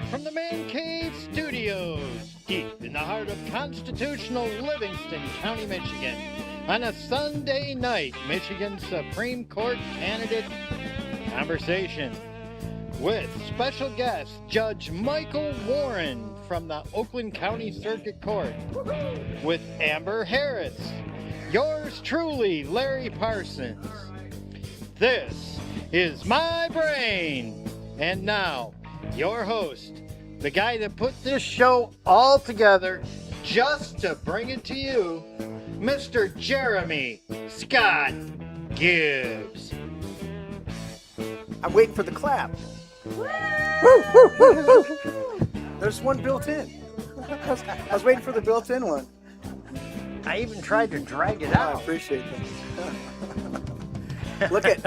from the Man Cave Studios, deep in the heart of constitutional Livingston County, Michigan, on a Sunday night, Michigan Supreme Court candidate conversation with special guest Judge Michael Warren from the Oakland County Circuit Court, with Amber Harris, yours truly, Larry Parsons. This is My Brain, and now, your host, the guy that put this show all together just to bring it to you, Mr. Jeremy Scott Gibbs. I'm waiting for the clap. There's one built in. I was waiting for the built-in one. I even tried to drag it I out. appreciate that. Look at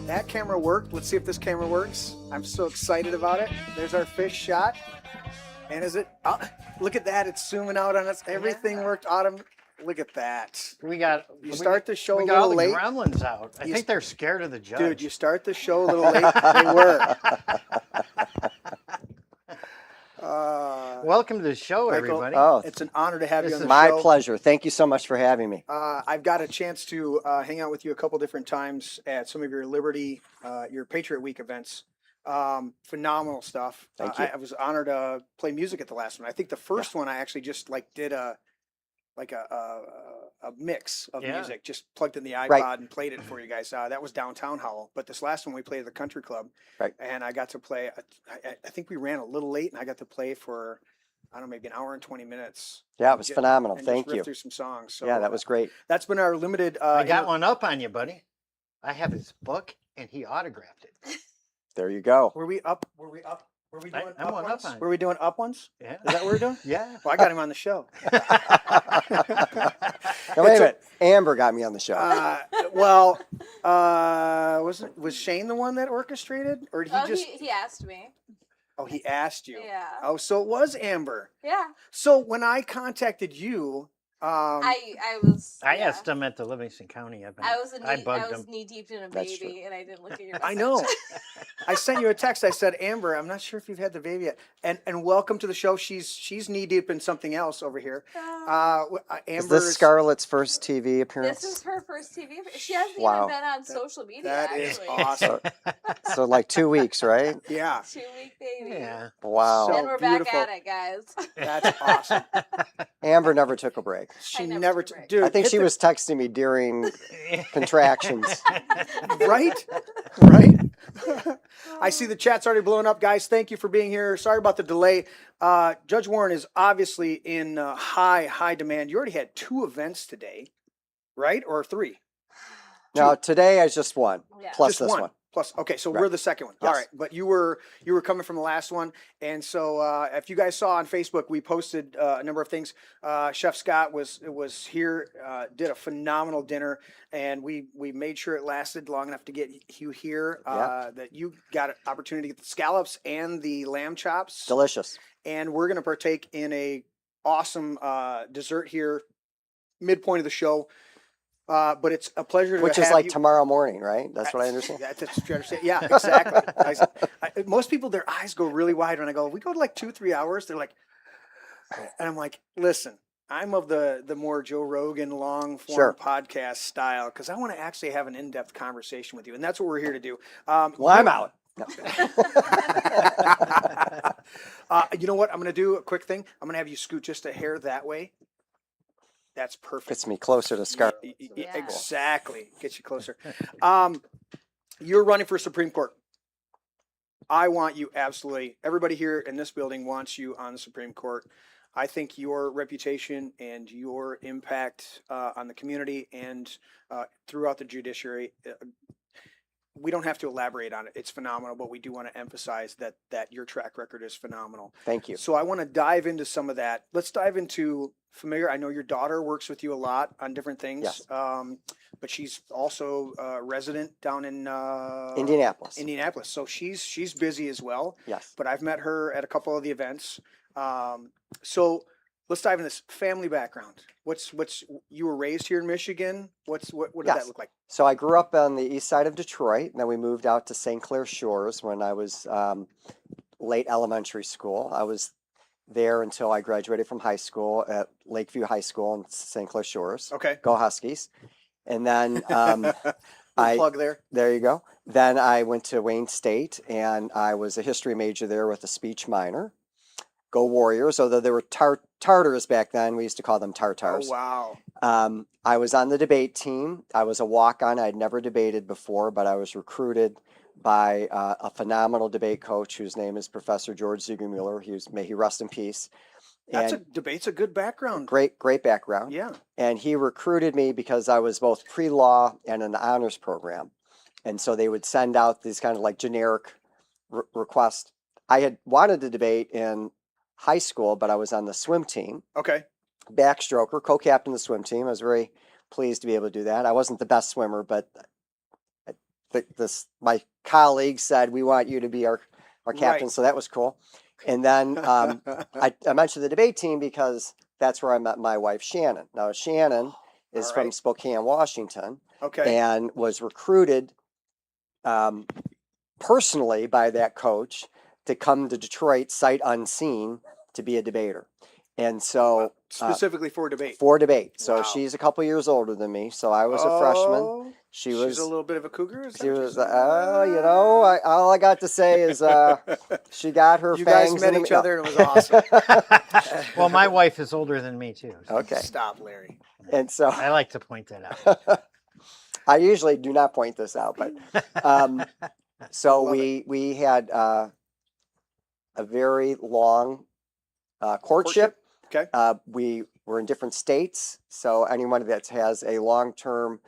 that camera worked. Let's see if this camera works. I'm so excited about it. There's our fish shot. And is it? Oh, look at that. It's zooming out on us. Everything worked. Autumn. Look at that. You start the show a got all little the late. gremlins out. I think they're scared of the judge. Dude, you start the show a little late. They were. Welcome to the show, Michael, everybody. Oh, it's an honor to have you on the my show. pleasure. Thank you so much for having me. I've got a chance to hang out with you a couple different times at some of your Liberty, your Patriot Week events. Phenomenal stuff. Thank you. I was honored to play music at the last one. I think the first one I actually just did a mix of music, just plugged in the iPod and played it for you guys. That was Downtown Howell. But this last one we played at the Country Club, and I got to play. I think we ran a little late, and I got to play for, I don't know, maybe an hour and 20 minutes. Yeah, it was phenomenal. And Thank just ripped you. through some songs. So, Yeah, that was great. That's been our limited. I got one up on you, buddy. I have his book, and he autographed it. There you go. Were we up? Were we up? Were we doing I'm up one ones? up on Were we doing up ones? Yeah. Is that what we're doing? Yeah. Well, I got him on the show. Now, wait a minute. Amber got me on the show. Was Shane the one that orchestrated, or did he just? He asked me. Oh, he asked you. Yeah. Oh, so it was Amber. Yeah. So when I contacted you, I asked him at the Livingston County event. I bugged was him. knee deep in a That's baby, and I didn't look at your. I message. know. I sent you a text. I said, Amber, I'm not sure if you've had the baby yet, and welcome to the show. She's knee deep in something else over here. Amber, Is this Scarlett's first TV appearance? This is her first TV. She hasn't Wow. even been on social media. that actually. is awesome. So like 2 weeks, right? Yeah. 2-week baby. Yeah. Wow. So And we're beautiful. back at it, guys. That's awesome. Amber never took a break. She never never, took a break. dude. I think hit she the- was texting me during contractions. right, right. I see the chat's already blowing up, guys. Thank you for being here. Sorry about the delay. Judge Warren is obviously in high demand. You already had 2 events today, right, or 3? Now, today I just one, Yeah. plus Just this one. Plus, okay, so Right. we're the second one. All Yes. right, but you were coming from the last one, and so if you guys saw on Facebook, we posted a number of things. Chef Scott was here, did a phenomenal dinner, and we made sure it lasted long enough to get you here. That you got an opportunity to get the scallops and the lamb chops, Delicious. and we're gonna partake in a awesome dessert here, midpoint of the show. But it's a pleasure to Which is have like you. tomorrow morning, right? That's what I understand. That's what you understand. Yeah, exactly. Most people, their eyes go really wide when I go, we go to like 2-3 hours. They're like, and I'm like, listen, I'm of the more Joe Rogan long form podcast style, because I want to actually have an in-depth conversation with you. And that's what we're here to do. Well, I'm out. No. You know what? I'm going to do a quick thing. I'm going to have you scoot just a hair that way. That's perfect. Gets me closer to Scarlett. Yeah. Exactly. Gets you closer. You're running for Supreme Court. I want you absolutely. Everybody here in this building wants you on the Supreme Court. I think your reputation and your impact on the community and throughout the judiciary, we don't have to elaborate on it. It's phenomenal, but we do want to emphasize that your track record is phenomenal. Thank you. So I want to dive into some of that. Let's dive into familiar. I know your daughter works with you a lot on different things. Yes. But she's also a resident down in Indianapolis. Indianapolis. So she's busy as well. Yes. But I've met her at a couple of the events. So let's dive into this family background. What's you were raised here in Michigan? What did that look like? So I grew up on the east side of Detroit, and then we moved out to St. Clair Shores when I was late elementary school. I was there until I graduated from high school at Lakeview High School in St. Clair Shores. Okay. Go Huskies. And then Little plug there. there you go. Then I went to Wayne State, and I was a history major there with a speech minor. Go Warriors, although they were Tartars back then. We used to call them Tartars. Oh, wow. I was on the debate team. I was a walk-on. I'd never debated before, but I was recruited by a phenomenal debate coach whose name is Professor George Ziegler. May he rest in peace. Debate's a good background. Great background. Yeah. And he recruited me because I was both pre-law and in the honors program. And so they would send out these kind of like generic requests. I had wanted to debate in high school, but I was on the swim team. Okay. Backstroker, co-captain of the swim team. I was very pleased to be able to do that. I wasn't the best swimmer, but my colleagues said, we want you to be our captain. Right. So that was cool. And then I mentioned the debate team because that's where I met my wife, Shannon. Now, Shannon is from Spokane, Washington, Okay. and was recruited personally by that coach to come to Detroit sight unseen to be a debater. And so Specifically for debate. for debate. So Wow. she's a couple years older than me. So I was a freshman. She's a little bit of a cougar. Is that She what you're was, saying? you know, all I got to say is she got her You fangs guys met in each the, other and it was awesome. Well, my wife is older than me too. So Okay. Stop, Larry. And so I like to point that out. I usually do not point this out, but so Love we had a very long courtship. Okay. We were in different states, so anyone that has a long-term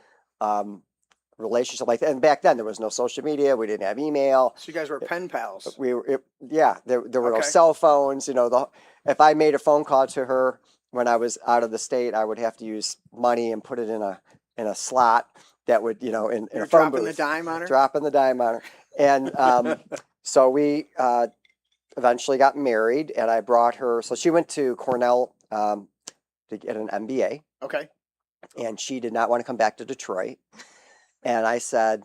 relationship like that, and back then there was no social media, we didn't have email. So you guys were pen pals. We were, there were no Okay. cell phones. You know, if I made a phone call to her when I was out of the state, I would have to use money and put it in a slot that would, in You're a phone dropping booth. the dime on her? Dropping the dime on her. And so we eventually got married, and I brought her. So she went to Cornell to get an MBA, Okay. and she did not want to come back to Detroit. And I said,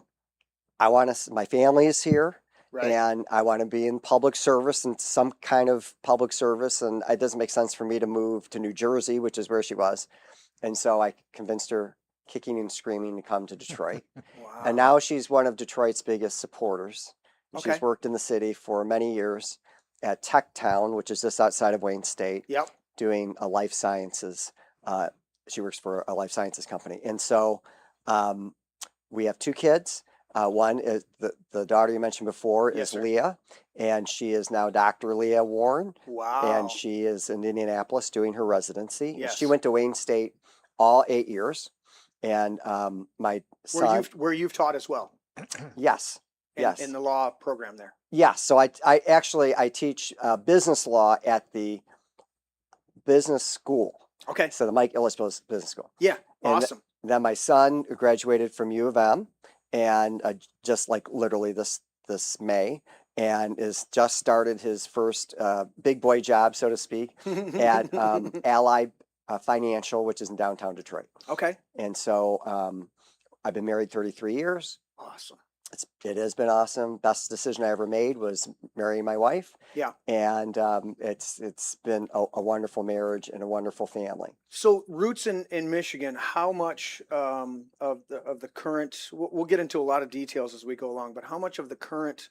my family is here. Right. And I want to be in public service and some kind of public service. And it doesn't make sense for me to move to New Jersey, which is where she was. And so I convinced her, kicking and screaming, to come to Detroit. Wow. And now she's one of Detroit's biggest supporters. Okay. She's worked in the city for many years at Tech Town, which is just outside of Wayne State, Yep. doing a life sciences. She works for a life sciences company. And so we have two kids. One is the daughter you mentioned before Yes, is sir. Leah, and she is now Dr. Leah Warren, Wow. and she is in Indianapolis doing her residency. Yes. She went to Wayne State all 8 years, and my son, where you've taught as well. yes, yes, In the law program there. yes. So I teach business law at the business school. Okay. So the Mike Illis Business School. Yeah. And Awesome. Then my son graduated from U of M, and just like literally this May, and is just started his first big boy job, so to speak, at Ally Financial, which is in downtown Detroit. Okay. And so I've been married 33 years. Awesome. It has been awesome. Best decision I ever made was marrying my wife. Yeah. And it's been a wonderful marriage and a wonderful family. So roots in Michigan, how much of the current, we'll get into a lot of details as we go along, but how much of the current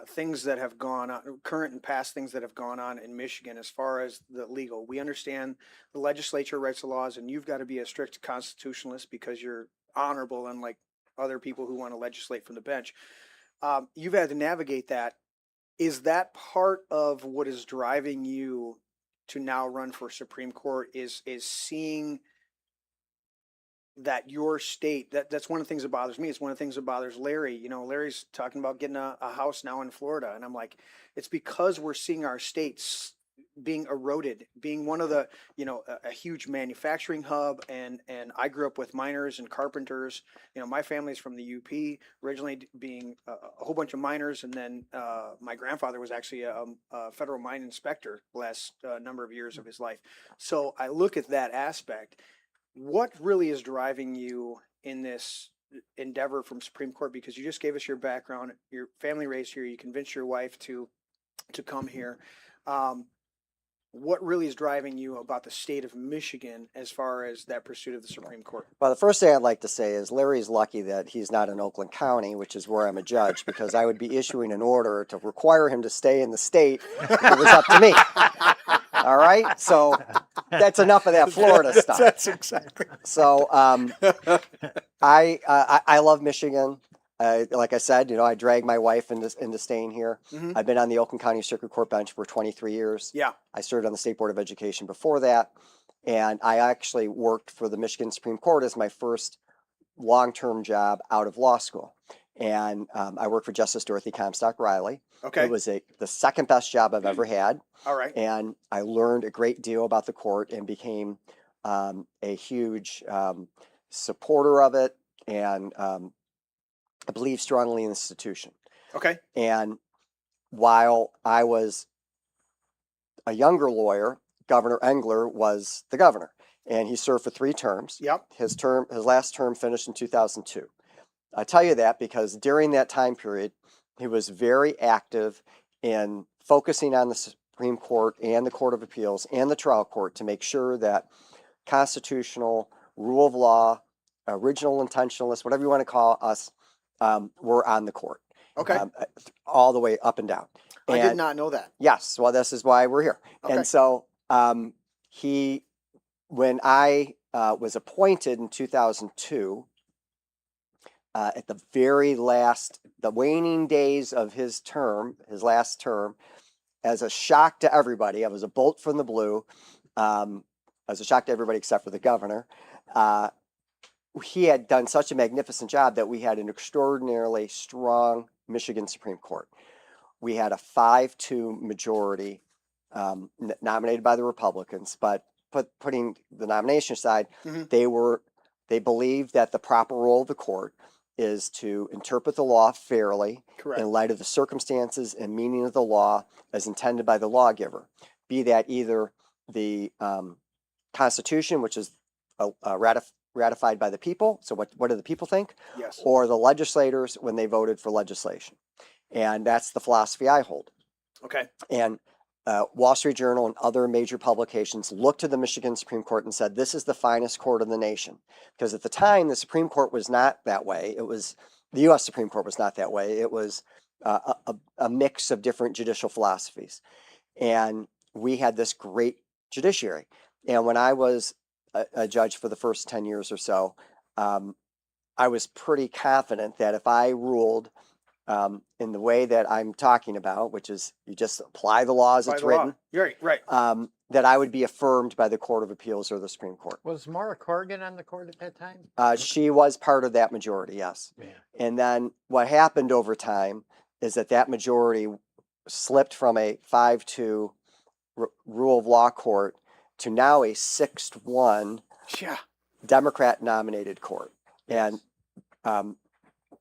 things that have gone on, current and past things that have gone on in Michigan as far as the legal, we understand the legislature writes the laws and you've got to be a strict constitutionalist because you're honorable, unlike other people who want to legislate from the bench. You've had to navigate that. Is that part of what is driving you to now run for Supreme Court, is seeing that your state, that's one of the things that bothers me. It's one of the things that bothers Larry. Larry's talking about getting a house now in Florida. And I'm like, it's because we're seeing our states being eroded, being one of the, a huge manufacturing hub. And I grew up with miners and carpenters. My family's from the UP, originally being a whole bunch of miners. And then my grandfather was actually a federal mine inspector last number of years of his life. So I look at that aspect. What really is driving you in this endeavor from Supreme Court? Because you just gave us your background, your family raised here, you convinced your wife to to come here. What really is driving you about the state of Michigan as far as that pursuit of the Supreme Court? Well, the first thing I'd like to say is Larry's lucky that he's not in Oakland County, which is where I'm a judge, because I would be issuing an order to require him to stay in the state if it was up to me. All right? So that's enough of that Florida stuff. That's exactly. So I love Michigan. Like I said, I dragged my wife into staying here. Mhm. I've been on the Oakland County Circuit Court bench for 23 years. Yeah. I served on the State Board of Education before that. And I actually worked for the Michigan Supreme Court as my first long-term job out of law school. And I worked for Justice Dorothy Comstock Riley. Okay. It was the second best job I've ever had. All right. And I learned a great deal about the court and became a huge supporter of it, and I believe strongly in the institution. Okay. And while I was a younger lawyer, Governor Engler was the governor, and he served for 3 terms. Yep. His last term finished in 2002. I tell you that because during that time period, he was very active in focusing on the Supreme Court and the Court of Appeals and the trial court to make sure that constitutional, rule of law, original intentionalists, whatever you want to call us, were on the court. Okay. All the way up and down. I did And- not know that. Yes, well, this is why we're here. Okay. And so when I was appointed in 2002, at the very last, the waning days of his last term, as a shock to everybody, I was a bolt from the blue, as a shock to everybody except for the governor. He had done such a magnificent job that we had an extraordinarily strong Michigan Supreme Court. We had a 5-2 majority nominated by the Republicans, but putting the nomination aside, Mhm. they believed that the proper role of the court is to interpret the law fairly Correct. in light of the circumstances and meaning of the law as intended by the lawgiver, be that either the Constitution, which is ratified by the people, so what do the people think, Yes. or the legislators when they voted for legislation. And that's the philosophy I hold. Okay. And Wall Street Journal and other major publications looked to the Michigan Supreme Court and said, this is the finest court in the nation. Because at the time, the Supreme Court was not that way. The U.S. Supreme Court was not that way. It was a mix of different judicial philosophies. And we had this great judiciary. And when I was a judge for the first 10 years or so, I was pretty confident that if I ruled in the way that I'm talking about, which is you just apply the law as By it's the law. written, You're right. that I would be affirmed by the Court of Appeals or the Supreme Court. Was Maura Corrigan on the court at that time? She was part of that majority, yes. Yeah. And then what happened over time is that majority slipped from a 5-2 rule of law court to now a 6-1 Yeah. Democrat nominated court. And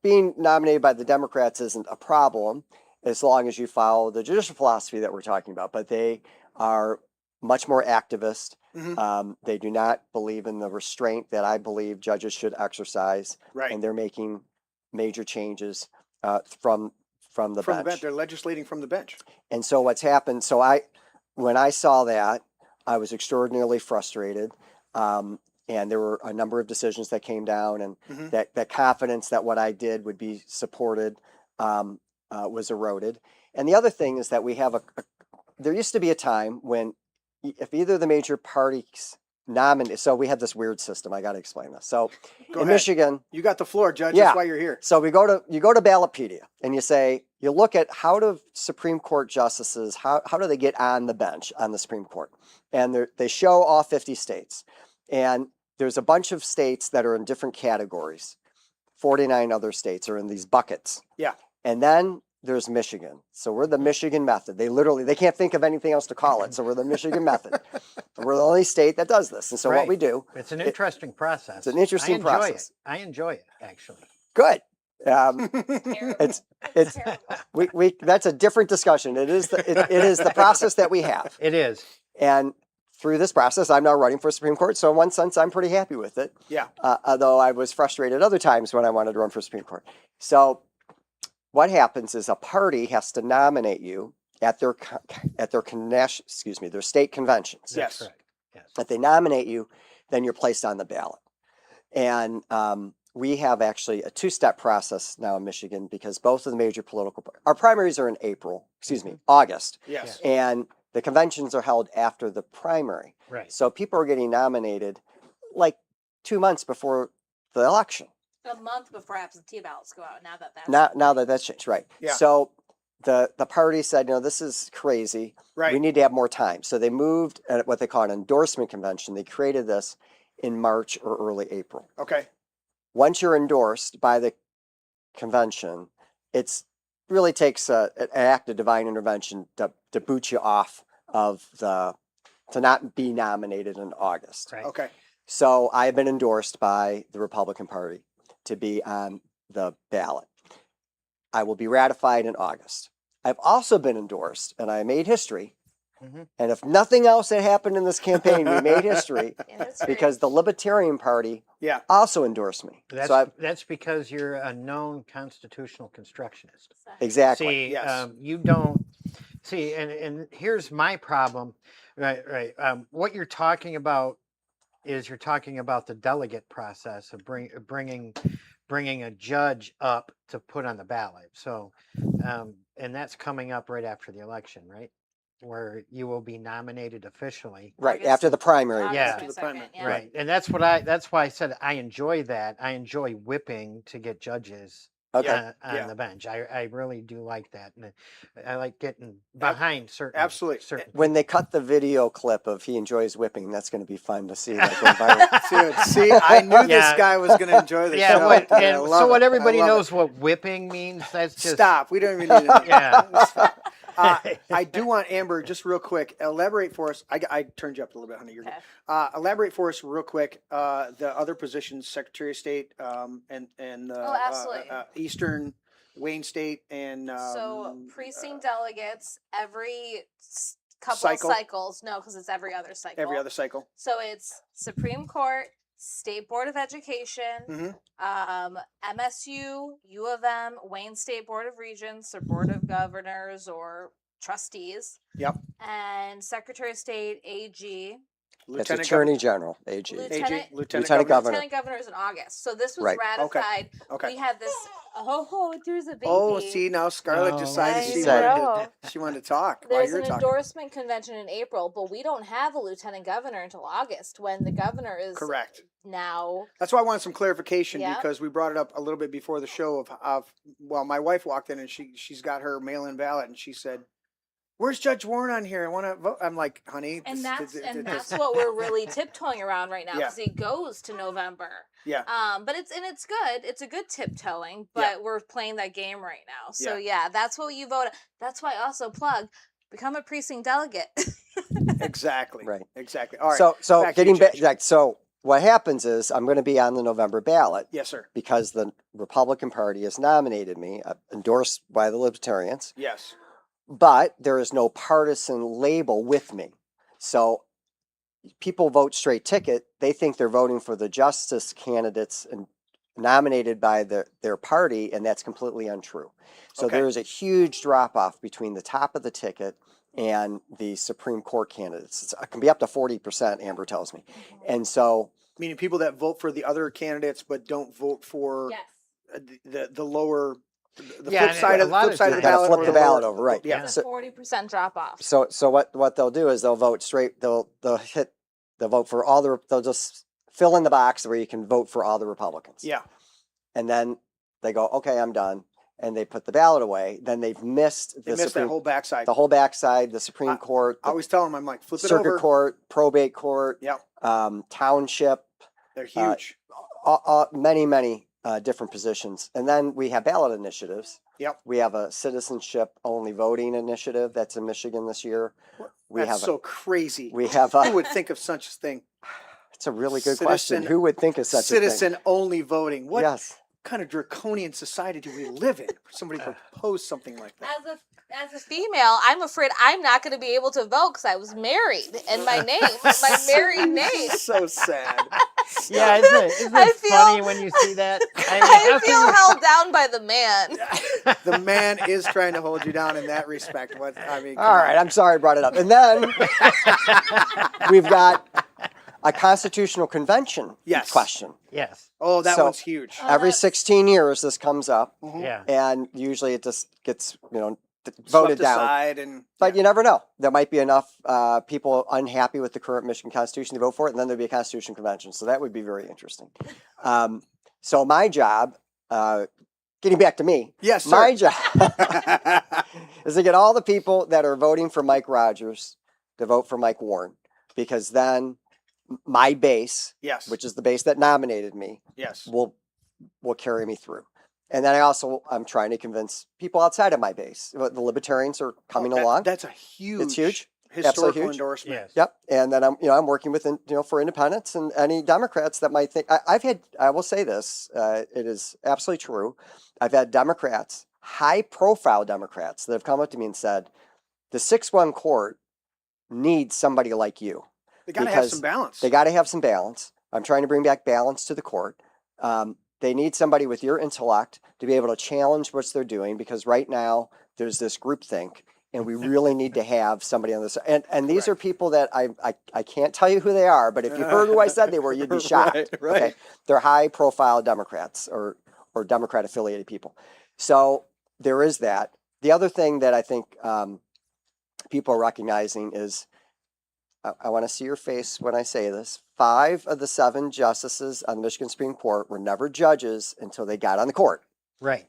being nominated by the Democrats isn't a problem as long as you follow the judicial philosophy that we're talking about. But they are much more activist. Mhm. They do not believe in the restraint that I believe judges should exercise. Right. And they're making major changes from the From bench. the bench. They're legislating from the bench. And so what's happened, when I saw that, I was extraordinarily frustrated. And there were a number of decisions that came down, and Mhm. that confidence that what I did would be supported was eroded. And the other thing is that we have there used to be a time when if either the major parties nominate, so we have this weird system, I got to explain this. So Go in ahead. Michigan, You got the floor, Judge. Yeah. That's why you're here. so you go to Ballotpedia and you look at how do Supreme Court justices, how do they get on the bench on the Supreme Court? And they show all 50 states. And there's a bunch of states that are in different categories. 49 other states are in these buckets. Yeah. And then there's Michigan. So we're the Michigan method. They can't think of anything else to call it. So we're the Michigan method. And we're the only state that does this. And so what Right. we do, It's an interesting process. it's an interesting process. I enjoy it, actually. Good. Terrible. It's Terrible. that's a different discussion. It is the process that we have. It is. And through this process, I'm now running for Supreme Court. So in one sense, I'm pretty happy with it. Yeah. Although I was frustrated other times when I wanted to run for Supreme Court. So what happens is a party has to nominate you at their their state conventions. Yes. Correct. Yes. If they nominate you, then you're placed on the ballot. And we have actually a two-step process now in Michigan because both of the major our primaries are in August. Yes. And the conventions are held after the primary. Right. So people are getting nominated like 2 months before the election. A month before absentee ballots go out. Now that that's changed, right? Yeah. So the party said, this is crazy. Right. We need to have more time. So they moved at what they call an endorsement convention. They created this in March or early April. Okay. Once you're endorsed by the convention, it's really takes an act of divine intervention to boot you off of to not be nominated in August. Right. Okay. So I have been endorsed by the Republican Party to be on the ballot. I will be ratified in August. I've also been endorsed, and I made history. Mhm. And if nothing else had happened in this campaign, we made history because the Libertarian Party Yeah. also endorsed me. That's because you're a known constitutional constructionist. Exactly. See, Yes. you don't see, and here's my problem. Right. What you're talking about is you're talking about the delegate process of bringing a judge up to put on the ballot. So, and that's coming up right after the election, right? Where you will be nominated officially. Right, August- after the primary. August Yeah. 22nd, yeah. Right. And that's why I said I enjoy that. I enjoy whipping to get judges Okay. on Yeah. the bench. I really do like that. And I like getting behind certain absolutely. certain When they cut the video clip of he enjoys whipping, that's going to be fun to see. That go viral. Dude, see, I knew this Yeah. guy was going to enjoy this yeah, show. what, I and love so what it. I everybody love it. knows what whipping means. That's just Stop. We don't even need it. Yeah. I do want Amber, just real quick, elaborate for us. I turned you up a little bit, honey. You're Okay. good. Elaborate for us real quick. The other positions, Secretary of State, and absolutely. Eastern Wayne State, and So precinct delegates every couple cycle? of cycles. No, because it's every other cycle. every other cycle. So it's Supreme Court, State Board of Education, Mhm. MSU, U of M, Wayne State Board of Regents or Board of Governors or trustees, Yep. and Secretary of State, AG, It's Attorney General, AG. Lieutenant Lieutenant Governor. Governor. Lieutenant Governors in August. So this was Right. ratified. Okay. We had this. Oh, there's a baby. Oh, see now Scarlett Oh. decided I she know. wanted to talk. while There's you're an talking. endorsement convention in April, but we don't have a lieutenant governor until August when the governor is Correct. now. That's why I wanted some clarification Yeah. because we brought it up a little bit before the show well, my wife walked in and she's got her mail-in ballot and she said, "Where's Judge Warren on here? I want to vote." I'm like, "Honey," And this- that's what we're really tiptoeing around right now Yeah. because it goes to November. Yeah. But it's good. It's a good tiptoeing, but we're playing that game right now. So yeah, that's what you vote. That's why also plug become a precinct delegate. Exactly. Right. Exactly. All right. So back to you, getting back, Judge. so what happens is I'm going to be on the November ballot Yes, sir. because the Republican Party has nominated me, endorsed by the Libertarians, Yes. but there is no partisan label with me. So people vote straight ticket. They think they're voting for the justice candidates and nominated by their party, and that's completely untrue. So Okay. there is a huge drop off between the top of the ticket and the Supreme Court candidates. It can be up to 40%, Amber tells me. And so Meaning people that vote for the other candidates but don't vote for Yes. the lower, the Yeah, flip and side a of lot flip of side of the times- Gotta ballot. flip or the lower- ballot over, right. Yeah. Yeah. So- 40% drop off. So what they'll do is they'll vote straight. They'll vote for all they'll just fill in the box where you can vote for all the Republicans. Yeah. And then they go, okay, I'm done, and they put the ballot away. Then they've missed They missed that whole backside. the whole backside, the Supreme Court, I the always tell them, I'm like, flip it Circuit over. Court, Probate Court, Yep. Township, They're huge. many different positions. And then we have ballot initiatives. Yep. We have a citizenship only voting initiative that's in Michigan this year. We That's have so crazy. we have Who would think of such a thing? it's a really good question. Citizen- Who would think of such a thing? Citizen only voting. What? Yes. kind of draconian society do we live in? For somebody to propose something like that. As a female, I'm afraid I'm not going to be able to vote because I was married, and my married name. So sad. Yeah, isn't I it funny when you see that? I feel held down by the man. The man is trying to hold you down in that respect. What I mean. All right, I'm sorry I brought it up. And then we've got a constitutional convention Yes. question. Yes. Oh, that So- one's huge. Every 16 years, this comes up, Mhm. Yeah. and usually it just gets Swept voted down. aside and But you never know. There might be enough people unhappy with the current Michigan Constitution to vote for it, and then there'd be a Constitution convention. So that would be very interesting. So my job, getting back to me, yes, sir. my job is to get all the people that are voting for Mike Rogers to vote for Mike Warren, because then my base, yes, which is the base that nominated me, yes, will carry me through. And then I'm trying to convince people outside of my base. The libertarians are coming along. That's a huge, It's huge. historical Absolutely huge. endorsement. Yes. Yep. And then I'm working with, for independents and any Democrats that might think, I will say this, it is absolutely true. I've had Democrats, high profile Democrats, that have come up to me and said, the 6-1 court needs somebody like you. They got to have Because some balance. They got to have some balance. I'm trying to bring back balance to the court. They need somebody with your intellect to be able to challenge what they're doing, because right now there's this groupthink, and we really need to have somebody on this. And these are people that I can't tell you who they are, but if you heard who I said they were, you'd be shocked. Right. Okay, they're high profile Democrats or Democrat affiliated people. So there is that. The other thing that I think people are recognizing is, I want to see your face when I say this. 5 of the 7 justices on the Michigan Supreme Court were never judges until they got on the court. Right.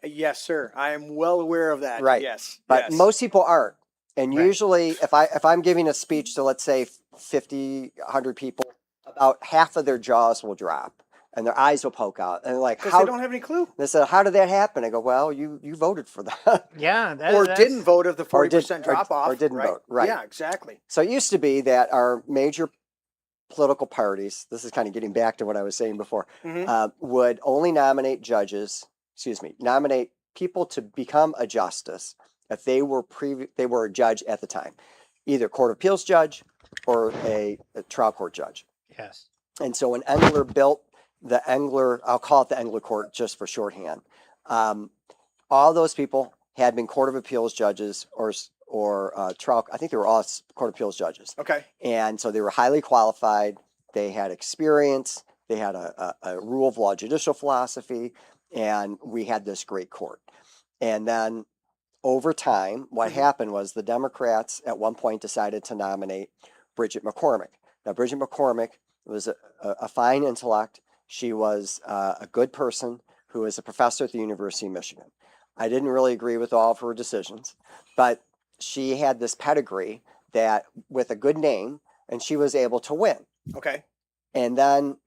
Yes, sir. I am well aware of that. Right. Yes. But yes. most people aren't. And Right. usually if I'm giving a speech to, let's say, 50, 100 people, about half of their jaws will drop and their eyes will poke out. And like, because how, they don't have any clue. they said, how did that happen? I go, well, you voted for that. Yeah. Or didn't vote if the 40% did- drop off. or didn't right? vote, right. Yeah, exactly. So it used to be that our major political parties, this is kind of getting back to what I was saying before, Mhm. would only nominate nominate people to become a justice if they were a judge at the time, either court of appeals judge or a trial court judge. Yes. And so when Engler built I'll call it the Engler Court just for shorthand, all those people had been court of appeals judges or trial. I think they were all court of appeals judges. Okay. And so they were highly qualified. They had experience. They had a rule of law judicial philosophy. And we had this great court. And then over time, what happened was the Democrats at one point decided to nominate Bridget McCormick. Now, Bridget McCormick was a fine intellect. She was a good person who was a professor at the University of Michigan. I didn't really agree with all of her decisions, but she had this pedigree that with a good name, and she was able to win. Okay. And then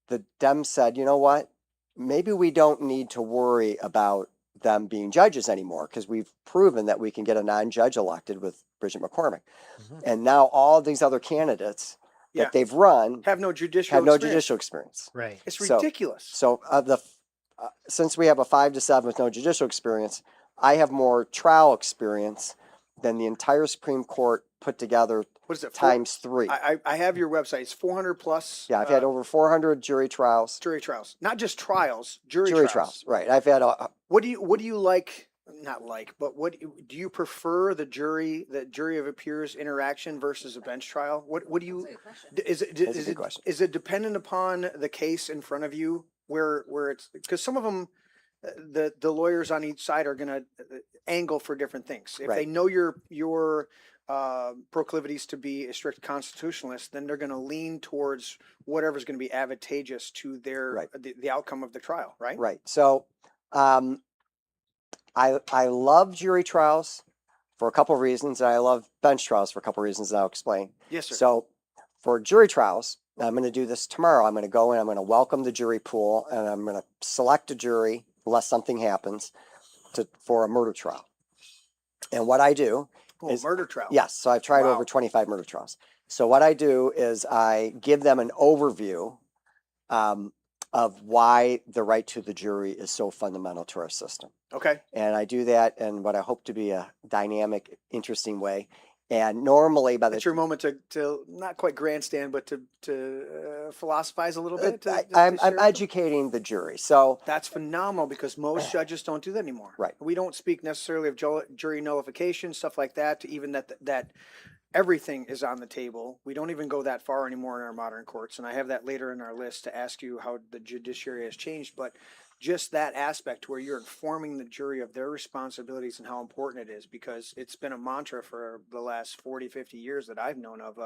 the Dems said, you know what? Maybe we don't need to worry about them being judges anymore, because we've proven that we can get a non-judge elected with Bridget McCormick. Mhm. And now all these other candidates Yeah. that they've run Have no judicial have no experience. judicial experience. Right. It's So- ridiculous. So since we have a 5 to 7 with no judicial experience, I have more trial experience than the entire Supreme Court put together What is it? times 3. I have your website. It's 400 plus. Yeah, I've had over 400 jury trials. jury trials, not just trials. Jury Jury trials. trials, right? I've had What do you like? Not like, but what do you prefer the jury of peers interaction versus a bench trial? What do you? Is it That's a good question. is it dependent upon the case in front of you where it's because some of them the lawyers on each side are going to angle for different things. If they Right. know your proclivities to be a strict constitutionalist, then they're going to lean towards whatever's going to be advantageous to their Right. the outcome of the trial, right? right. So I love jury trials for a couple of reasons, and I love bench trials for a couple of reasons that I'll explain. Yes, sir. So for jury trials, I'm going to do this tomorrow. I'm going to go in, I'm going to welcome the jury pool, and I'm going to select a jury unless something happens for a murder trial. And what I do is murder trial. yes, so I've tried Wow. over 25 murder trials. So what I do is I give them an overview of why the right to the jury is so fundamental to our system. Okay. And I do that in what I hope to be a dynamic, interesting way. And normally by the It's your moment to not quite grandstand, but to philosophize a little bit. I'm share. educating the jury. So That's phenomenal because most judges don't do that anymore. Right. We don't speak necessarily of jury nullification, stuff like that, to even that everything is on the table. We don't even go that far anymore in our modern courts. And I have that later in our list to ask you how the judiciary has changed. But just that aspect where you're informing the jury of their responsibilities and how important it is, because it's been a mantra for the last 40, 50 years that I've known of,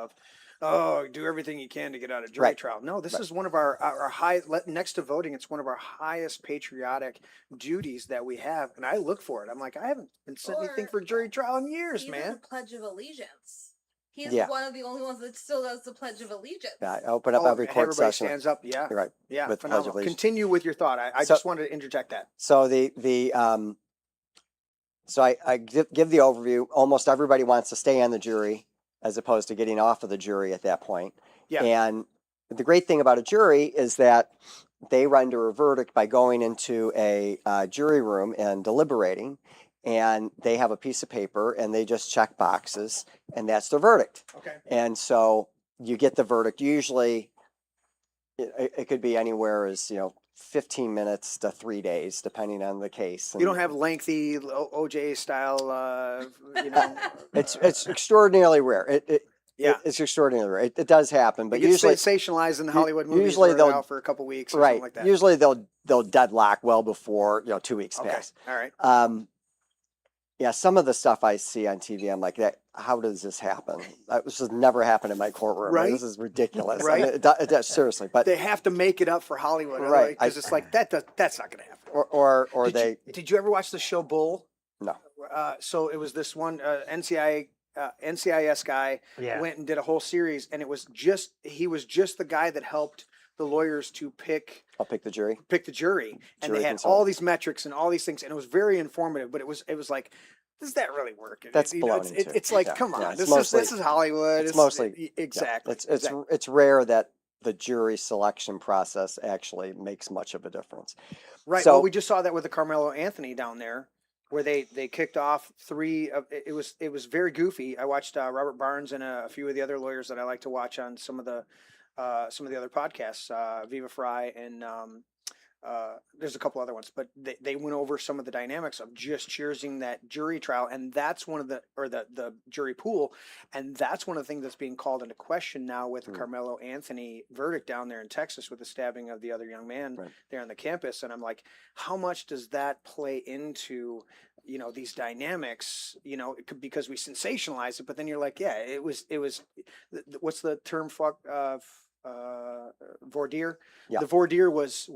oh, do everything you can to get out of jury Right. trial. No, this is one of our high, next to voting, it's one of our highest patriotic duties that we have. And I look for it. I'm like, I haven't been sent anything for jury trial in years, Even man. the Pledge of Allegiance. He's Yeah. one of the only ones that still does the Pledge of Allegiance. I open up every court everybody session. stands up. Yeah. You're right. Yeah. with Pledge of Phenomenal. Allegiance. Continue with your thought. I So- just wanted to interject that. So so I give the overview. Almost everybody wants to stay on the jury as opposed to getting off of the jury at that point. Yeah. And the great thing about a jury is that they render a verdict by going into a jury room and deliberating, and they have a piece of paper and they just check boxes, and that's their verdict. Okay. And so you get the verdict. Usually, it could be anywhere as 15 minutes to 3 days, depending on the case. You don't have lengthy OJ style, you know. It's extraordinarily rare. Yeah. It's extraordinarily rare. It does happen, but It gets usually sensationalized in the Hollywood movies. usually Where they're they'll- out for a couple weeks or right. something like that. Usually they'll deadlock well before 2 weeks Okay. pass. All right. Yeah, some of the stuff I see on TV, I'm like, how does this happen? This has never happened in my courtroom. Right. This is ridiculous. Right. I mean, it does, seriously, but They have to make it up for Hollywood, Right. Because it's like that's not going to happen. or Did you ever watch the show Bull? no. So it was this one NCIS guy Yeah. went and did a whole series, and he was just the guy that helped the lawyers to pick I'll pick the jury. the jury, and Jury they had consultant. all these metrics and all these things, and it was very informative. But it was like, does that really work? That's You know, baloney, too. it's like, Yeah, come on, yeah, it's this is Hollywood. It's mostly exactly. It's rare that the jury selection process actually makes much of a difference. Right. So- Well, we just saw that with the Carmelo Anthony down there, where they kicked off three. It was very goofy. I watched Robert Barnes and a few of the other lawyers that I like to watch on some of the other podcasts, Viva Fry and there's a couple other ones, but they went over some of the dynamics of just choosing that jury trial, and that's one of the jury pool, and that's one of the things that's being called into question now with the Carmelo Anthony verdict down there in Texas with the stabbing of the other young man Right. there on the campus. And I'm like, how much does that play into these dynamics? Because we sensationalize it, but then you're like, yeah, it was what's the term for voir dire? Yeah. The voir dire was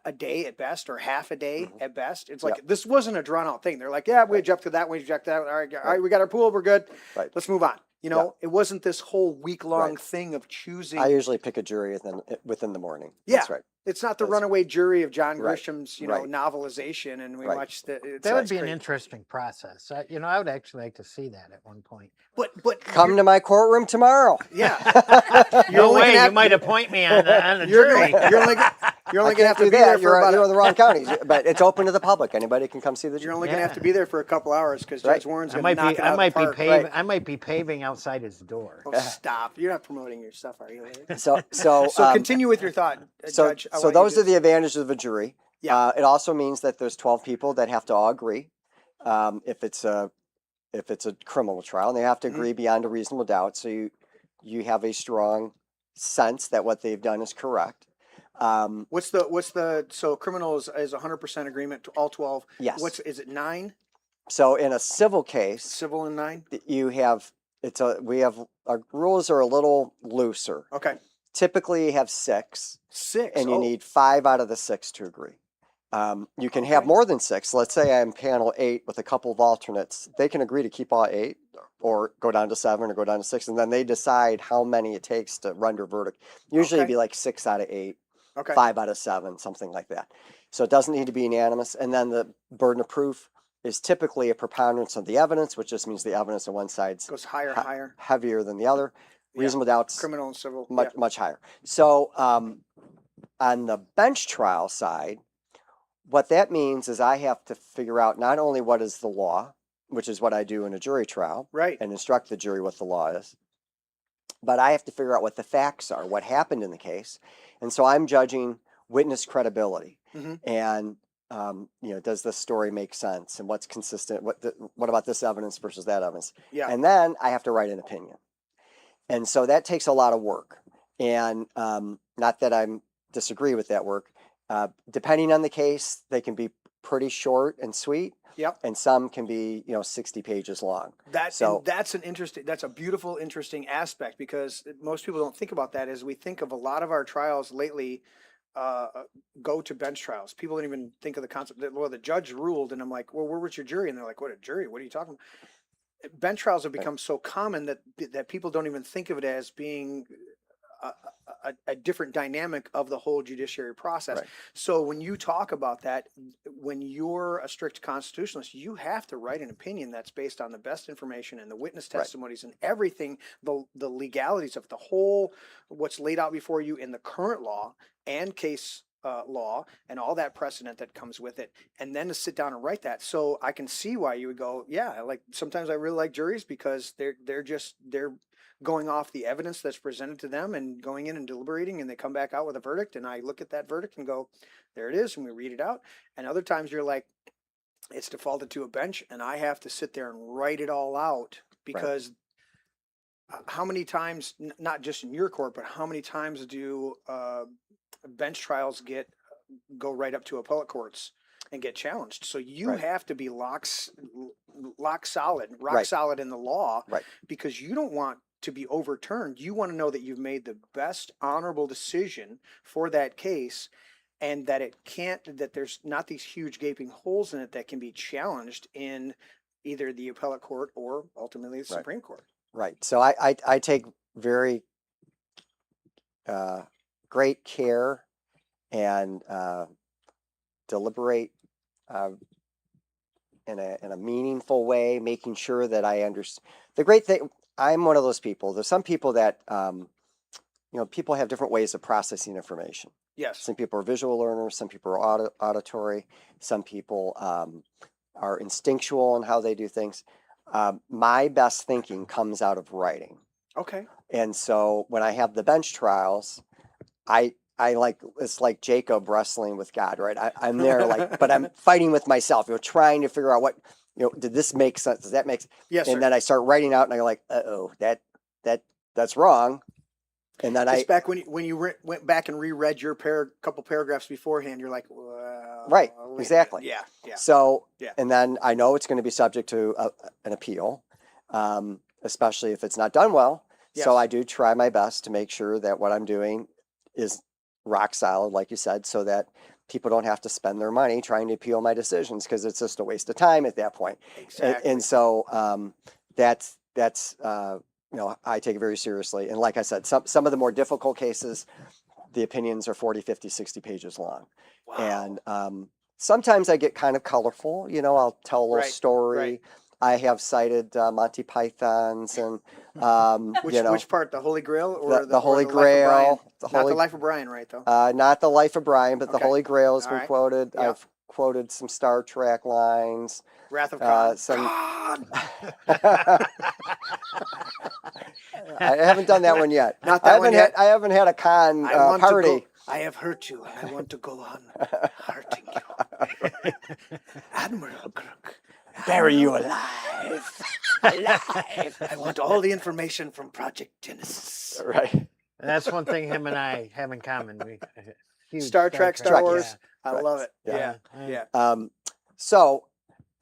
a day at best, or half a day at best. It's like, this wasn't a drawn out thing. They're like, yeah, we object to that, we object to that. All right, we got our pool, we're good. Right. Let's move on. It wasn't this whole week long thing of choosing. I usually pick a jury within the morning. Yeah. That's right. It's not the runaway jury of John Right. Grisham's, Right. novelization, and we Right. watched the. That would be an great. interesting process. I would actually like to see that at one point. But Come to my courtroom tomorrow. yeah, No only way, gonna have- you might appoint me on the you're jury. you're only I gonna have can't to do be there that. for You're about. in the wrong county, but it's open to the public. Anybody can come see the You're jury. only gonna have to Yeah. be there for a couple hours because Right. Judge Warren's I gonna might knock be it out of the park. Right. I might be paving outside his door. Oh, stop! You're not promoting your stuff, are you? So So continue with your thought, Judge. I So want you those to- are the advantages of a jury. Yeah. It also means that there's 12 people that have to all agree. If it's a criminal trial, and they have to agree beyond a reasonable doubt. So you have a strong sense that what they've done is correct. What's the so criminal is 100% agreement to all 12. Yes. Is it 9? So in a civil case, Civil and 9? you have our rules are a little looser. Okay. Typically, you have 6, 6. and you need 5 out of the 6 to agree. You can have more than 6. Let's say I'm panel 8 with a couple of alternates. They can agree to keep all 8 or go down to 7 or go down to 6, and then they decide how many it takes to render a verdict. Usually it'd be like 6 out of 8, Okay. 5 out of 7, something like that. So it doesn't need to be unanimous. And then the burden of proof is typically a preponderance of the evidence, which just means the evidence on one side's Goes higher, higher. heavier than the other. Reasonable doubts Criminal and civil. much higher. So on the bench trial side, what that means is I have to figure out not only what is the law, which is what I do in a jury trial, Right. and instruct the jury what the law is, but I have to figure out what the facts are, what happened in the case. And so I'm judging witness credibility. And, does this story make sense? And what's consistent? What about this evidence versus that evidence? Yeah. And then I have to write an opinion. And so that takes a lot of work. And not that I disagree with that work. Depending on the case, they can be pretty short and sweet. Yep. And some can be, 60 pages long. That's a beautiful, interesting aspect, because most people don't think about that. As we think of a lot of our trials lately, go to bench trials. People don't even think of the concept that, well, the judge ruled, and I'm like, well, where was your jury? And they're like, what, a jury? What are you talking about? Bench trials have become so common that people don't even think of it as being a different dynamic of the whole judiciary process. Right. So when you talk about that, when you're a strict constitutionalist, you have to write an opinion that's based on the best information and the witness testimonies and everything, the legalities of the whole, what's laid out before you in the current law and case law and all that precedent that comes with it, and then to sit down and write that. So I can see why you would go, yeah, like sometimes I really like juries because they're going off the evidence that's presented to them and going in and deliberating, and they come back out with a verdict, and I look at that verdict and go, there it is, and we read it out. And other times you're like, it's defaulted to a bench, and I have to sit there and write it all out, because how many times, not just in your court, but how many times do bench trials go right up to appellate courts and get challenged? So you have to be rock solid in the law, because you don't want to be overturned. You want to know that you've made the best honorable decision for that case, and that that there's not these huge gaping holes in it that can be challenged in either the appellate court or ultimately the Supreme Court. Right. So I take very great care and deliberate in a meaningful way, making sure that I understand. The great thing, I'm one of those people. There's some people that, people have different ways of processing information. Yes. Some people are visual learners. Some people are auditory. Some people are instinctual in how they do things. My best thinking comes out of writing. Okay. And so when I have the bench trials, I it's like Jacob wrestling with God, right? I'm there but I'm fighting with myself, trying to figure out what, did this make sense? Does that make sense? Yes, and sir. then I start writing out and I go like, that's wrong. And then it's back when you went back and reread your couple paragraphs beforehand, you're like, well, right, exactly. Yeah. So, and then I know it's going to be subject to an appeal, especially if it's not done well. Yes. So I do try my best to make sure that what I'm doing is rock solid, like you said, so that people don't have to spend their money trying to appeal my decisions, because it's just a waste of time at that point. Exactly. And so that's I take it very seriously. And like I said, some of the more difficult cases, the opinions are 40, 50, 60 pages long. Wow. And sometimes I get kind of colorful. I'll tell a little story. Right. I have cited Monty Python's and which part, the Holy Grail or the Holy Grail? Not the Life of Brian, right? Though. Not the Life of Brian, but the Holy Grail has been quoted. Yep. I've quoted some Star Trek lines. Wrath of Khan. I haven't done that one yet. Not that one yet. I haven't had a Khan party. I have hurt you, and I want to go on hurting you. Admiral Crook. Bury you alive. Alive. I want all the information from Project Genesis. Right. And that's one thing him and I have in common. Star Trek, Star Wars. Yeah. I love it. Yeah. So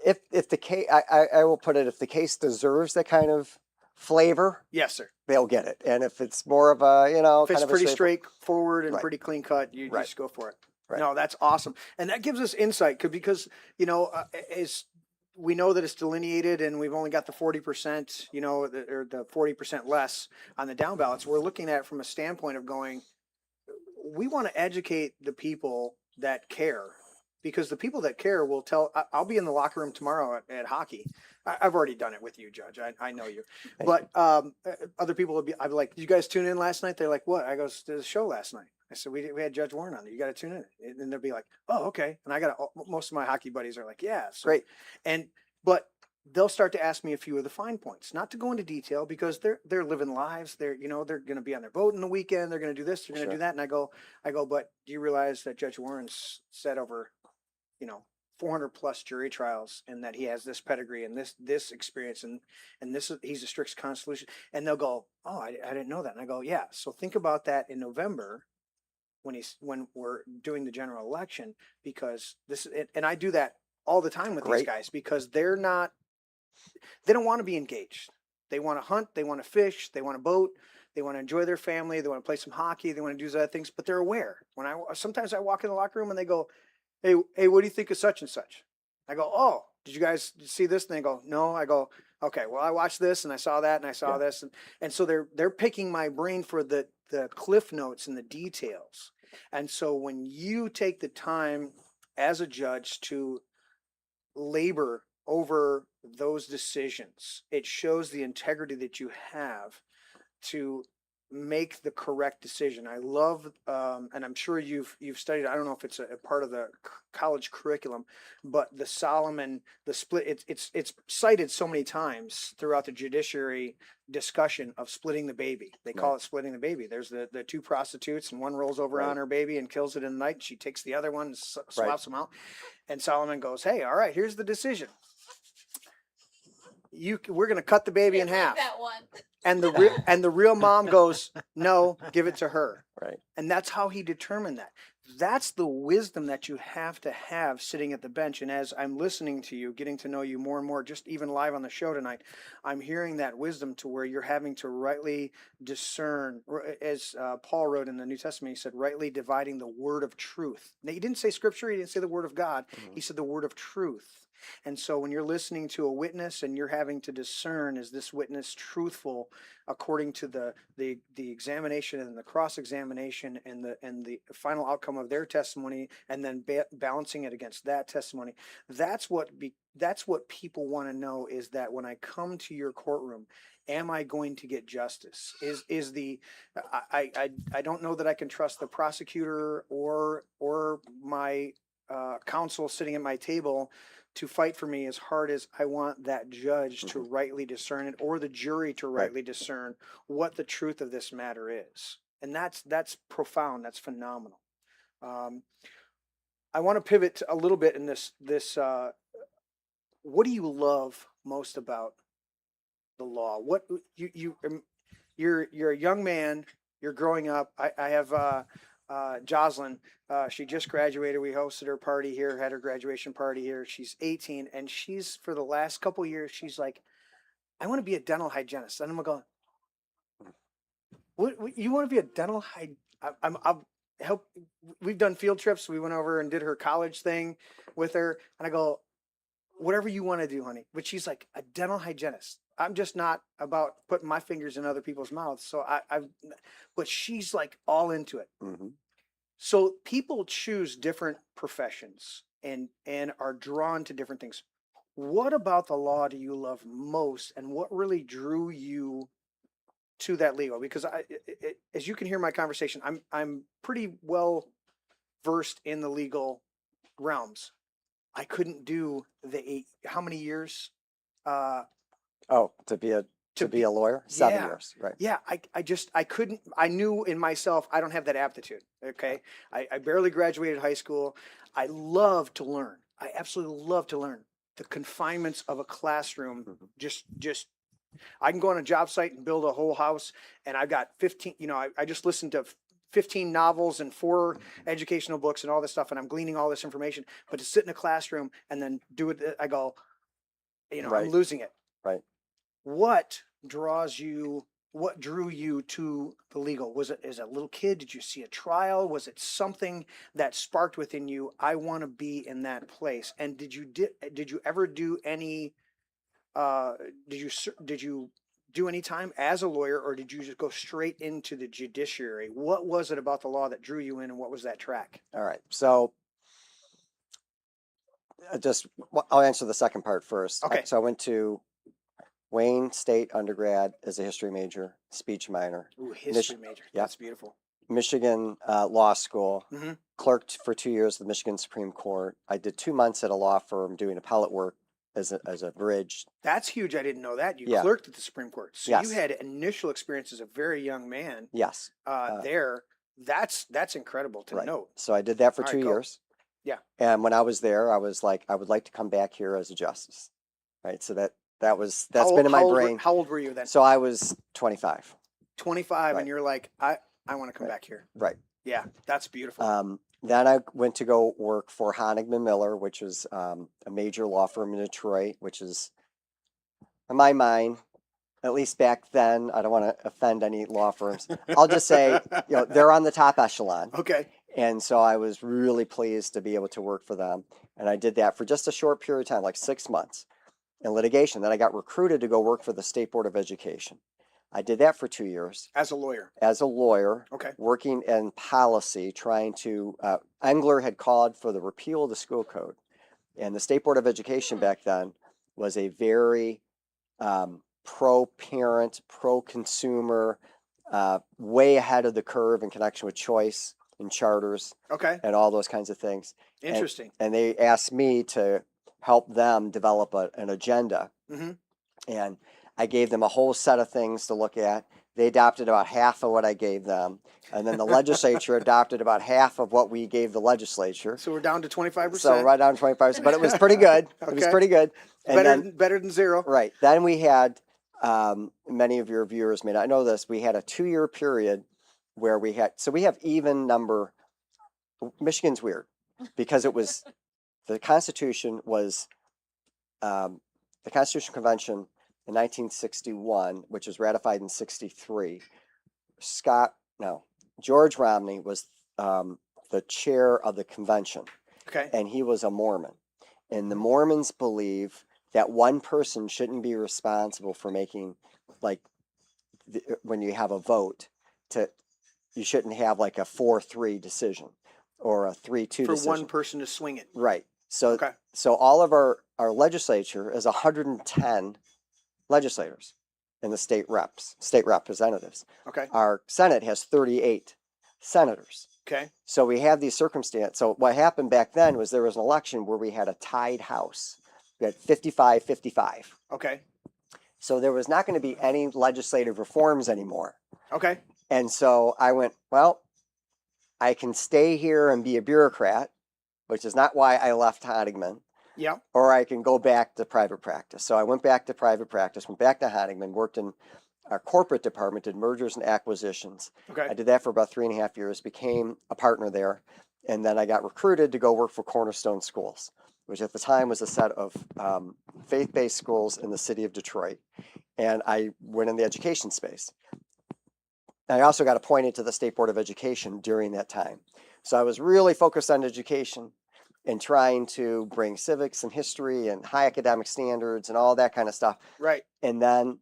if the case, I will put it, if the case deserves that kind of flavor, yes, sir, they'll get it. And if it's more of a, if it's pretty straightforward and pretty clean cut, you just go for it. Right. No, that's awesome. And that gives us insight because as we know that it's delineated and we've only got the 40%, or the 40% less on the down ballots. We're looking at it from a standpoint of going, we want to educate the people that care, because the people that care will tell. I'll be in the locker room tomorrow at hockey. I've already done it with you, Judge. I know you, but other people will be. I'm like, did you guys tune in last night? They're like, what? I go, there's a show last night. I said, we had Judge Warren on there. You got to tune in. And they'll be like, oh, okay. And I got most of my hockey buddies are like, yeah, so, Great. But they'll start to ask me a few of the fine points, not to go into detail because they're living lives. They're going to be on their boat in the weekend. They're going to do this. They're going to do that. And I go, but do you realize that Judge Warren's said over, 400 plus jury trials, and that he has this pedigree and this experience, and he's a strict constitution. And they'll go, oh, I didn't know that. And I go, yeah. So think about that in November when we're doing the general election, because and I do that all the time with these guys, because they don't want to be engaged. They want to hunt, they want to fish, they want to boat, they want to enjoy their family, they want to play some hockey, they want to do other things, but they're aware. Sometimes I walk in the locker room and they go, hey, what do you think of such and such? I go, oh, did you guys see this? And they go, no. I go, okay, well, I watched this and I saw that and I saw this. And so they're picking my brain for the cliff notes and the details. And so when you take the time as a judge to labor over those decisions, it shows the integrity that you have to make the correct decision. I love, and I'm sure you've studied, I don't know if it's a part of the college curriculum, but the split, it's cited so many times throughout the judiciary discussion of splitting the baby. They call it splitting the baby. There's the two prostitutes, and one rolls over on her baby and kills it in the night. She takes the other one and swaps them out. And Solomon goes, hey, all right, here's the decision. We're going to cut the baby in half. That one. And the real mom goes, no, give it to her. Right. And that's how he determined that. That's the wisdom that you have to have sitting at the bench. And as I'm listening to you, getting to know you more and more, just even live on the show tonight, I'm hearing that wisdom to where you're having to rightly discern, as Paul wrote in the New Testament, he said, rightly dividing the word of truth. Now, he didn't say scripture, he didn't say the word of God, he said the word of truth. And so when you're listening to a witness and you're having to discern, is this witness truthful according to the examination and the cross-examination and the final outcome of their testimony, and then balancing it against that testimony, that's what people want to know, is that when I come to your courtroom, am I going to get justice? I don't know that I can trust the prosecutor or my counsel sitting at my table to fight for me as hard as I want that judge to rightly discern it, or the jury to rightly discern what the truth of this matter is. And that's profound. That's phenomenal. I want to pivot a little bit in this. What do you love most about the law? What you're a young man. You're growing up. I have Jocelyn, she just graduated. We hosted her party here, had her graduation party here. She's 18, and she's, for the last couple of years, she's like, I want to be a dental hygienist. And I'm going, what you want to be a dental hygienist? I'll help. We've done field trips. We went over and did her college thing with her. And I go, whatever you want to do, honey. But she's like, a dental hygienist. I'm just not about putting my fingers in other people's mouths. So but she's like all into it. Mm-hmm. So people choose different professions and are drawn to different things. What about the law do you love most, and what really drew you to that legal? Because as you can hear my conversation, I'm pretty well versed in the legal realms. I couldn't do how many years? To be a lawyer, 7 years, right? Yeah, I couldn't. I knew in myself I don't have that aptitude. Okay, I barely graduated high school. I love to learn. I absolutely love to learn. The confinements of a classroom, just I can go on a job site and build a whole house, and I've got 15. I just listened to 15 novels and 4 educational books and all this stuff, and I'm gleaning all this information. But to sit in a classroom and then do it, I go, I'm losing it. Right. What drew you to the legal? Was it as a little kid? Did you see a trial? Was it something that sparked within you, I want to be in that place? And did you ever do any, did you do any time as a lawyer, or did you just go straight into the judiciary? What was it about the law that drew you in, and what was that track? All right. So I'll answer the second part first. Okay. So I went to Wayne State undergrad as a history major, speech minor. Ooh, history major. Yeah. That's beautiful. Michigan Law School, Mm-hmm. clerked for 2 years at the Michigan Supreme Court. I did 2 months at a law firm doing appellate work as a bridge. That's huge. I didn't know that. You Yeah. clerked at the Supreme Court. So Yes. you had initial experience as a very young man Yes. there. That's incredible to Right. note. So I did that for All right, 2 go. years. Yeah. And when I was there, I was like, I would like to come back here as a justice. Right. So that's been in my brain. How old were you then? So I was 25. 25, Right. and you're like, I want to come back here. Right. Yeah, that's beautiful. Then I went to go work for Honigman Miller, which was a major law firm in Detroit, which is, in my mind, at least back then, I don't want to offend any law firms. I'll just say, they're on the top echelon. Okay. And so I was really pleased to be able to work for them. And I did that for just a short period of time, like 6 months in litigation. Then I got recruited to go work for the State Board of Education. I did that for 2 years As a lawyer. as a lawyer, Okay. working in policy, trying to, Engler had called for the repeal of the school code. And the State Board of Education back then was a very pro-parent, pro-consumer, way ahead of the curve in connection with choice and charters Okay. and all those kinds of things. Interesting. And they asked me to help them develop an agenda. Mm-hmm. And I gave them a whole set of things to look at. They adopted about half of what I gave them. And then the legislature adopted about half of what we gave the legislature. So we're down to 25%. So right down to 25%, but it was pretty good. It was Okay. pretty good. And better than zero. right. Then we had, many of your viewers may not know this, we had a 2-year period where we have even number. Michigan's weird because the Constitution was, the Constitutional Convention in 1961, which was ratified in 63. George Romney was the chair of the convention, Okay. and he was a Mormon. And the Mormons believe that one person shouldn't be responsible for making, like, when you have a vote, you shouldn't have like a 4-3 decision or a 3-2 For decision. one person to swing it. Right. So, Okay. so all of our legislature is 110 legislators in the state representatives. Okay. Our Senate has 38 senators. Okay. So we have these circumstances. So what happened back then was there was an election where we had a tied House. We had 55-55. Okay. So there was not going to be any legislative reforms anymore. Okay. And so I went, well, I can stay here and be a bureaucrat, which is not why I left Honigman, Yeah. or I can go back to private practice. So I went back to private practice, went back to Honigman, worked in our corporate department, did mergers and acquisitions. Okay. I did that for about 3.5 years, became a partner there. And then I got recruited to go work for Cornerstone Schools, which at the time was a set of faith-based schools in the city of Detroit. And I went in the education space. I also got appointed to the State Board of Education during that time. So I was really focused on education and trying to bring civics and history and high academic standards and all that kind of stuff. Right. And then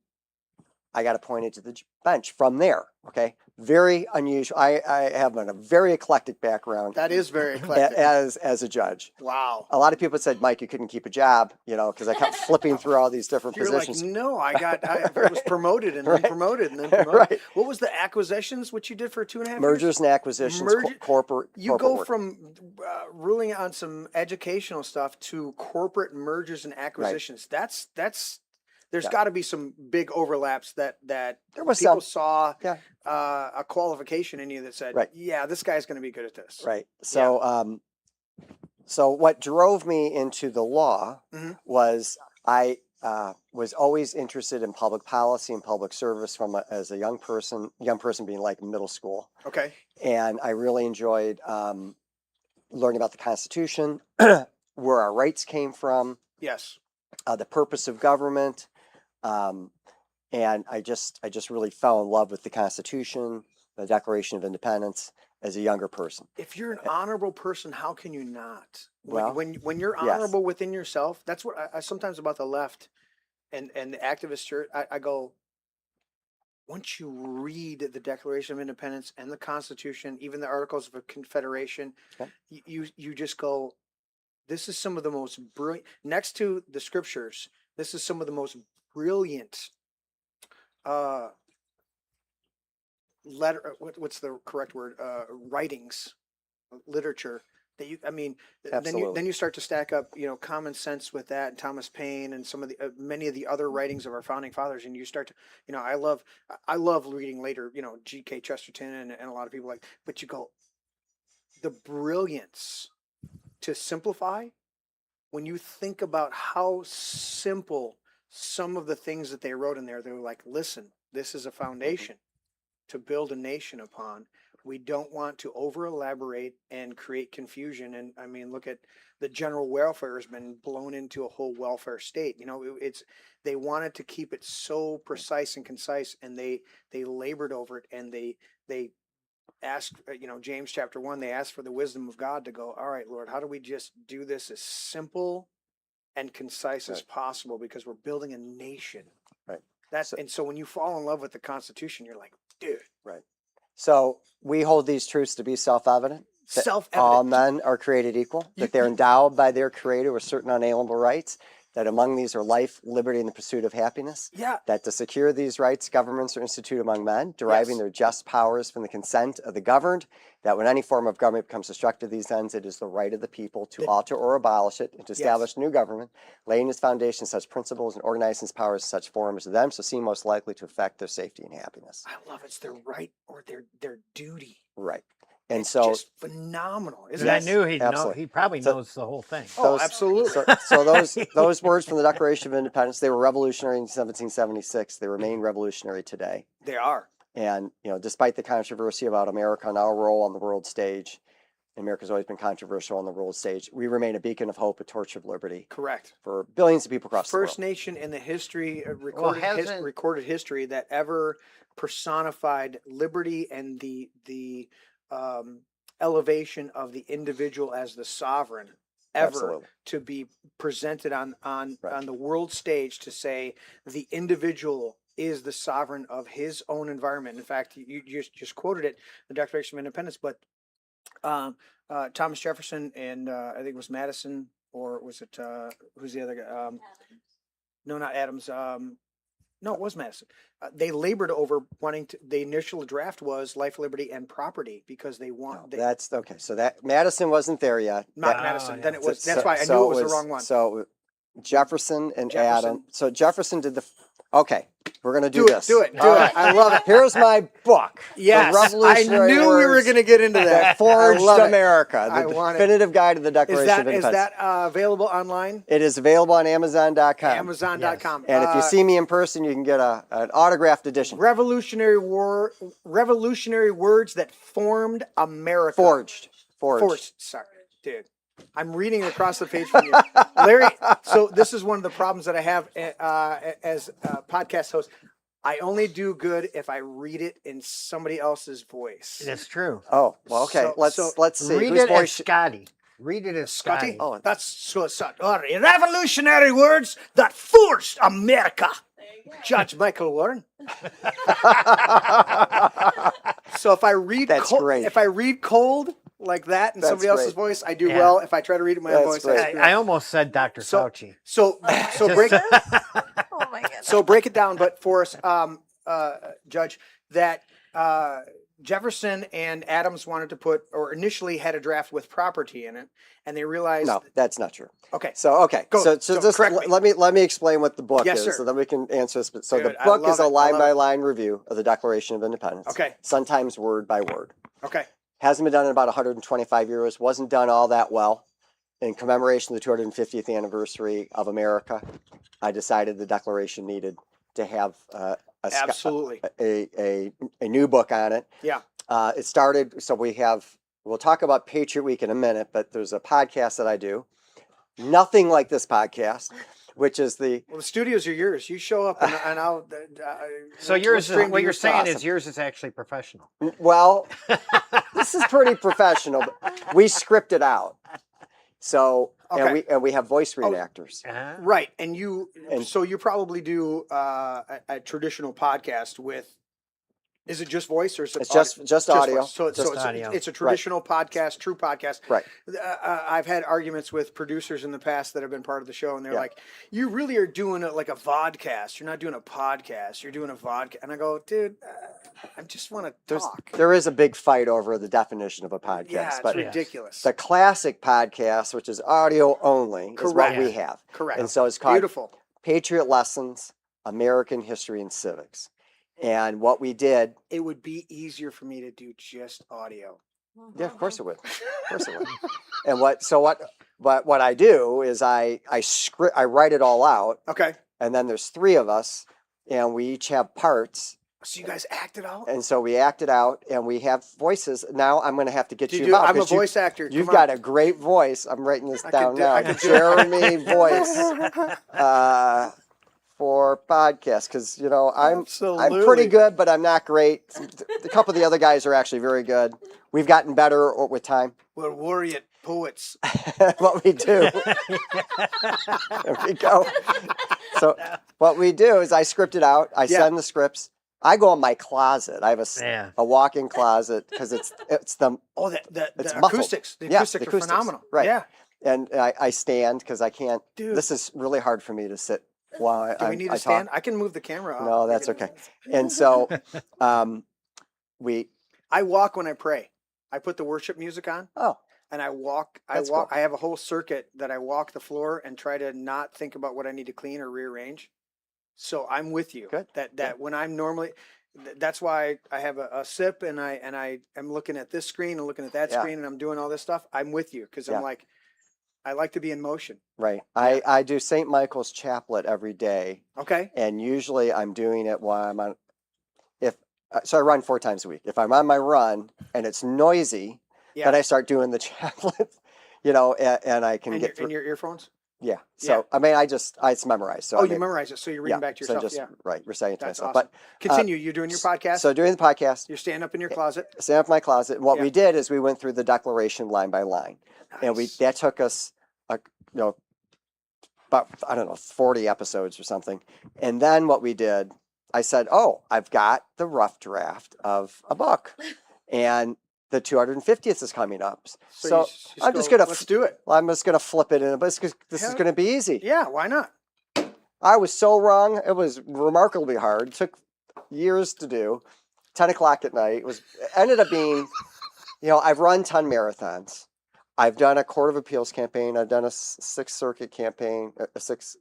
I got appointed to the bench from there. Okay. Very unusual. I have a very eclectic background That is very eclectic. as a judge. Wow. A lot of people said, Mike, you couldn't keep a job, because I kept flipping through all these different You're positions. like, no, I was promoted and then Right. promoted and then promoted. Right. What was the acquisitions, which you did for 2.5 years? Mergers and acquisitions, corporate. You corporate go work. from ruling on some educational stuff to corporate mergers and acquisitions. There's Yeah. got to be some big overlaps that There was people some. saw Yeah. a qualification in you that said, Right. yeah, this guy's going to be good at this. Right. So, so what drove me into the law Mhm. was I was always interested in public policy and public service as a young person being like middle school. Okay. And I really enjoyed learning about the Constitution, where our rights came from, Yes. the purpose of government. And I just really fell in love with the Constitution, the Declaration of Independence as a younger person. If you're an honorable person, how can you not? Well, When you're yes. honorable within yourself, that's what I sometimes about the left and the activist church. I go, once you read the Declaration of Independence and the Constitution, even the Articles of Confederation, Okay. you just go, this is some of the most brilliant, next to the scriptures, this is some of the most brilliant what's the correct word? Writings, literature that you, I mean, then you start to stack up, common sense with that, and Thomas Paine and some of the many of the other writings of our founding fathers, and you start to, I love reading later, G.K. Chesterton and a lot of people but you go, the brilliance to simplify, when you think about how simple some of the things that they wrote in there, they were like, listen, this is a foundation to build a nation upon. We don't want to over elaborate and create confusion. And I mean, look at the general welfare has been blown into a whole welfare state. They wanted to keep it so precise and concise, and they labored over it, and they asked, James chapter 1, they asked for the wisdom of God to go, all right, Lord, how do we just do this as simple and concise as possible, because we're building a nation. Right. And so when you fall in love with the Constitution, you're like, dude. Right. So we hold these truths to be self-evident. Self-evident. All men are created equal, that they're endowed by their Creator with certain unalienable rights, that among these are life, liberty, and the pursuit of happiness. Yeah. That to secure these rights, governments are instituted among men, deriving their just powers from the consent of the governed, that when any form of government becomes destructive of these ends, it is the right of the people to alter or abolish it, and to establish new government, laying its foundation such principles and organizing its powers in such forms to them so seem most likely to affect their safety and happiness. I love it's their right or their duty. Right. And it's so just phenomenal. Isn't I it? knew he'd know. Absolutely. He probably knows the whole thing. Oh, absolutely. So those words from the Declaration of Independence, they were revolutionary in 1776. They remain revolutionary today. They are. And, despite the controversy about America and our role on the world stage, and America's always been controversial on the world stage, we remain a beacon of hope, a torch of liberty. Correct. For billions of people across the world. First nation in the history, recorded history that ever personified liberty and the elevation of the individual as the sovereign ever. Absolutely. To be presented on the world stage, to say the individual is the sovereign of his own environment. In fact, you just quoted it, the Declaration of Independence, but Thomas Jefferson and I think it was Madison, or was it who's the other guy? No, not Adams. No, it was Madison. They labored over wanting to. The initial draft was life, liberty, and property, because they want. That's okay. So that Madison wasn't there yet. Not Madison. Then it was. That's why I knew it was the wrong one. So Jefferson and Adam. So Jefferson did the. Okay, we're gonna do this. Do it. I love it. Here's my book. Yes, I knew we were going to get into that. Forged America, the definitive guide to the Declaration of Independence. Is that available online? It is available on Amazon.com. Amazon.com. And if you see me in person, you can get an autographed edition. Revolutionary words that formed America. Forged. Sorry, dude. I'm reading across the page from you, Larry. So this is one of the problems that I have as a podcast host. I only do good if I read it in somebody else's voice. That's true. Oh, well, okay. Let's see. Read it as Scotty. Read it as Scotty. Oh, that's so revolutionary words that forged America. Judge Michael Warren. So if I read cold like that in somebody else's voice, I do well. If I try to read it in my own voice, I almost said Dr. Fauci. So break Oh my goodness. So break it down, but for us, Judge, that Jefferson and Adams wanted to put, or initially had a draft with property in it, and they realized no, that's not true. Okay. So just let me explain what the book is, sir. so that we can answer this. So Good. the book is a line-by-line review of the Declaration of Independence. Okay. Sometimes word by word. Okay. Hasn't been done in about 125 years. Wasn't done all that well. In commemoration of the 250th anniversary of America, I decided the Declaration needed to have a new book on it. Yeah. It started, so we'll talk about Patriot Week in a minute, but there's a podcast that I do. Nothing like this podcast, which is the studios are yours. You show up and I'll. So yours is, what you're saying is yours is actually professional. Well, this is pretty professional, but we script it out. So and we have voice reactors. Right, so you probably do a traditional podcast with Is it just voice or is it It's just audio. voice? So, Just it's, audio. it's a traditional podcast, true podcast. Right. I've had arguments with producers in the past that have been part of the show, and they're Yeah. like, "You really are doing it like a vodcast. You're not doing a podcast. You're doing a vodcast." And I go, "Dude, I just want to talk." There is a big fight over the definition of a podcast, Yeah, it's but ridiculous. the classic podcast, which is audio only, is what Correct. we have. Correct. And so it's called Beautiful. Patriot Lessons, American History and Civics. And what we did, It would be easier for me to do just audio. yeah, of course it would. Of course it would. And what I do is I write it all out, Okay. and then there's 3 of us, and we each have parts. So you guys act it out? And so we act it out, and we have voices. Now I'm going to have to get Do you you do? involved, I'm a 'cause you- voice actor. You've Come got on. a great voice. I'm writing this I down could do- now. I could do- Jeremy voice for podcast, because I'm pretty good, but I'm not great. A couple of the other guys are actually very good. We've gotten better with time. We're warrior poets. What we do, there we go. So what we do is I script it out. I Yeah. send the scripts. I go in my closet. I have Yeah. a walk-in closet because it's the Oh, the It's muffled. acoustics. The Yeah, acoustics the are acoustics, phenomenal. right. Yeah. and I stand because I can't. Dude. This is really hard for me to sit while Do we need I to stand? talk. I can move the camera up. No, that's okay. And so we I walk when I pray. I put the worship music on oh and I walk. That's cool. I have a whole circuit that I walk the floor and try to not think about what I need to clean or rearrange. So I'm with you. Good. That when I'm normally, that's why I have a sip and I am looking at this screen and looking at that Yeah. screen and I'm doing all this stuff. I'm with you because Yeah. I'm like, I like to be in motion. right. I do St. Michael's Chaplet every day, Okay. and usually I'm doing it while I'm on. So I run 4 times a week. If I'm on my run and it's noisy, Yeah. then I start doing the chaplet. And I can And get your, through. in your earphones. Yeah. Yeah. So I mean, it's memorized. So Oh, I you mean, memorize it, so you're reading back to so yourself. just Yeah. right reciting to That's myself. awesome. But Continue. You're doing your podcast. so doing the podcast, You're standing up in your closet. stand up in my closet. And what Yeah. we did is we went through the Declaration line by line, and Nice. that took us, about 40 episodes or something. And then what we did, I said, "Oh, I've got the rough draft of a book, and the 250th is coming up. So you just I'm just go, gonna let's do it. I'm just gonna flip it in, but this is Yeah. gonna be easy." Yeah. Why not? I was so wrong. It was remarkably hard. It took years to do. 10 o'clock at night. It ended up being, I've run 10 marathons. I've done a Court of Appeals campaign. I've done a Sixth Circuit campaign, Sixth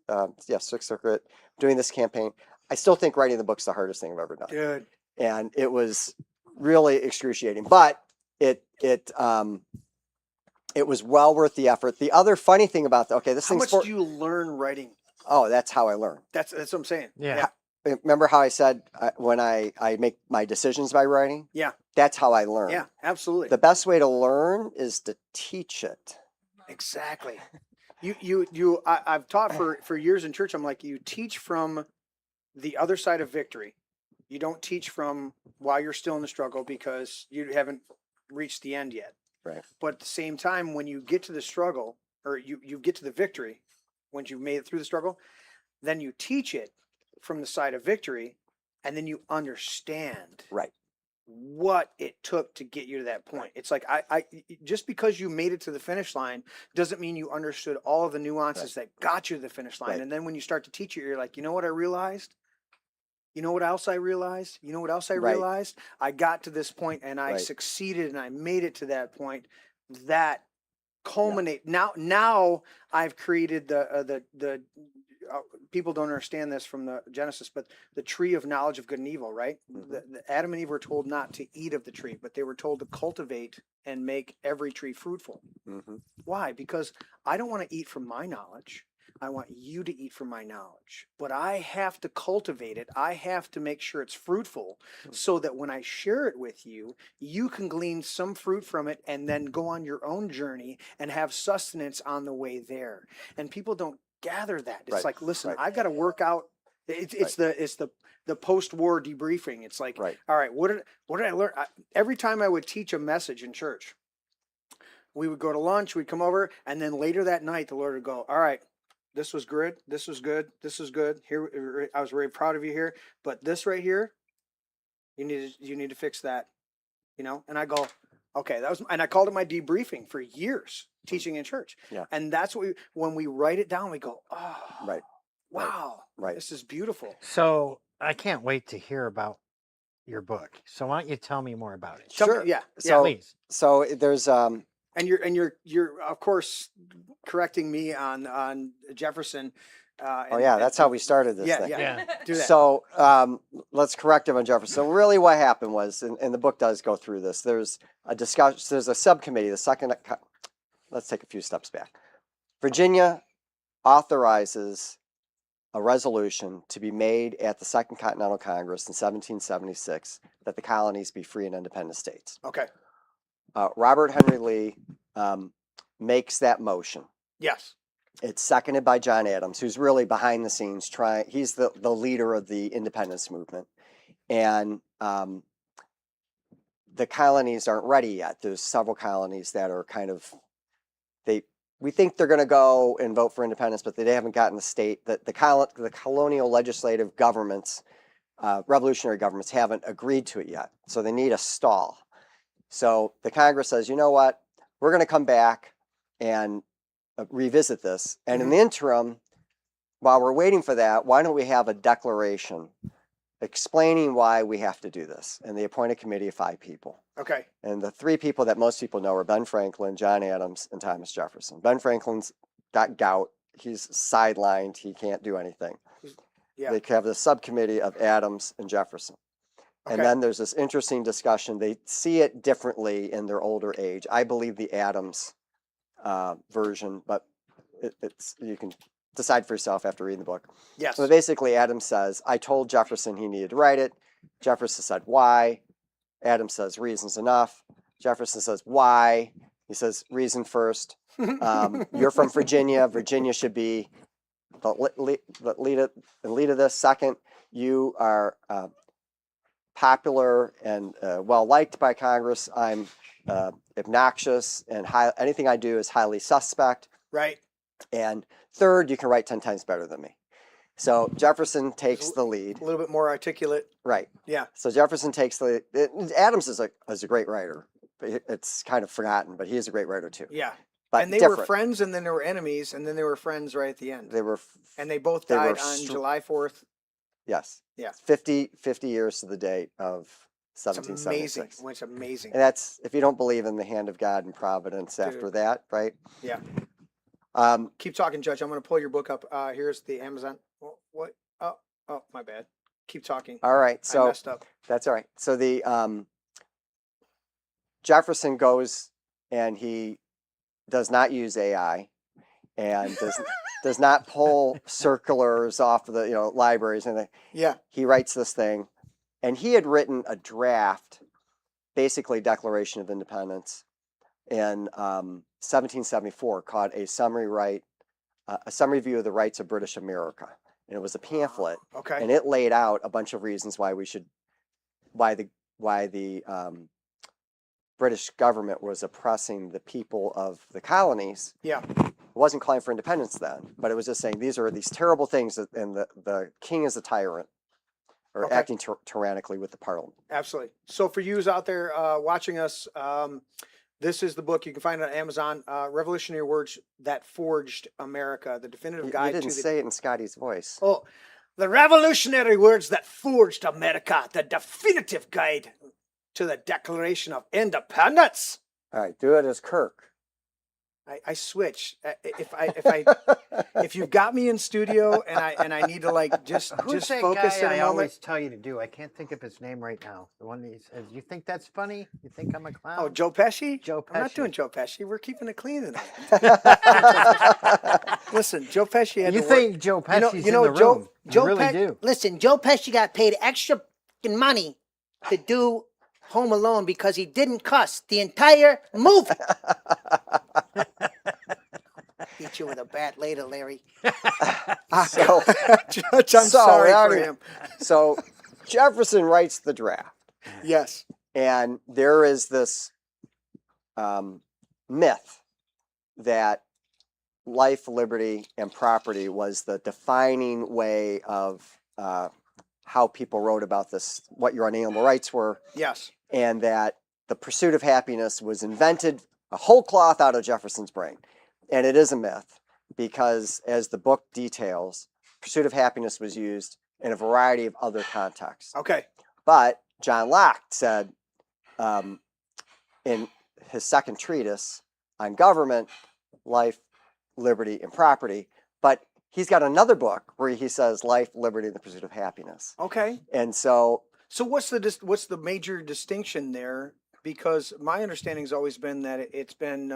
Circuit, doing this campaign. I still think writing the book's the hardest thing I've ever done. Good. And it was really excruciating, but it was well worth the effort. The other funny thing about this How thing's much do you learn writing? oh, that's how I learn. That's what I'm saying. Yeah. Remember how I said when I make my decisions by writing? Yeah. That's how I learn. Yeah. Absolutely. The best way to learn is to teach it. Exactly. I've taught for years in church. I'm like, you teach from the other side of victory. You don't teach from while you're still in the struggle because you haven't reached the end yet. Right. But at the same time, when you get to the struggle or you get to the victory, once you've made it through the struggle, then you teach it from the side of victory, and then you understand Right. what it took to get you to that point. It's like I just because you made it to the finish line doesn't mean you understood all of the nuances that got you to the finish line. Right. And then when you start to teach it, you're like, you know what I realized? You know what else I realized? You know what else I Right. realized? I got to this point and I Right. succeeded and I made it to that point. That culminate now I've created the people don't understand this from the Genesis, but the tree of knowledge of good and evil, right? Mhm. The Adam and Eve were told not to eat of the tree, but they were told to cultivate and make every tree fruitful. Hmm. Why? Because I don't want to eat from my knowledge. I want you to eat from my knowledge, but I have to cultivate it. I have to make sure it's fruitful so that when I share it with you, you can glean some fruit from it and then go on your own journey and have sustenance on the way there. And people don't gather that. It's Right, like, listen, right. I've got to work out. It's the post-war debriefing. It's like, Right. all right, what did I learn? Every time I would teach a message in church, we would go to lunch, we'd come over, and then later that night, the Lord would go, all right, this was good. This was good. This is good. Here, I was very proud of you here. But this right here, You need to fix that, you know? And I go, okay, and I called it my debriefing for years teaching in church. Yeah. And that's what when we write it down, we go, oh, Right. wow, Right. this is beautiful. So I can't wait to hear about your book. So why don't you tell me more about it? Sure. Yeah. So, Please. so there's And you're of course correcting me on Jefferson. oh yeah, that's how we started this thing. Yeah. Do that. So let's correct him on Jefferson. So really what happened was, and the book does go through this, there's a discussion, there's a subcommittee, let's take a few steps back. Virginia authorizes a resolution to be made at the Second Continental Congress in 1776 that the colonies be free and independent states. Okay. Robert Henry Lee makes that motion. Yes. It's seconded by John Adams, who's really behind the scenes he's the leader of the independence movement. And the colonies aren't ready yet. There's several colonies that are kind of, we think they're going to go and vote for independence, but they haven't gotten the state, that the colonial legislative governments, revolutionary governments haven't agreed to it yet. So they need a stall. So the Congress says, you know what, we're going to come back and revisit this. And in the interim, while we're waiting for that, why don't we have a declaration explaining why we have to do this? And they appoint a committee of 5 people. Okay. And the 3 people that most people know are Ben Franklin, John Adams, and Thomas Jefferson. Ben Franklin's got gout. He's sidelined. He can't do anything. Yeah. They have the subcommittee of Adams and Jefferson. And Okay. then there's this interesting discussion. They see it differently in their older age. I believe the Adams version, but it's you can decide for yourself after reading the book. Yes. So basically, Adams says, I told Jefferson he needed to write it. Jefferson said, why? Adams says, reason's enough. Jefferson says, why? He says, reason first. You're from Virginia. Virginia should be the lead of this. Second, you are popular and well-liked by Congress. I'm obnoxious, and anything I do is highly suspect. Right. And third, you can write 10 times better than me. So Jefferson takes the lead. A little bit more articulate. Right. Yeah. So Jefferson takes the lead. Adams is a great writer. It's kind of forgotten, but he is a great writer too. Yeah. But And they were friends, and then they were enemies, and then they were friends right at the end. They were. And they both they were died on July 4th. Yes. Yeah. 50 years to the date of It's amazing. 1776. It's amazing. And that's, if you don't believe in the hand of God and providence after that, right? Yeah. Keep talking, Judge. I'm going to pull your book up. Here's the Amazon. What? Oh, my bad. Keep talking. All right. I So messed up. that's all right. So the Jefferson goes and he does not use AI and does not pull circulars off of the libraries and Yeah. he writes this thing, and he had written a draft, basically Declaration of Independence, in 1774 called a summary view of the rights of British America, and it was a pamphlet, Okay. and it laid out a bunch of reasons why the British government was oppressing the people of the colonies. Yeah. It wasn't calling for independence then, but it was just saying these are these terrible things, and the king is a tyrant, or Okay. acting tyrannically with the parliament. Absolutely. So for yous out there watching us, this is the book. You can find it on Amazon. Revolutionary Words That Forged America, the definitive You guide didn't to the... say it in Scotty's voice. Oh, the revolutionary words that forged America, the definitive guide to the Declaration of Independence. All right, do it as Kirk. I switch. If you've got me in studio and I need to just Who's that focus guy in a I moment. always tell you to do? I can't think of his name right now. The one that says, "You think that's funny? You think I'm a clown?" Oh, Joe Pesci? Joe I'm not Pesci. doing Joe Pesci. We're keeping it clean tonight. Listen, Joe Pesci had You to think work. Joe Pesci's you know, in the Joe, room? Joe you really Pe- do. Listen, Joe Pesci got paid extra fucking money to do Home Alone because he didn't cuss the entire movie. Beat you with a bat later, Larry. So, Judge, I'm sorry for him. So Jefferson writes the draft, Yes. and there is this myth that life, liberty, and property was the defining way of how people wrote about this, what your unalienable rights were, Yes. and that the pursuit of happiness was invented a whole cloth out of Jefferson's brain. And it is a myth because, as the book details, pursuit of happiness was used in a variety of other contexts. Okay. But John Locke said in his second treatise on government, life, liberty, and property, but he's got another book where he says life, liberty, and the pursuit of happiness. Okay. And so what's the major distinction there? Because my understanding has always been that it's been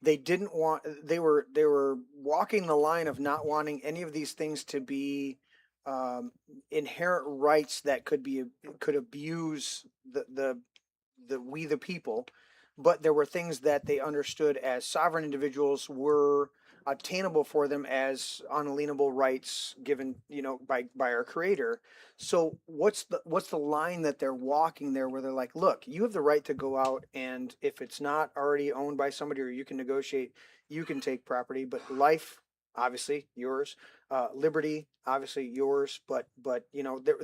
they were walking the line of not wanting any of these things to be inherent rights that could abuse the people, but there were things that they understood as sovereign individuals were attainable for them as unalienable rights given, by our creator. So what's the line that they're walking there where they're like, look, you have the right to go out, and if it's not already owned by somebody or you can negotiate, you can take property, but life, obviously yours, liberty, obviously yours, but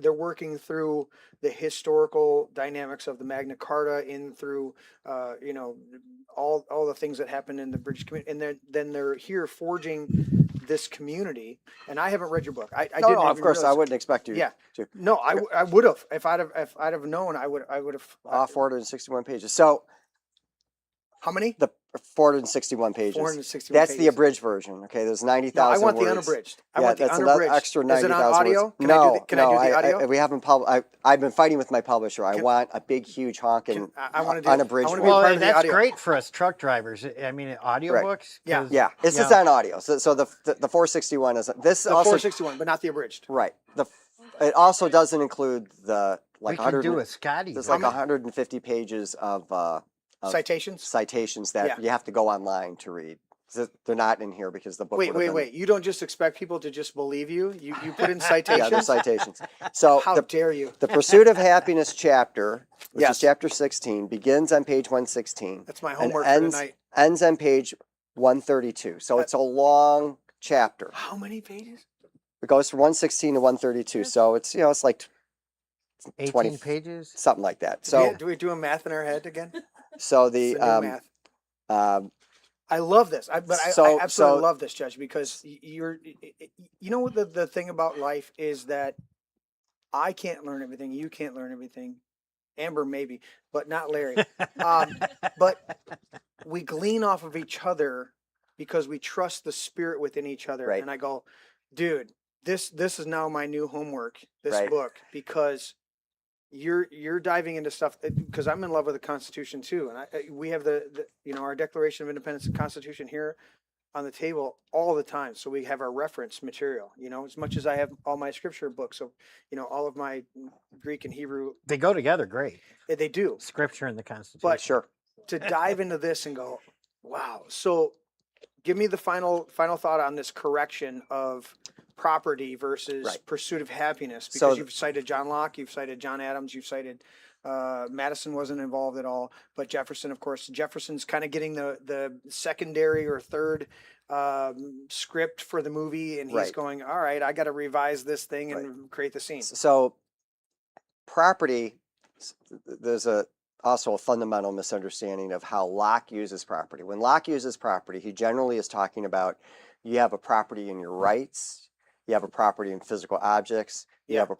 they're working through the historical dynamics of the Magna Carta in through all the things that happened in the British community, and then they're here forging this community. And I haven't read your book. I didn't. no, even of course, I realize- wouldn't expect you Yeah. to. No, I would have if I'd have known. I would have. 461 pages. So How many? the 461 pages. 461 That's pages. the abridged version. Okay, there's 90,000 No, I want words. the unabridged. I Yeah, want the that's another unabridged. extra Is it 90,000 on audio? words. Can No, can I do the audio? we haven't I've been fighting with my publisher. I Can- want a big, huge honking I want to do unabridged I want to one. be a part Well, of the that's audio. great for us truck drivers. I mean, audiobooks. Yeah. 'cause- Yeah, it's just on audio. So the 461 is this The also 461, but not the abridged. right. It also doesn't include the we like can 100. do a Scotty. There's version. like 150 pages of Citations. citations that Yeah. you have to go online to read. So they're not in here because the book. Wait, would have wait, been- wait! You don't just expect people to just believe you. You put in Yeah, citations. they're citations. So How dare you? the Pursuit of Happiness chapter, which Yes. is chapter 16, begins on page 116. That's my and homework for ends, tonight. ends on page 132. So it's a long chapter. How many pages? It goes from 116 to 132. So it's it's like 18 20 pages. something like that. So Do we do a math in our head again? so It's the the new math. I love this. I So- absolutely so- love this, Judge, because what the thing about life is that I can't learn everything. You can't learn everything. Amber maybe, but not Larry. But we glean off of each other because we trust the spirit within each other. Right. And I go, dude, this is now my new homework, this Right. book, because you're diving into stuff because I'm in love with the Constitution too, and we have the our Declaration of Independence and Constitution here on the table all the time, so we have our reference material. As much as I have all my scripture books, so all of my Greek and Hebrew, They go together great. they do. Scripture and the Constitution. But sure. to dive into this and go, wow. So give me the final thought on this correction of property versus Right. pursuit of happiness, So because you've cited John Locke, you've cited John Adams, you've cited Madison wasn't involved at all, but Jefferson, of course. Jefferson's kind of getting the secondary or third script for the movie, and he's Right. going, all right, I got to revise this thing and create the scene. So property, there's also a fundamental misunderstanding of how Locke uses property. When Locke uses property, he generally is talking about you have a property in your rights, you have a property in physical objects, you have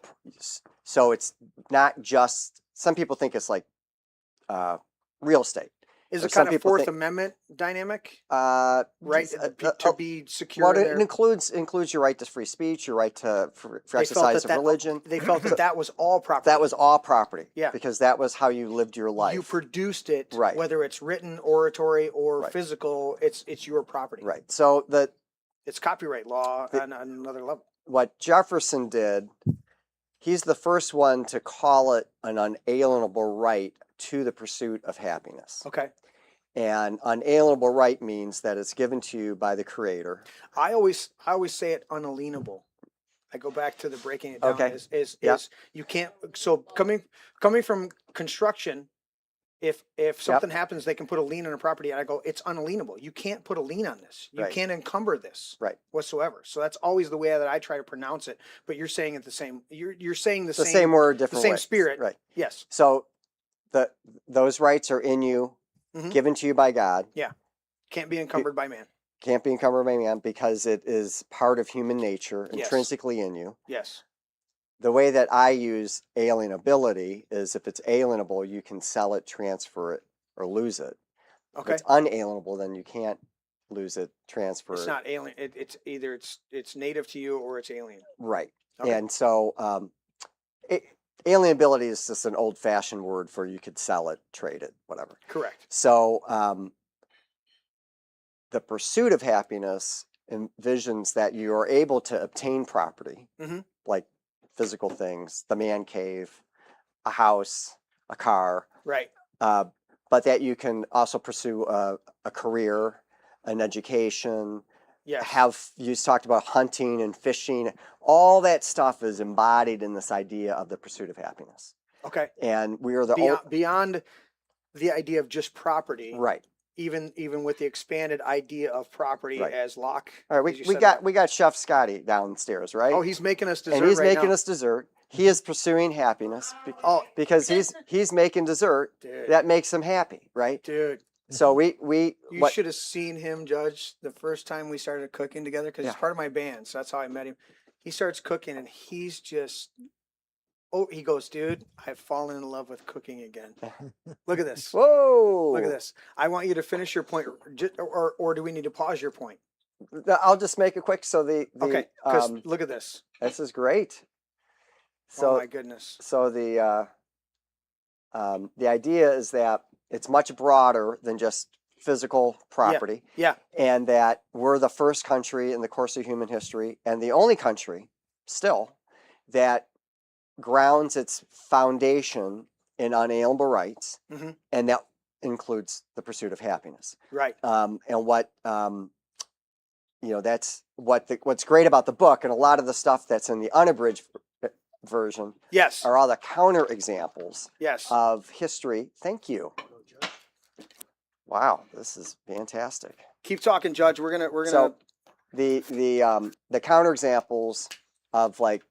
so it's not just, some people think it's like real estate. Is Or it some kind of people Fourth think- Amendment dynamic, Right? right? To be secure Well, in it their- includes your right to free speech, your right to for felt exercise that of religion. They felt that was all property. That was all property. Yeah. Because that was how you lived your life. You produced it, Right. whether it's written, oratory, or Right. physical. It's your property. Right. So It's copyright law on another level. what Jefferson did, he's the first one to call it an unalienable right to the pursuit of happiness. Okay. And unalienable right means that it's given to you by the Creator. I always say it unalienable. I go back to the breaking it down. Okay. Is Yep. you can't. So coming from construction, if something happens, they can put a lien on a property. And I go, it's unalienable. You can't put a lien on this. You Right. can't encumber this Right. whatsoever. So that's always the way that I try to pronounce it. But you're saying it the same. You're saying The same word, different same way. spirit. Right. Yes. So those rights are in you, Mhm. given to you by God. Can't be encumbered by man. Can't be encumbered by man because it is part of human nature, Yes. intrinsically in you. Yes. The way that I use alienability is if it's alienable, you can sell it, transfer it, or lose it. Okay. If it's unalienable, then you can't lose it, transfer It's it. not alien. It's either it's native to you or it's alien. Right. Okay. And so alienability is just an old-fashioned word for you could sell it, trade it, whatever. Correct. So the pursuit of happiness envisions that you are able to obtain property, Mhm. like physical things, the man cave, a house, a car, Right. but that you can also pursue a career, an education, Yes. you talked about hunting and fishing. All that stuff is embodied in this idea of the pursuit of happiness. Okay. And we are the Beyond the idea of just property. right. Even with the expanded idea of property Right. as lock. All right, as you we said, got Chef Scotty downstairs, right? Oh, he's making us dessert and he's right making now. us dessert. He is pursuing happiness Oh, because he's making dessert dude. that makes him happy, right? Dude, So we you should have seen him, Judge, the first time we started cooking together because he's Yeah. part of my band. So that's how I met him. He starts cooking and he's just, he goes, dude, I've fallen in love with cooking again. Look at this. Whoa! Look at this. I want you to finish your point, or do we need to pause your point? I'll just make it quick. So Okay, because look at this. this is great. Oh So my goodness. so the idea is that it's much broader than just physical property, Yeah. and that we're the first country in the course of human history, and the only country still that grounds its foundation in unalienable rights, Mhm. and that includes the pursuit of happiness. Right. And what that's what's great about the book, and a lot of the stuff that's in the unabridged version Yes. are all the counter examples Yes. of history. Thank you. Wow, this is fantastic. Keep talking, Judge. We're gonna. So the counter examples of like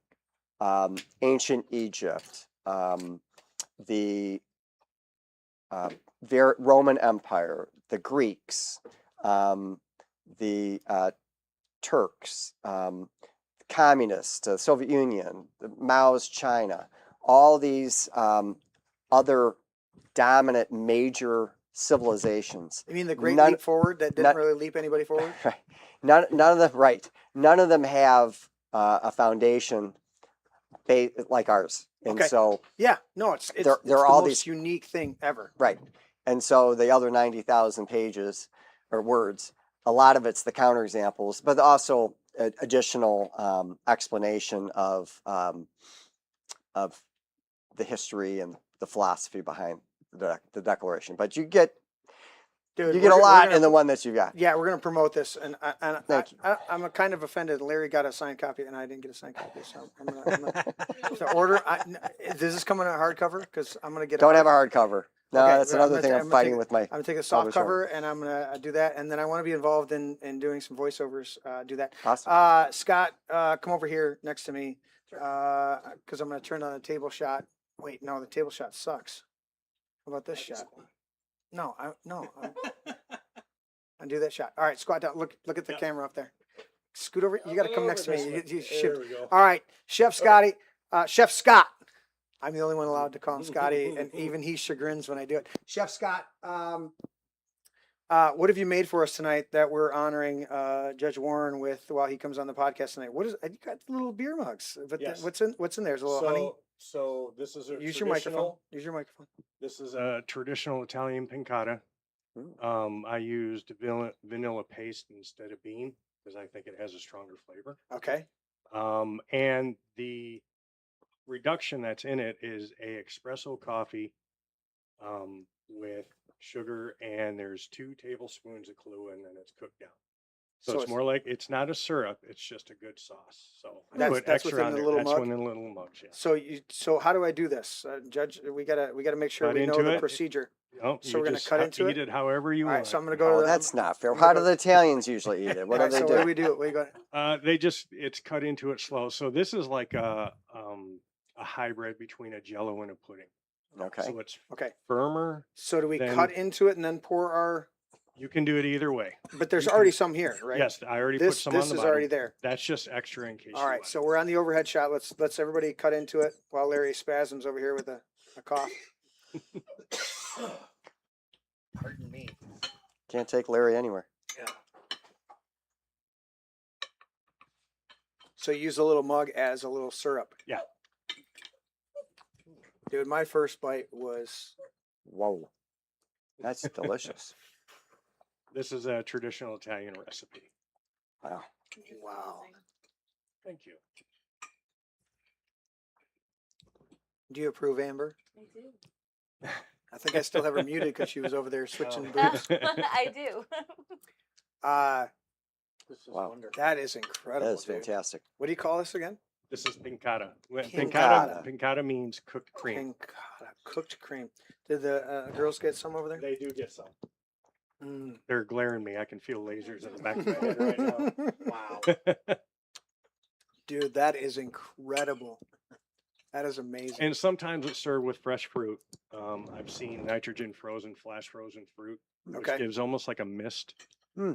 ancient Egypt, the Roman Empire, the Greeks, the Turks, communists, the Soviet Union, the Mao's China, all these other dominant major civilizations. You mean the Great None- Leap Forward that didn't none- really leap anybody forward? Right. None of them. Right. None of them have a foundation like ours, and Okay. so Yeah. No, it's They're the all most these- unique thing ever. right. And so the other 90,000 pages or words, a lot of it's the counterexamples, but also additional explanation of the history and the philosophy behind the Declaration. But you get Dude, a lot in the one that you got. Yeah, we're gonna promote this, and Thank you. I'm a kind of offended. Larry got a signed copy, and I didn't get a signed copy. So I'm gonna to order. Does this come in a hardcover? Because I'm gonna get. Don't have a hardcover. No, Okay, that's I'm another gonna thing ta- I'm I'm gonna fighting take- with my. I'm gonna take a soft publisher. cover, and I'm gonna do that, and then I want to be involved in doing some voiceovers. Do that. Awesome. Scott, come over here next to me, because I'm gonna turn on the table shot. Wait, no, the table shot sucks. How about this shot? No, undo that shot. All right, squat down. Look at the camera up there. Scoot over. You got to come next to me. You should. There we go. All right, Chef Scotty, Chef Scott. I'm the only one allowed to call him Scotty, and even he chagrins when I do it. Chef Scott, what have you made for us tonight that we're honoring Judge Warren with while he comes on the podcast tonight? What is? You got little beer mugs, but Yes. what's in there? Is a little honey. So this is a Use your microphone. Use your microphone. This is a traditional Italian pincata. I used vanilla paste instead of bean because I think it has a stronger flavor. Okay. And the reduction that's in it is a espresso coffee with sugar, and there's 2 tablespoons of Kahlua, and then it's cooked down. So it's more like, it's not a syrup, it's just a good sauce. So I That's- put that's extra within on the there. little That's mug? within the little mugs, yeah. So how do I do this, Judge? We gotta make sure Cut we know into the it. procedure. Nope, So you we're gonna just cut into eat it? it however you All right, want. so I'm gonna go Oh, to the. that's not fair. I'm gonna How do go- the Italians usually eat it? What All do right, they so what do do? we do? We go. It's cut into it slow. So this is like a hybrid between a Jello and a pudding. Okay. So it's Okay. firmer. So do we Then- cut into it and then pour our? You can do it either way. But there's You already can- some here, right? Yes, I already This put some this on the is bottom. already there. That's just extra in case. All you right, want so it. we're on the overhead shot. Let's everybody cut into it while Larry spasms over here with a cough. Pardon me. Can't take Larry anywhere. So use a little mug as a little syrup. Yeah. Dude, my first bite was Whoa. That's delicious. This is a traditional Italian recipe. Wow. wow. Thank you. Do you approve, Amber? I do. I think I still have her muted because she was over there switching Oh. boots. I do. This is Wow. wonderful. That is incredible. That is dude. fantastic. What do you call this again? This is pincata. Pincata. Pincata means cooked cream. Pincata, cooked cream. Did the girls get some over there? They do get some. Mm. They're glaring me. I can feel lasers in the back of my head right now. Wow. Dude, that is incredible. That is amazing. And sometimes it's served with fresh fruit. I've seen nitrogen frozen, flash frozen fruit, which Okay. gives almost like a mist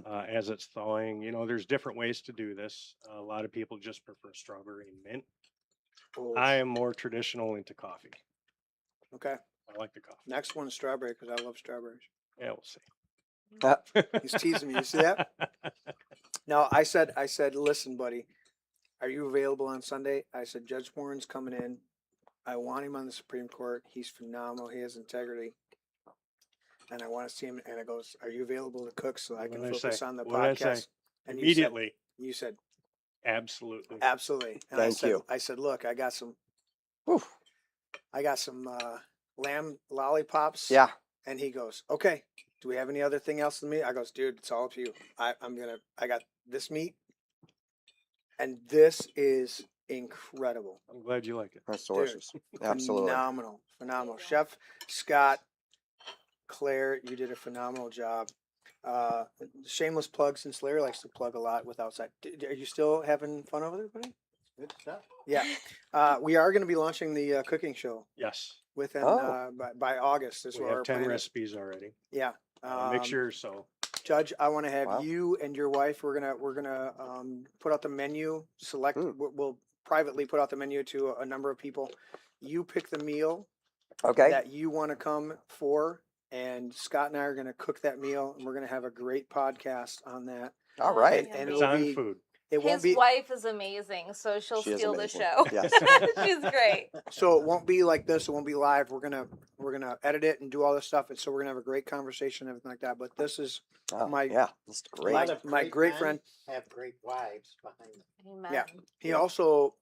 as it's thawing. You know, there's different ways to do this. A lot of people just prefer strawberry and mint. Oh, I am more traditional into coffee. okay. I like the coffee. Next one is strawberry because I love strawberries. Yeah, we'll see. He's teasing me. You see that? No, I said, listen, buddy, are you available on Sunday? I said, Judge Warren's coming in. I want him on the Supreme Court. He's phenomenal. He has integrity. And I want to see him. And I goes, are you available to cook so I What can did I focus say? on the What did I say? podcast? And Immediately. You said, Absolutely. absolutely. And Thank you. I said, look, I got some Whew. lamb lollipops. Yeah. And he goes, okay, do we have any other thing else than meat? I goes, dude, it's all up to you. I got this meat. And this is incredible. I'm glad you like it. That's delicious. Absolutely. Phenomenal. Chef Scott, Claire, you did a phenomenal job. Shameless plug since Larry likes to plug a lot with outside. Are you still having fun over there, buddy? Good stuff. Yeah. We are going to be launching the cooking show Yes. within Oh. by August. Is We what our have 10 plan is. recipes already. Yeah. Mixture, so Judge, I want to have Wow. you and your wife. We're gonna put out the menu. Select. Mm. We'll privately put out the menu to a number of people. You pick the meal Okay. that you want to come for, and Scott and I are gonna cook that meal, and we're gonna have a great podcast on that. All right. And it's it'll on be- food. It won't His be wife is amazing, so she'll She is steal the amazing. show. Yes. She's great. so it won't be like this. It won't be live. We're gonna edit it and do all this stuff, and so we're gonna have a great conversation and everything like that. But this is Oh, My- yeah. That's A great. lot of my great men friend. have great wives behind them. Amen. Yeah. He also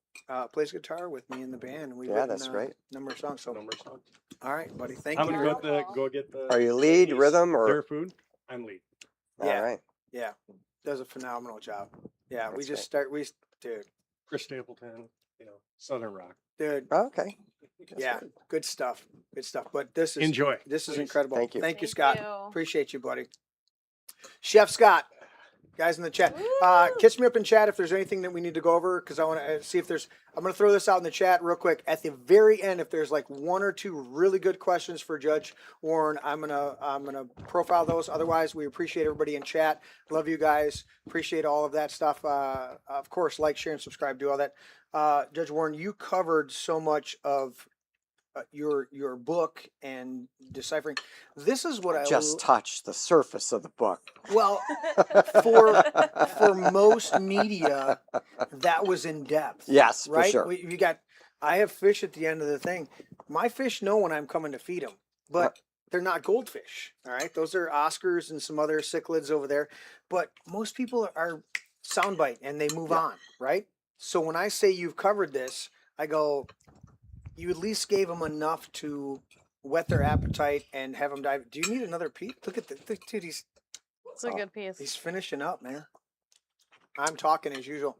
plays guitar with me in the band. And we've Yeah, written, that's great. Number of songs. So Number songs. all right, buddy. Thank I'm you. gonna very- go get the. Are you lead, cookies. rhythm, or? Their food? I'm lead. Yeah. All right. Yeah, does a phenomenal job. Yeah, we That's just great. dude, Chris Stapleton, you know, Southern Rock. dude, Okay. That's yeah, good. good stuff. But this is Enjoy. This is please. incredible. Thank you. Thank you, Thank Scott. you. Appreciate you, buddy. Chef Scott, guys in the chat, Woo! catch me up in chat if there's anything that we need to go over because I want to see if there's. I'm going to throw this out in the chat real quick. At the very end, if there's like one or two really good questions for Judge Warren, I'm gonna profile those. Otherwise, we appreciate everybody in chat. Love you guys. Appreciate all of that stuff. Of course, like, share, and subscribe. Do all that. Judge Warren, you covered so much of your book and deciphering. This is what I Just touched the surface of the book. well for most media that was in depth. Yes, for Right? sure. You got. I have fish at the end of the thing. My fish know when I'm coming to feed them, but they're not goldfish. All right, those are Oscars and some other cichlids over there. But most people are soundbite and they move on, right? So when I say you've covered this, I go, you at least gave them enough to whet their appetite and have them dive. Do you need another piece? Look at dude, It's a good piece. he's finishing up, man. I'm talking as usual.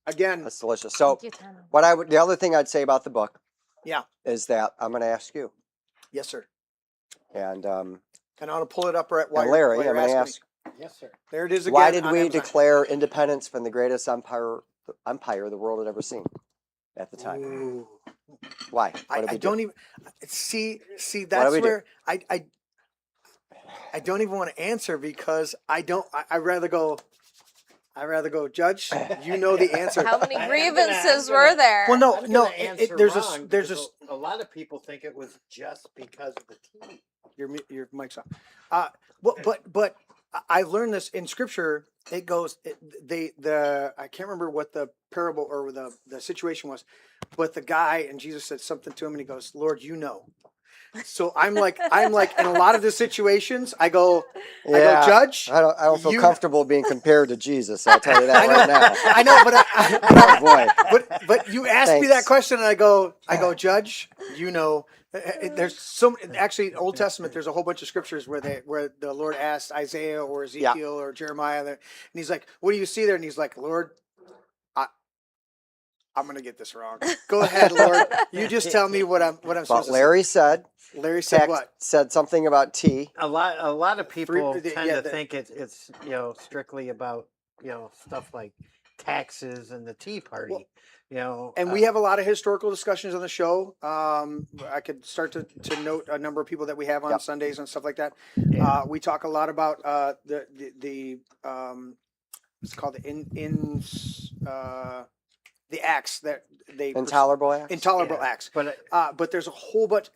Again, That's delicious. So, Thank you, Tanner. the other thing I'd say about the book, Yeah. is that I'm going to ask you, yes, sir. And I want to pull it up right while and you're- Larry, while I'm you're going to asking ask, me. Yes, sir. There it is again. why did on we Amazon. declare independence from the greatest empire the world had ever seen at the time? Ooh. Why? What did I we do? don't even see. did That's we do? where I don't even want to answer because I don't. I rather go. I rather go, Judge. You know the answer. How many I'm grievances gonna- were there? Well, no, I'm no. gonna answer There's wrong there's because a lot of people think it was just because of the tea. your mic's on. But I learned this in Scripture. It goes. I can't remember what the parable or the situation was, but the guy and Jesus said something to him, and he goes, "Lord, you know." So I'm like in a lot of the situations, I go, Yeah, Judge. I don't feel you- comfortable being compared to Jesus. I'll tell you that right now. I know, Oh boy. but you asked me that Thanks. question, and I go, Judge, you know, there's so actually in Old Testament. There's a whole bunch of scriptures where the Lord asked Isaiah or Ezekiel or Jeremiah, and he's like, "What do you see there?" And he's like, "Lord, I'm gonna get this wrong. Go ahead, Lord. You just tell me what I'm But supposed to Larry said, say." Larry said what? said something about tea. A lot of people Three- tend yeah, to the- think it's strictly about stuff like taxes and the Tea Party. And we have a lot of historical discussions on the show. I could start to note a number of people that we have on Yep. Sundays and stuff like that. Yeah. We talk a lot about the it's called the acts that they Intolerable acts. intolerable Yeah. acts. But But there's a whole bunch.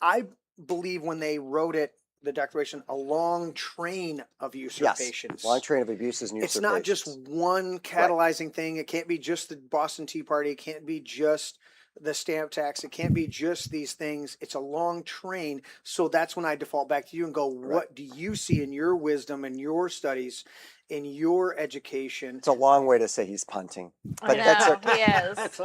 I believe when they wrote it, the Declaration, a long train of usurpations. Yes. Long train of abuses and It's usurpations. not just one catalyzing thing. It can't be just the Boston Tea Party. It can't be just the stamp tax. It can't be just these things. It's a long train. So that's when I default back to you and go, what do you see in your wisdom and your studies, in your education? It's a long way to say he's punting. I But that's know, okay. he is. That's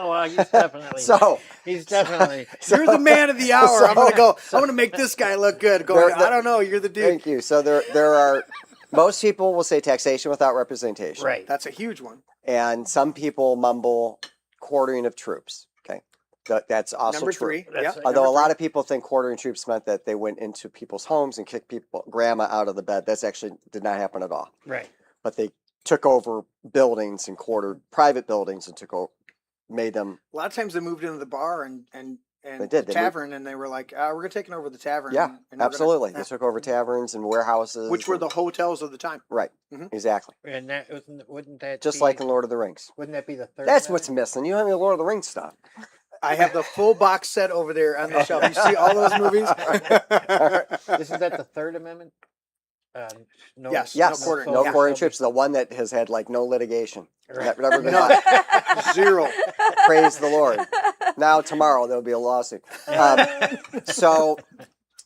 he's definitely So You're the man of the hour. I'm gonna go. so- I'm gonna make this guy look good. Going, There- I don't know. You're the dude. thank you. So there are most people will say taxation without representation. right. That's a huge one. And some people mumble quartering of troops. Okay. That's also Number true. 3. That's- Yep. Although a number lot 3. of people think quartering troops meant that they went into people's homes and kicked grandma out of the bed. That's actually did not happen at all. Right. But they took over buildings and quartered private buildings and made them. A lot of times they moved into the bar and They the did. They moved- tavern, and they were like, "We're taking over the tavern." Yeah, and we're gonna- absolutely. yeah. They took over taverns and warehouses. Which were and- the hotels of the time. right. Mhm. Exactly. And that wouldn't that Just be, like in Lord of the Rings. wouldn't that be the third? That's what's Amendment? missing. You don't have any Lord of the Rings stuff. I have the full box set over there on the shelf. You see all those movies? Isn't that the Third Amendment? No, Yes. Yes. No quartering. No Yeah. quartering trips. The one that has had like no litigation. Right. Never been No. filed. Zero. Praise the Lord. Now tomorrow there'll be a lawsuit. So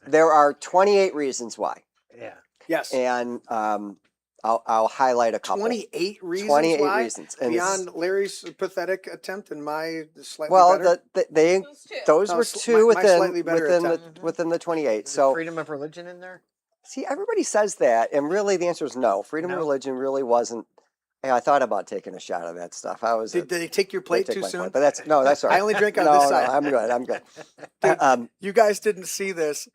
there are 28 reasons why, Yeah. Yes. and I'll highlight a couple. 28 reasons 28 why? reasons. And this- Beyond Larry's pathetic attempt and my slightly well, better. those No, were my- two my slightly better attempt. within the 28. Is So freedom of religion in there? see, everybody says that, and really the answer is no. Freedom of No? religion really wasn't. Yeah, I thought about taking a shot of that stuff. I was. Did they take your they plate take too my soon? point, but that's all right. I only drink on no, this no, side. I'm good. I'm good. Dude, you guys didn't see this.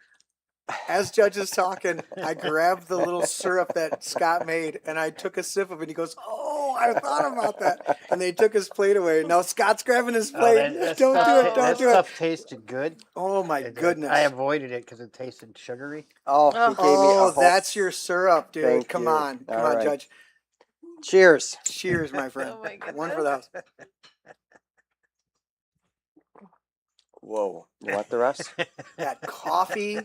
As Judge is talking, I grabbed the little syrup that Scott made and I took a sip of it. He goes, "Oh, I thought about that." And they took his plate away. Now Scott's grabbing his plate. Don't do it. Don't That do it. stuff tasted good. Oh my goodness. I avoided it because it tasted sugary. Oh, he gave me a Oh, whole- that's your syrup, dude. Thank Come you. on. Come All on, right. Judge. Cheers. Cheers, my friend. Oh my One for the house. Whoa. You want the rest? That coffee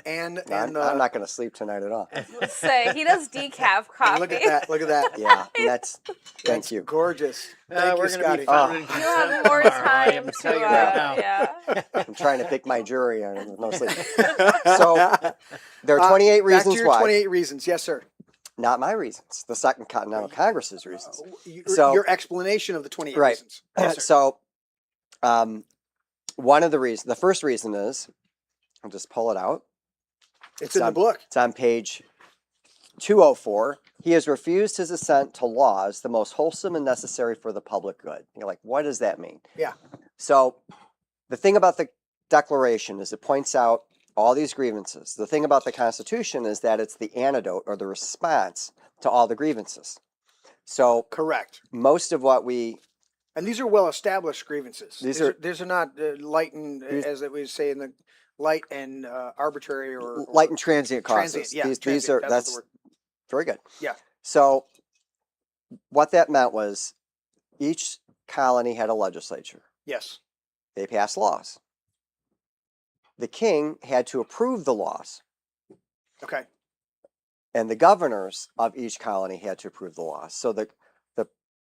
and No, I'm not going to sleep tonight at all. Say he does decaf coffee. look at that. Look at that. Yeah, and that's. Thank That's you. Gorgeous. Thank you, We're gonna Scotty. be founded in You have contempt more tomorrow, I am time to, telling you right now. yeah. I'm trying to pick my jury on no sleep. So there are 28 Back to reasons your why. 28 reasons. Yes, sir. Not my reasons. The Second Continental Congress's reasons. Your, your explanation of the 28 Right. reasons. Yes, sir. So, one of the reasons, the first reason is, I'll just pull it out. It's in the book. It's on page 204. He has refused his assent to laws the most wholesome and necessary for the public good. You're like, what does that mean? Yeah. So, the thing about the Declaration is it points out all these grievances. The thing about the Constitution is that it's the antidote or the response to all the grievances. So Correct. most of what we And these are well-established grievances. These are not light and, These- as we say in the light and arbitrary or light and transient causes. transient. Yeah, these transient, are that's the word. very good. Yeah. So what that meant was each colony had a legislature. Yes. They passed laws. The king had to approve the laws, Okay. and the governors of each colony had to approve the laws. So the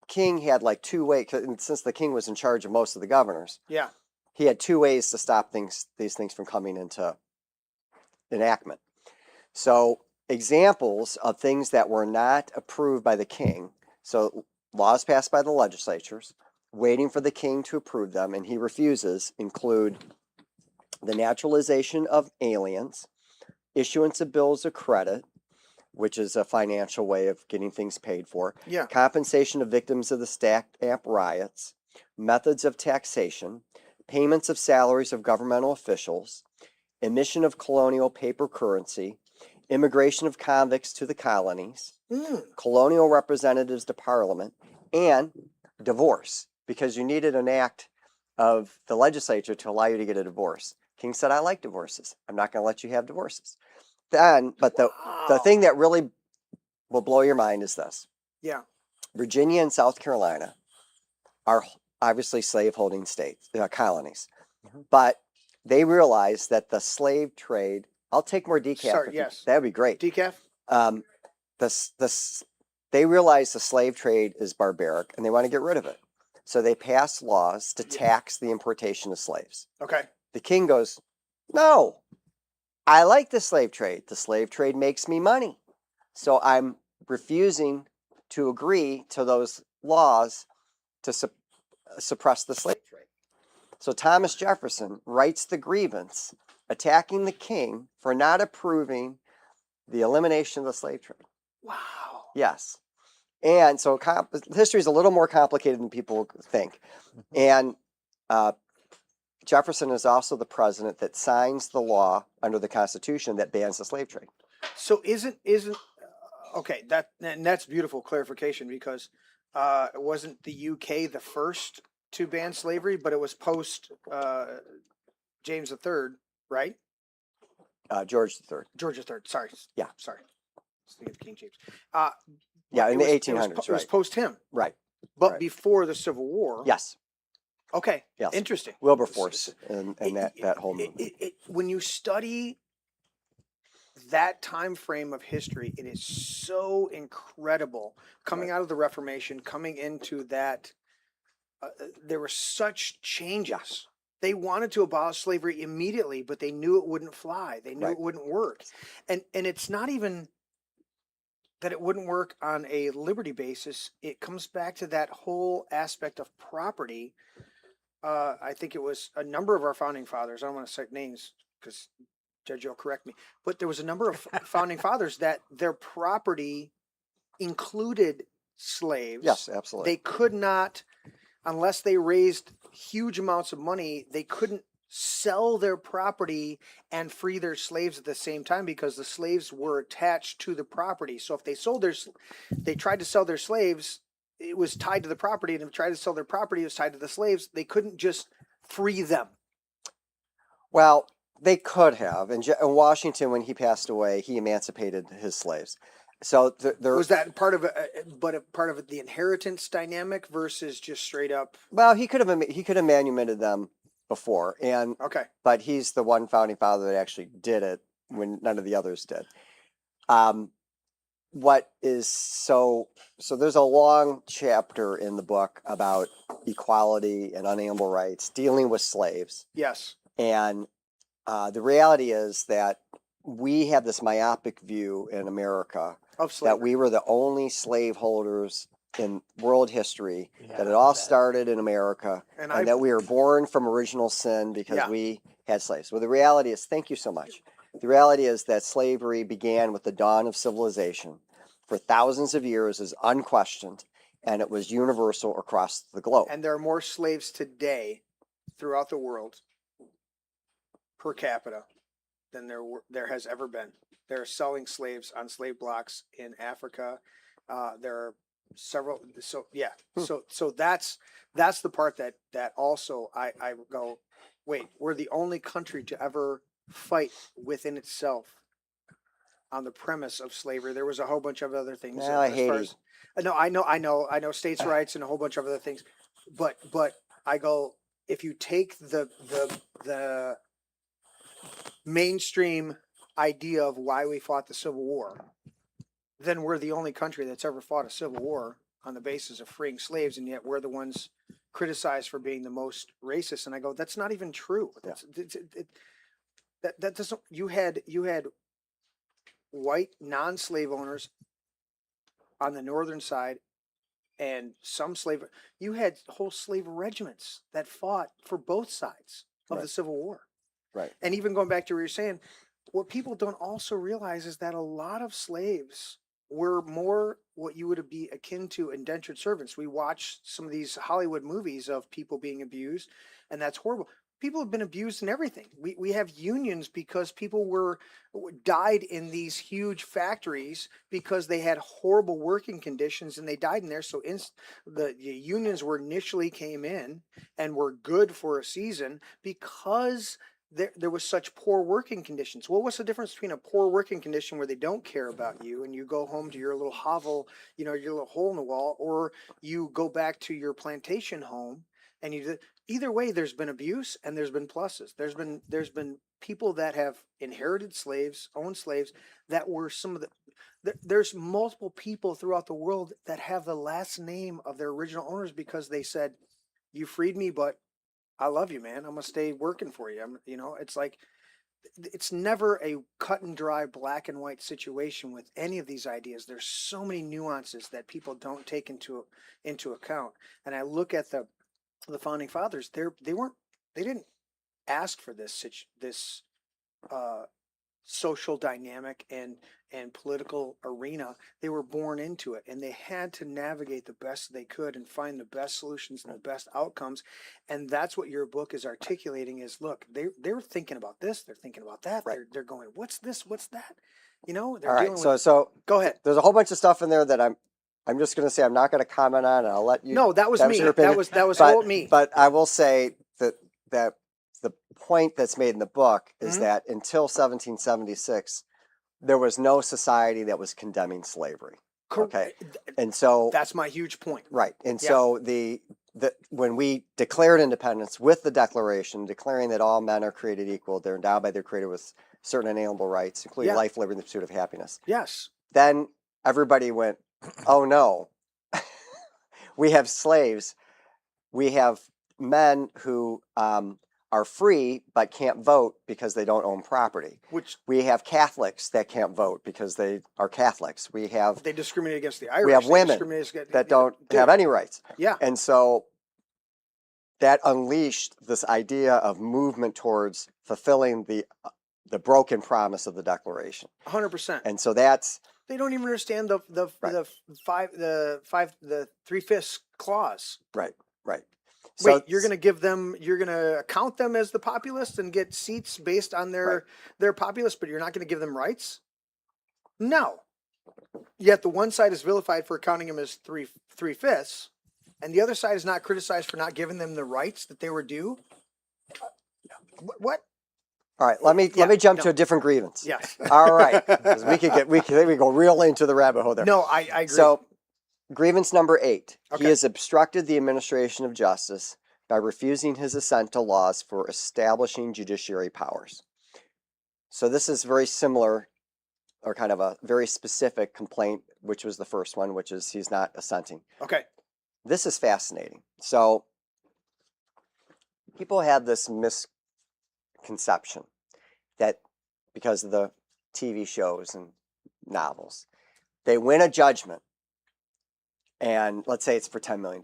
king had like two ways, since the king was in charge of most of the governors, Yeah. he had two ways to stop these things from coming into enactment. So examples of things that were not approved by the king, so laws passed by the legislatures, waiting for the king to approve them, and he refuses, include the naturalization of aliens, issuance of bills of credit, which is a financial way of getting things paid for, Yeah. compensation of victims of the Stacked App riots, methods of taxation, payments of salaries of governmental officials, emission of colonial paper currency, immigration of convicts to the colonies, colonial representatives to Parliament, and divorce, because you needed an act of the legislature to allow you to get a divorce. King said, I like divorces. I'm not going to let you have divorces. But the thing that really will blow your mind is this. Yeah. Virginia and South Carolina are obviously slave-holding states, colonies. But they realized that the slave trade, I'll take more decaf. Sorry, yes. That would be great. Decaf? They realize the slave trade is barbaric and they want to get rid of it. So they pass laws to tax the importation of slaves. Okay. The king goes, no, I like the slave trade. The slave trade makes me money. So I'm refusing to agree to those laws to suppress the slave trade. So Thomas Jefferson writes the grievance attacking the king for not approving the elimination of the slave trade. Wow. Yes. And so history is a little more complicated than people think. And Jefferson is also the president that signs the law under the Constitution that bans the slave trade. So isn't okay, that's beautiful clarification, because it wasn't the UK the first to ban slavery, but it was post James III, right? George III. George III. Sorry. Yeah. Sorry. I was thinking of King James. Yeah, in the 1800s, it was post him, right. but Right. before the Civil War. Yes. Okay. Yes. Interesting. Wilberforce and that whole movement. When you study that time frame of history, it is so incredible. Coming out of the Reformation, coming into that, there were such changes. They wanted to abolish slavery immediately, but they knew it wouldn't fly. They knew it wouldn't work. And it's not even that it wouldn't work on a liberty basis. It comes back to that whole aspect of property. I think it was a number of our founding fathers. I don't want to cite names because Judge, you'll correct me, but there was a number of founding fathers that their property included slaves. Yes, absolutely. They could not, unless they raised huge amounts of money, they couldn't sell their property and free their slaves at the same time, because the slaves were attached to the property. So if they tried to sell their slaves, it was tied to the property, and if they tried to sell their property, it was tied to the slaves. They couldn't just free them. Well, they could have. In Washington, when he passed away, he emancipated his slaves. So there was that part of the inheritance dynamic versus just straight up. Well, he could have manumitted them before, and okay, but he's the one founding father that actually did it when none of the others did. What is so there's a long chapter in the book about equality and unalienable rights, dealing with slaves. Yes, and the reality is that we have this myopic view in America of slavery. That we were the only slaveholders in world history, that it all started in America, and that we were born from original sin because we had slaves. Well, the reality is, thank you so much. The reality is that slavery began with the dawn of civilization. For thousands of years is unquestioned, and it was universal across the globe. And there are more slaves today throughout the world per capita than there has ever been. They're selling slaves on slave blocks in Africa. There are several. So yeah. So that's the part that also I go, wait, we're the only country to ever fight within itself on the premise of slavery. There was a whole bunch of other things. Well, Haiti. No, I know states' rights and a whole bunch of other things, but I go, if you take the mainstream idea of why we fought the Civil War, then we're the only country that's ever fought a civil war on the basis of freeing slaves, and yet we're the ones criticized for being the most racist. And I go, that's not even true. That doesn't. You had white non-slave owners on the northern side, and some slave. You had whole slave regiments that fought for both sides of the Civil War. Right. And even going back to what you're saying, what people don't also realize is that a lot of slaves were more what you would be akin to indentured servants. We watch some of these Hollywood movies of people being abused, and that's horrible. People have been abused in everything. We have unions because people died in these huge factories because they had horrible working conditions and they died in there. So the unions were initially came in and were good for a season because there was such poor working conditions. Well, what's the difference between a poor working condition where they don't care about you and you go home to your little hovel, your little hole in the wall, or you go back to your plantation home and either way, there's been abuse and there's been pluses. There's been people that have inherited slaves, owned slaves, that were some of there's multiple people throughout the world that have the last name of their original owners because they said, you freed me, but I love you, man. I'm gonna stay working for you. It's like, it's never a cut and dry black and white situation with any of these ideas. There's so many nuances that people don't take into account. And I look at the founding fathers. They didn't ask for this social dynamic and political arena. They were born into it, and they had to navigate the best they could and find the best solutions and the best outcomes. And that's what your book is articulating is, look, they're thinking about this, they're thinking about that. Right. They're going, what's this? What's that? They're All right. dealing with, So go ahead. there's a whole bunch of stuff in there that I'm just going to say I'm not going to comment on, and I'll let you. No, that was me. your opinion. That was but, all me. But I will say that the point that's made in the book is Mhm. that until 1776, there was no society that was condemning slavery. Okay. And so That's my huge point. right. And Yeah. so when we declared independence with the Declaration declaring that all men are created equal, they're endowed by their Creator with certain inalienable rights, including Yeah. life, liberty, and the pursuit of happiness. Yes. Then everybody went, oh no, we have slaves. We have men who are free but can't vote because they don't own property. Which We have Catholics that can't vote because they are Catholics. We have they discriminate against the Irish. have They women discriminate against- that don't Dude, have any rights. Yeah. And so that unleashed this idea of movement towards fulfilling the broken promise of the Declaration. 100%. And so that's They don't even understand the Right. the 3/5 clause. right. Wait, you're going to count them as the populist and get seats based on their populist, but you're not going to give them rights? No. Yet the one side is vilified for counting them as 3/5, and the other side is not criticized for not giving them the rights that they were due. What? All right, let me jump to a different grievance. Yes. All right, 'cause we go real into the rabbit hole there. No, I agree. So, grievance number 8. Okay. He has obstructed the administration of justice by refusing his assent to laws for establishing judiciary powers. So this is very similar, or kind of a very specific complaint, which was the first one, which is he's not assenting. Okay. This is fascinating. So people had this misconception that because of the TV shows and novels, they win a judgment, and let's say it's for $10 million.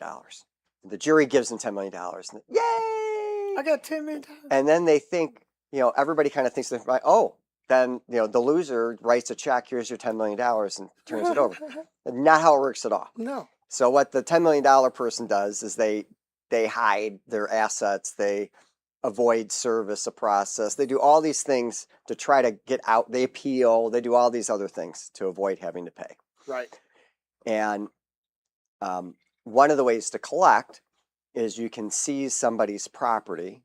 The jury gives them $10 million. And yay! I got 10 minutes. And then they think, everybody kind of thinks, then, the loser writes a check, here's your $10 million, and turns it over. Not how it works at all. No. So what the $10 million person does is they hide their assets, they avoid service of process. They do all these things to try to get out. They appeal. They do all these other things to avoid having to pay. Right. And one of the ways to collect is you can seize somebody's property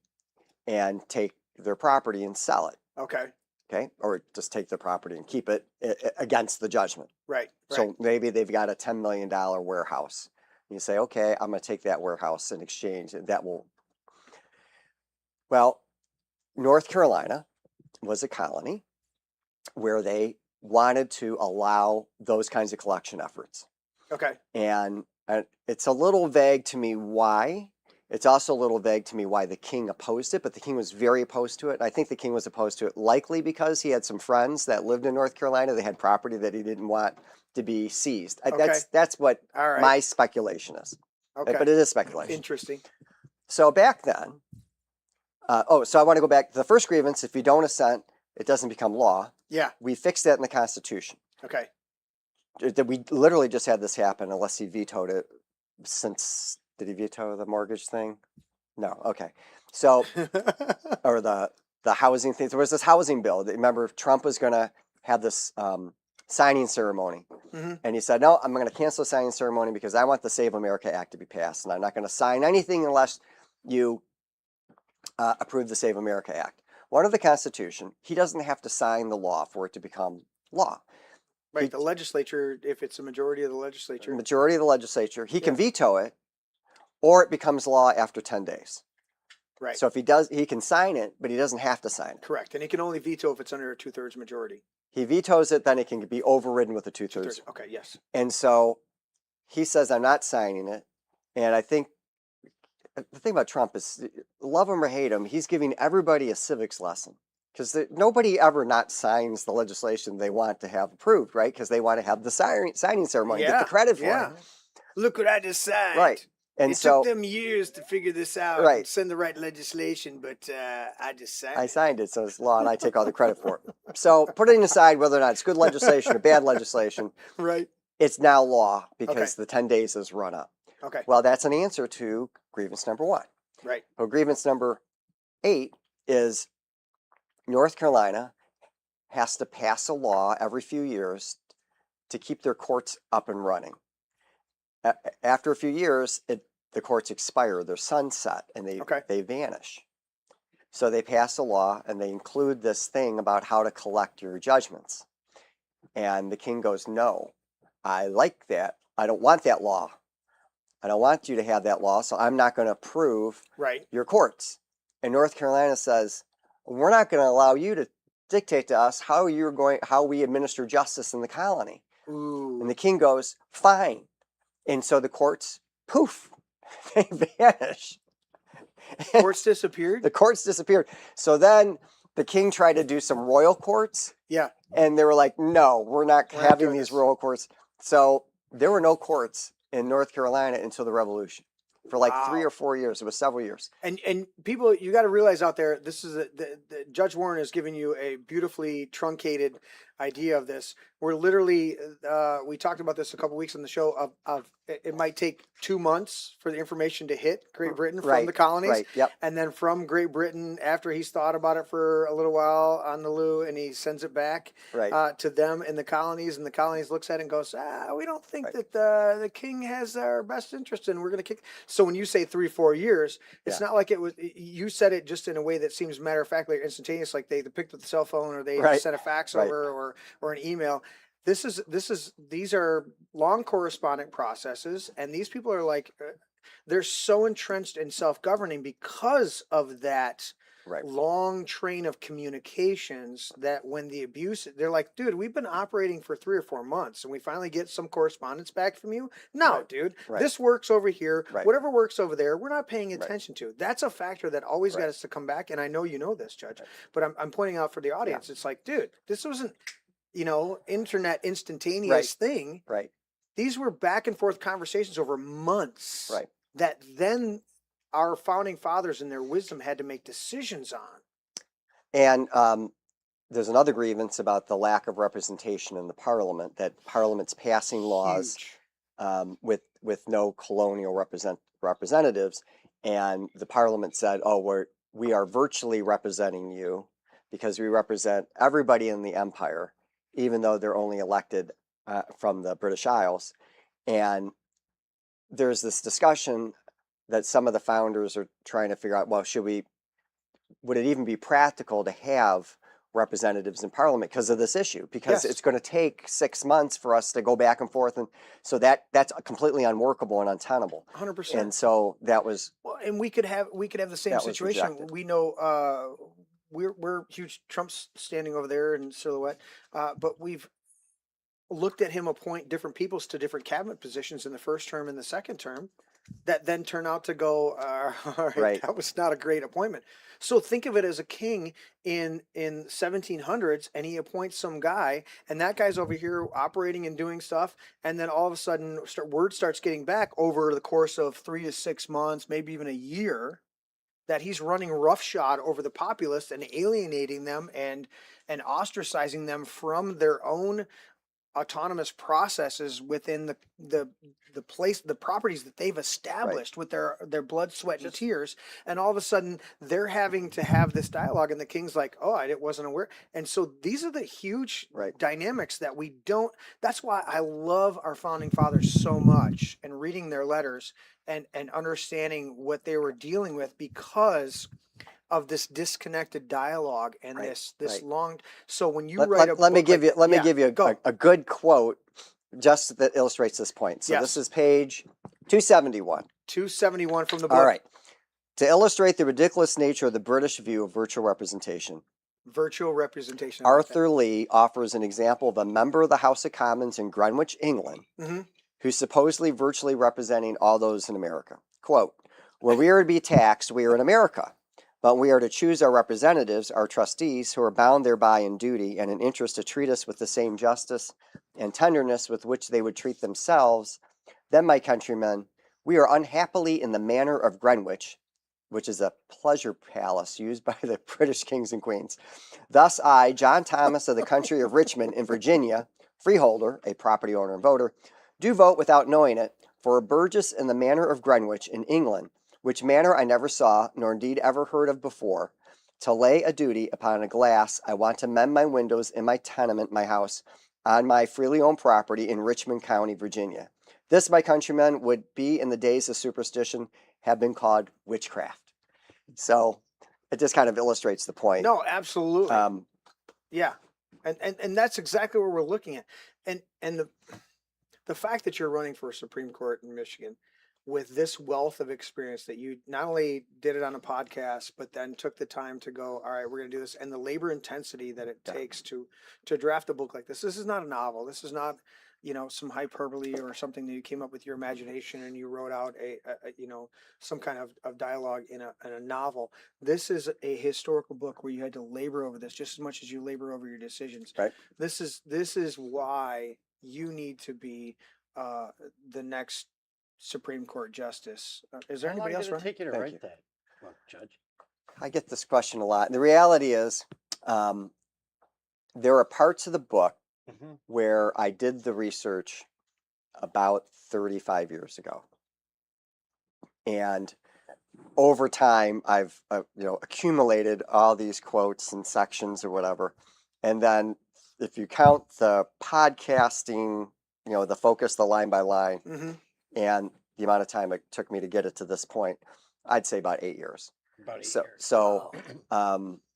and take their property and sell it. Okay. Okay. Or just take their property and keep it against the judgment. Right. So maybe they've got a $10 million warehouse. You say, okay, I'm going to take that warehouse in exchange. That will. Well, North Carolina was a colony where they wanted to allow those kinds of collection efforts. Okay. And it's a little vague to me why. It's also a little vague to me why the king opposed it, but the king was very opposed to it. I think the king was opposed to it likely because he had some friends that lived in North Carolina. They had property that he didn't want to be seized. Okay. That's what All right. my speculation is. Okay. But it is speculation. Interesting. So back then, so I want to go back to the first grievance. If you don't assent, it doesn't become law. Yeah. We fixed that in the Constitution. Okay. We literally just had this happen unless he vetoed it since, did he veto the mortgage thing? No. Okay. So, or the housing thing. There was this housing bill. Remember, Trump was going to have this signing ceremony. Mm-hmm. And he said, no, I'm going to cancel the signing ceremony because I want the Save America Act to be passed. And I'm not going to sign anything unless you approve the Save America Act. Well, under the Constitution, he doesn't have to sign the law for it to become law. Right. The legislature, if it's a majority of the legislature. Majority of the legislature, he can veto it, or it becomes law after 10 days. Right. So if he does, he can sign it, but he doesn't have to sign it. Correct. And he can only veto if it's under a 2/3 majority. He vetoes it, then it can be overridden with a 2/3. 2/3. Okay. Yes. And so he says, I'm not signing it. And I think the thing about Trump is, love him or hate him, he's giving everybody a civics lesson. Because nobody ever not signs the legislation they want to have approved, right? Because they want to have the signing ceremony, get the credit for it. Look what I just signed. Right. And it so, took them years to figure this out Right. and send the right legislation, but I just signed I it. signed it, so it's law, and I take all the credit for it. So putting aside whether or not it's good legislation or bad legislation, Right. it's now law because Okay. the 10 days is run up. Okay. Well, that's an answer to grievance number 1. Right. So grievance number 8 is North Carolina has to pass a law every few years to keep their courts up and running. After a few years, the courts expire, they're sunset, and they vanish. So they pass a law, and they include this thing about how to collect your judgments. And the king goes, no, I like that. I don't want that law. I don't want you to have that law, so I'm not going to approve your courts. And North Carolina says, we're not going to allow you to dictate to us how we administer justice in the colony. Ooh. And the king goes, fine. And so the courts, poof, they vanish. Courts disappeared? The courts disappeared. So then the king tried to do some royal courts. Yeah. And they were like, no, we're not We're not having doing these this. royal courts. So there were no courts in North Carolina until the Revolution. For like 3 or 4 years. It was several years. And people, you got to realize out there, this is the Judge Warren is giving you a beautifully truncated idea of this. We're literally, we talked about this a couple weeks on the show of it might take 2 months for the information to hit Great Britain from the colonies. Right, yep. And then from Great Britain, after he's thought about it for a little while on the loo, and he sends it back to them in the colonies, and the colonies looks at it and goes, we don't think that the king has our best interest, and we're going to kick. So when you say 3-4 years, it's not like it was, you said it just in a way that seems matter of fact, like instantaneous, like they picked up the cell phone or they sent a fax over or an email. These are long correspondent processes, and these people are like, they're so entrenched in self-governing because of that long train of communications that when the abuse, they're like, dude, we've been operating for 3 or 4 months and we finally get some correspondence back from you. No, dude, this works over here. Whatever works over there, we're not paying attention to. That's a factor that always got us to come back. And I know you know this, Judge, but I'm pointing out for the audience. It's like, dude, this wasn't, internet instantaneous thing. Right. These were back and forth conversations over months. Right. That then our founding fathers in their wisdom had to make decisions on. And there's another grievance about the lack of representation in the parliament, that parliament's passing laws with no colonial representatives. And the parliament said, oh, we are virtually representing you because we represent everybody in the empire, even though they're only elected from the British Isles. And there's this discussion that some of the founders are trying to figure out, well, would it even be practical to have representatives in Parliament because of this issue? Because Yes. it's going to take 6 months for us to go back and forth. And so that's completely unworkable and untenable. 100%. And so that was, Well, and we could have the same That was situation. rejected. We know we're huge Trump's standing over there in silhouette, but we've looked at him appoint different peoples to different cabinet positions in the first term and the second term that then turn out to go, all right, Right. that was not a great appointment. So think of it as a king in 1700s, and he appoints some guy, and that guy's over here operating and doing stuff, and then all of a sudden word starts getting back over the course of 3 to 6 months, maybe even a year, that he's running roughshod over the populace and alienating them and ostracizing them from their own autonomous processes within the place, the properties that they've established with their blood, sweat, and tears. And all of a sudden they're having to have this dialogue, and the king's like, oh, I wasn't aware. And so these are the huge dynamics that we don't. That's why I love our founding fathers so much, and reading their letters and understanding what they were dealing with, because of this disconnected dialogue and this long. So when you write let me give you a good quote just that illustrates this point. So this is page 271. 271 from the book. All right. To illustrate the ridiculous nature of the British view of virtual representation, Virtual representation. Arthur Lee offers an example of a member of the House of Commons in Greenwich, England, who's supposedly virtually representing all those in America. Quote, when we are to be taxed, we are in America. But we are to choose our representatives, our trustees, who are bound thereby in duty and in interest to treat us with the same justice and tenderness with which they would treat themselves. Then, my countrymen, we are unhappily in the manor of Greenwich, which is a pleasure palace used by the British kings and queens. Thus I, John Thomas of the country of Richmond in Virginia, freeholder, a property owner and voter, do vote without knowing it for a burgess in the manor of Greenwich in England, which manner I never saw, nor indeed ever heard of before. To lay a duty upon a glass, I want to mend my windows in my tenement, my house, on my freely owned property in Richmond County, Virginia. This, my countrymen, would be in the days of superstition have been called witchcraft. So it just kind of illustrates the point. No, absolutely. Yeah. And that's exactly what we're looking at. And the fact that you're running for a Supreme Court in Michigan with this wealth of experience, that you not only did it on a podcast, but then took the time to go, all right, we're going to do this, and the labor intensity that it takes to draft a book like this. This is not a novel. This is not, some hyperbole or something that you came up with your imagination and you wrote out a some kind of dialogue in a novel. This is a historical book where you had to labor over this just as much as you labor over your decisions. Right. This is why you need to be the next Supreme Court justice. Is there anybody else? How long did it take you to Thank write you. that, Judge? I get this question a lot. The reality is, there are parts of the book where I did the research about 35 years ago. And over time, I've accumulated all these quotes and sections or whatever. And then if you count the podcasting, the focus, the line by line, and the amount of time it took me to get it to this point, I'd say about 8 years. About 8 So, years. so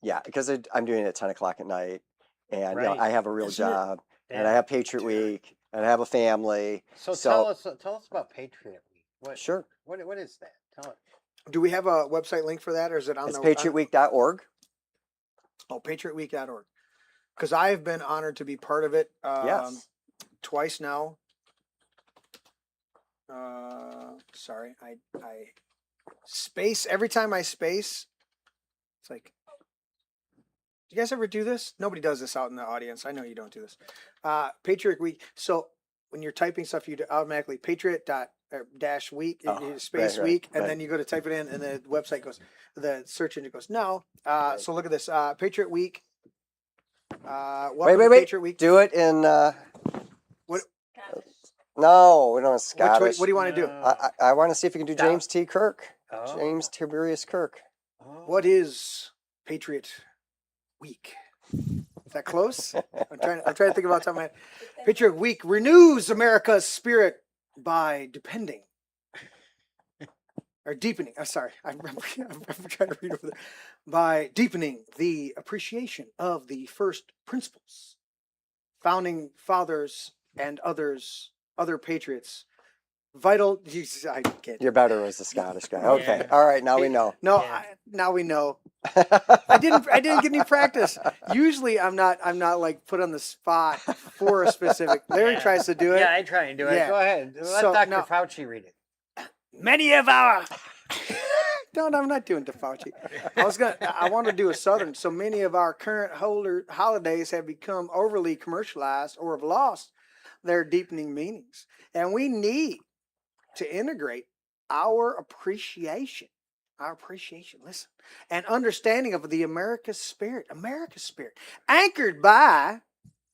yeah, because I'm doing it at 10 o'clock at night, and I have a real job, and I have Patriot Week, and I have a family. So tell us about Patriot Week. Sure. What is that? Tell it. Do we have a website link for that, or is it on It's the patriotweek.org. Oh, patriotweek.org. Because I have been honored to be part of it Yes. twice now. Sorry, I space every time I space. It's like, do you guys ever do this? Nobody does this out in the audience. I know you don't do this. Patriot Week. So when you're typing stuff, you automatically patriot.-week space right, week, and right. then you go to type it in, and the website goes, the search engine goes no. So look at this, Patriot Week. Wait. Patriot Week. Do it in. What? No, we don't have Scottish. What do you want to do? I want to see if you can do Down. James T. Kirk. Oh. James Tiberius Kirk. Oh. What is Patriot Week? Is that close? I'm trying to think about something. Patriot Week renews America's spirit by deepening. I'm sorry. I'm trying to read over there. By deepening the appreciation of the first principles, founding fathers and other patriots. Vital. I can't. You're better as a Scottish guy. Okay. All right. Now we know. No, Yeah. now we know. I didn't get any practice. Usually, I'm not like put on the spot for a specific. Larry tries to do it. Yeah, I try and do it. Yeah. Go ahead. Let So, Dr. now- Fauci read it. Many of our. No, I'm not doing DeFauci. I want to do a Southern. So many of our current holidays have become overly commercialized or have lost their deepening meanings, and we need to integrate our appreciation, listen, and understanding of the America's spirit, anchored by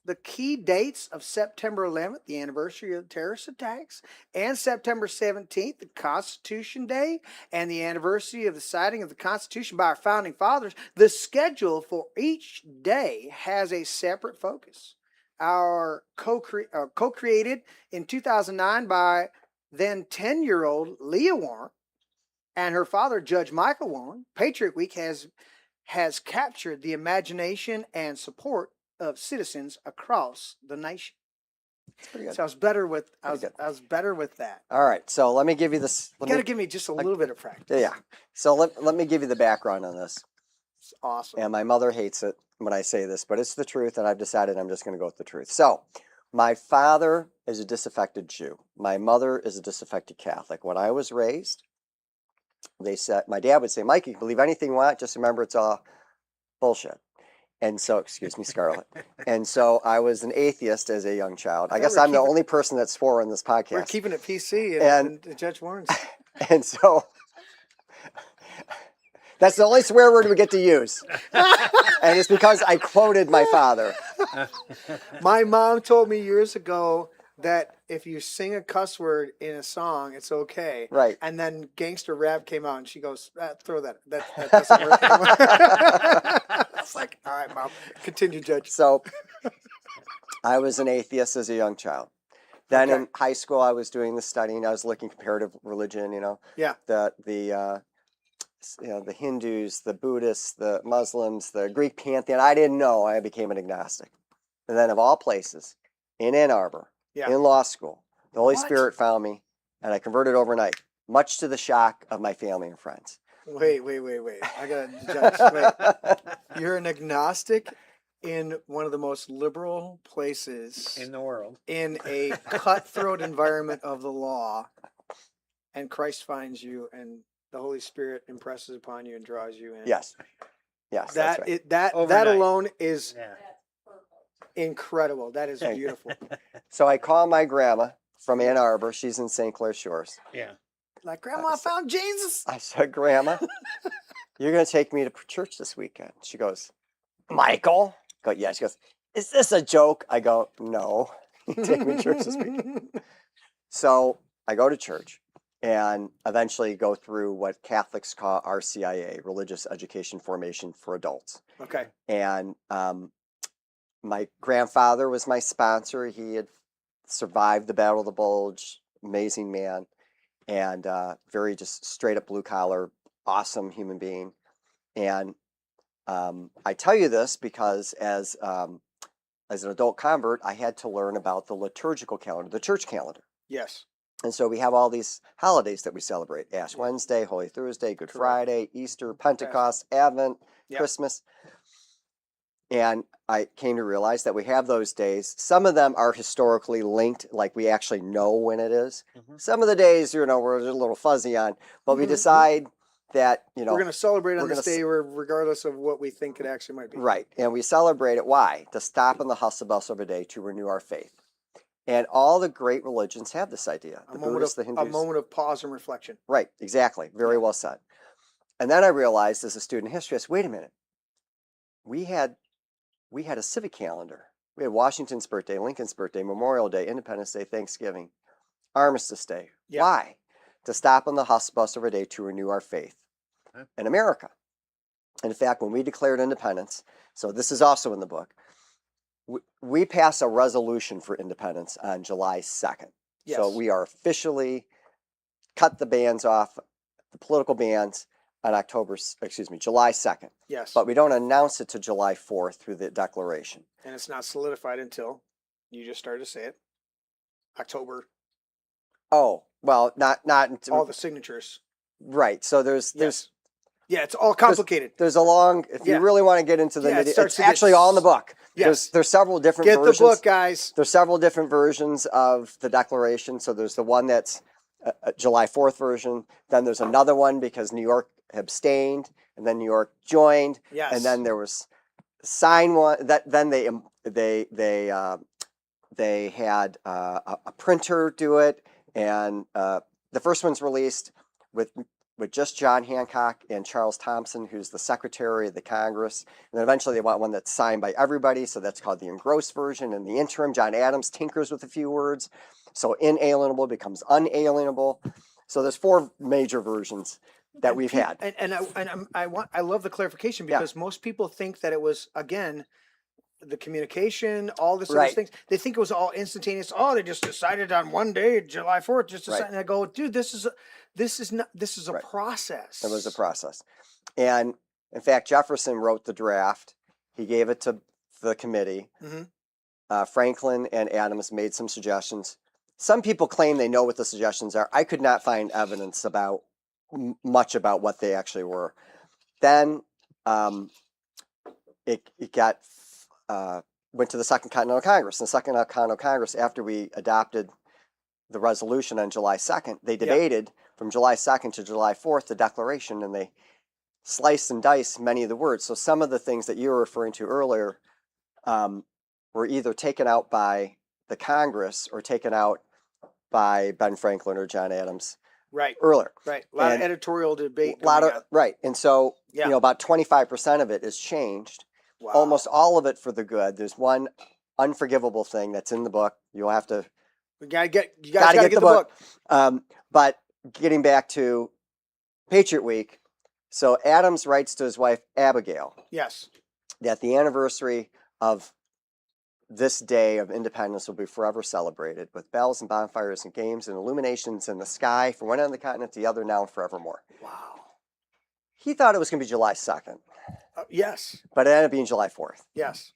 the key dates of September 11th, the anniversary of the terrorist attacks, and September 17th, the Constitution Day, and the anniversary of the signing of the Constitution by our founding fathers. The schedule for each day has a separate focus. Our co-created in 2009 by then 10-year-old Leah Warren and her father, Judge Michael Warren, Patriot Week has captured the imagination and support of citizens across the nation. That's pretty good. So I was better with Pretty I was better with that. All right. So let me give you this. You got to give me just a little bit of practice. Yeah. So let me give you the background on this. It's awesome. And my mother hates it when I say this, but it's the truth, and I've decided I'm just going to go with the truth. So my father is a disaffected Jew. My mother is a disaffected Catholic. When I was raised, they said, my dad would say, Mike, you can believe anything you want, just remember it's all bullshit. And so, excuse me, Scarlett. And so I was an atheist as a young child. I Yeah, guess we're I'm the keeping- only person that swore in this We're podcast. keeping it PC And- and Judge Warren's. And so that's the only swear word we get to use. And it's because I quoted my father. My mom told me years ago that if you sing a cuss word in a song, it's okay. Right. And then gangster rap came out, and she goes, "Throw that. That doesn't work anymore." It's like, all right, Mom, continue, Judge. So I was an atheist as a young child. Then Okay. in high school, I was doing the studying. I was looking comparative religion, Yeah. the Hindus, the Buddhists, the Muslims, the Greek pantheon. I didn't know. I became an agnostic. And then of all places, in Ann Arbor, Yeah. in law school, the Holy What? Spirit found me, and I converted overnight, much to the shock of my family and friends. Wait. I gotta judge. Wait. You're an agnostic in one of the most liberal places In the world. in a cutthroat environment of the law, and Christ finds you, and the Holy Spirit impresses upon you and draws you in. Yes. Yes, that's right. That Overnight. alone is Yeah. incredible. That is Thank you. beautiful. So I call my grandma from Ann Arbor. She's in St. Clair Shores. Yeah. Like, Grandma, I found Jesus. I said, Grandma, you're going to take me to church this weekend. She goes, Michael? I go, yeah. She goes, is this a joke? I go, no. You take me to church this weekend. So I go to church and eventually go through what Catholics call RCIA, Religious Education Formation for Adults. Okay. And my grandfather was my sponsor. He had survived the Battle of the Bulge, amazing man, and very just straight up blue collar, awesome human being. And I tell you this because as an adult convert, I had to learn about the liturgical calendar, the church calendar. Yes. And so we have all these holidays that we celebrate: Ash Wednesday, Holy Thursday, Good Correct. Friday, Easter, Pentecost, Advent, Yep. Christmas. And I came to realize that we have those days. Some of them are historically linked, like we actually know when it is. Mhm. Some of the days, we're a little fuzzy on, but we Mhm. decide that, We're going to celebrate on we're this gonna day regardless of what we think it actually might be. right. And we celebrate it. Why? To stop in the hustle bustle of a day to renew our faith. And all the great religions have this idea. A The moment, Buddhists, the of, Hindus. a moment of pause and reflection. Right, exactly. Very well said. And then I realized as a student of history, I said, wait a minute. We had a civic calendar. We had Washington's birthday, Lincoln's birthday, Memorial Day, Independence Day, Thanksgiving, Armistice Day. Yeah. Why? To stop on the hustle bustle of a day to renew our faith Huh? in America. In fact, when we declared independence, so this is also in the book, we passed a resolution for independence on July 2nd. Yes. So we are officially cut the bans off, the political bans, on July 2nd. Yes. But we don't announce it to July 4th through the declaration. And it's not solidified until you just started to say it. October. Oh, well, not until All the signatures. right. So there's Yeah, it's all complicated. there's a long, if Yeah. you really want to get into the Yeah, it nitty, starts it's to get actually all in the book. Yes. There's several different Get versions. the book, guys. There's several different versions of the declaration. So there's the one that's a July 4th version. Then there's another one because New York abstained, and then New York joined. Yes. And then there was sign one that then they had a printer do it, and the first one's released with just John Hancock and Charles Thompson, who's the Secretary of the Congress. And then eventually they want one that's signed by everybody, so that's called the engrossed version. In the interim, John Adams tinkers with a few words, so inalienable becomes unalienable. So there's 4 major versions that we've had. I love the clarification because most people think that it was, again, the communication, all this other Right. things. They think it was all instantaneous. Oh, they just decided on one day, July 4th, just decided. Right. And I go, dude, this is a Right. process. It was a process. And in fact, Jefferson wrote the draft. He gave it to the committee. Mhm. Franklin and Adams made some suggestions. Some people claim they know what the suggestions are. I could not find evidence about much about what they actually were. Then it got went to the Second Continental Congress. And the Second Continental Congress, after we adopted the resolution on July 2nd, they debated from July 2nd to July 4th the declaration, and they sliced and diced many of the words. So some of the things that you were referring to earlier were either taken out by the Congress or taken out by Ben Franklin or John Adams Right. earlier. Right. A lot And of editorial debate. Right. And so, Yeah. about 25% of it is changed. Wow. Almost all of it for the good. There's one unforgivable thing that's in the book. You'll have to You guys gotta get the book. But getting back to Patriot Week, so Adams writes to his wife Abigail Yes. that the anniversary of this day of independence will be forever celebrated with bells and bonfires and games and illuminations in the sky from one end of the continent to the other, now and forevermore. Wow. He thought it was going to be July 2nd, Yes. but it ended up being July 4th. Yes.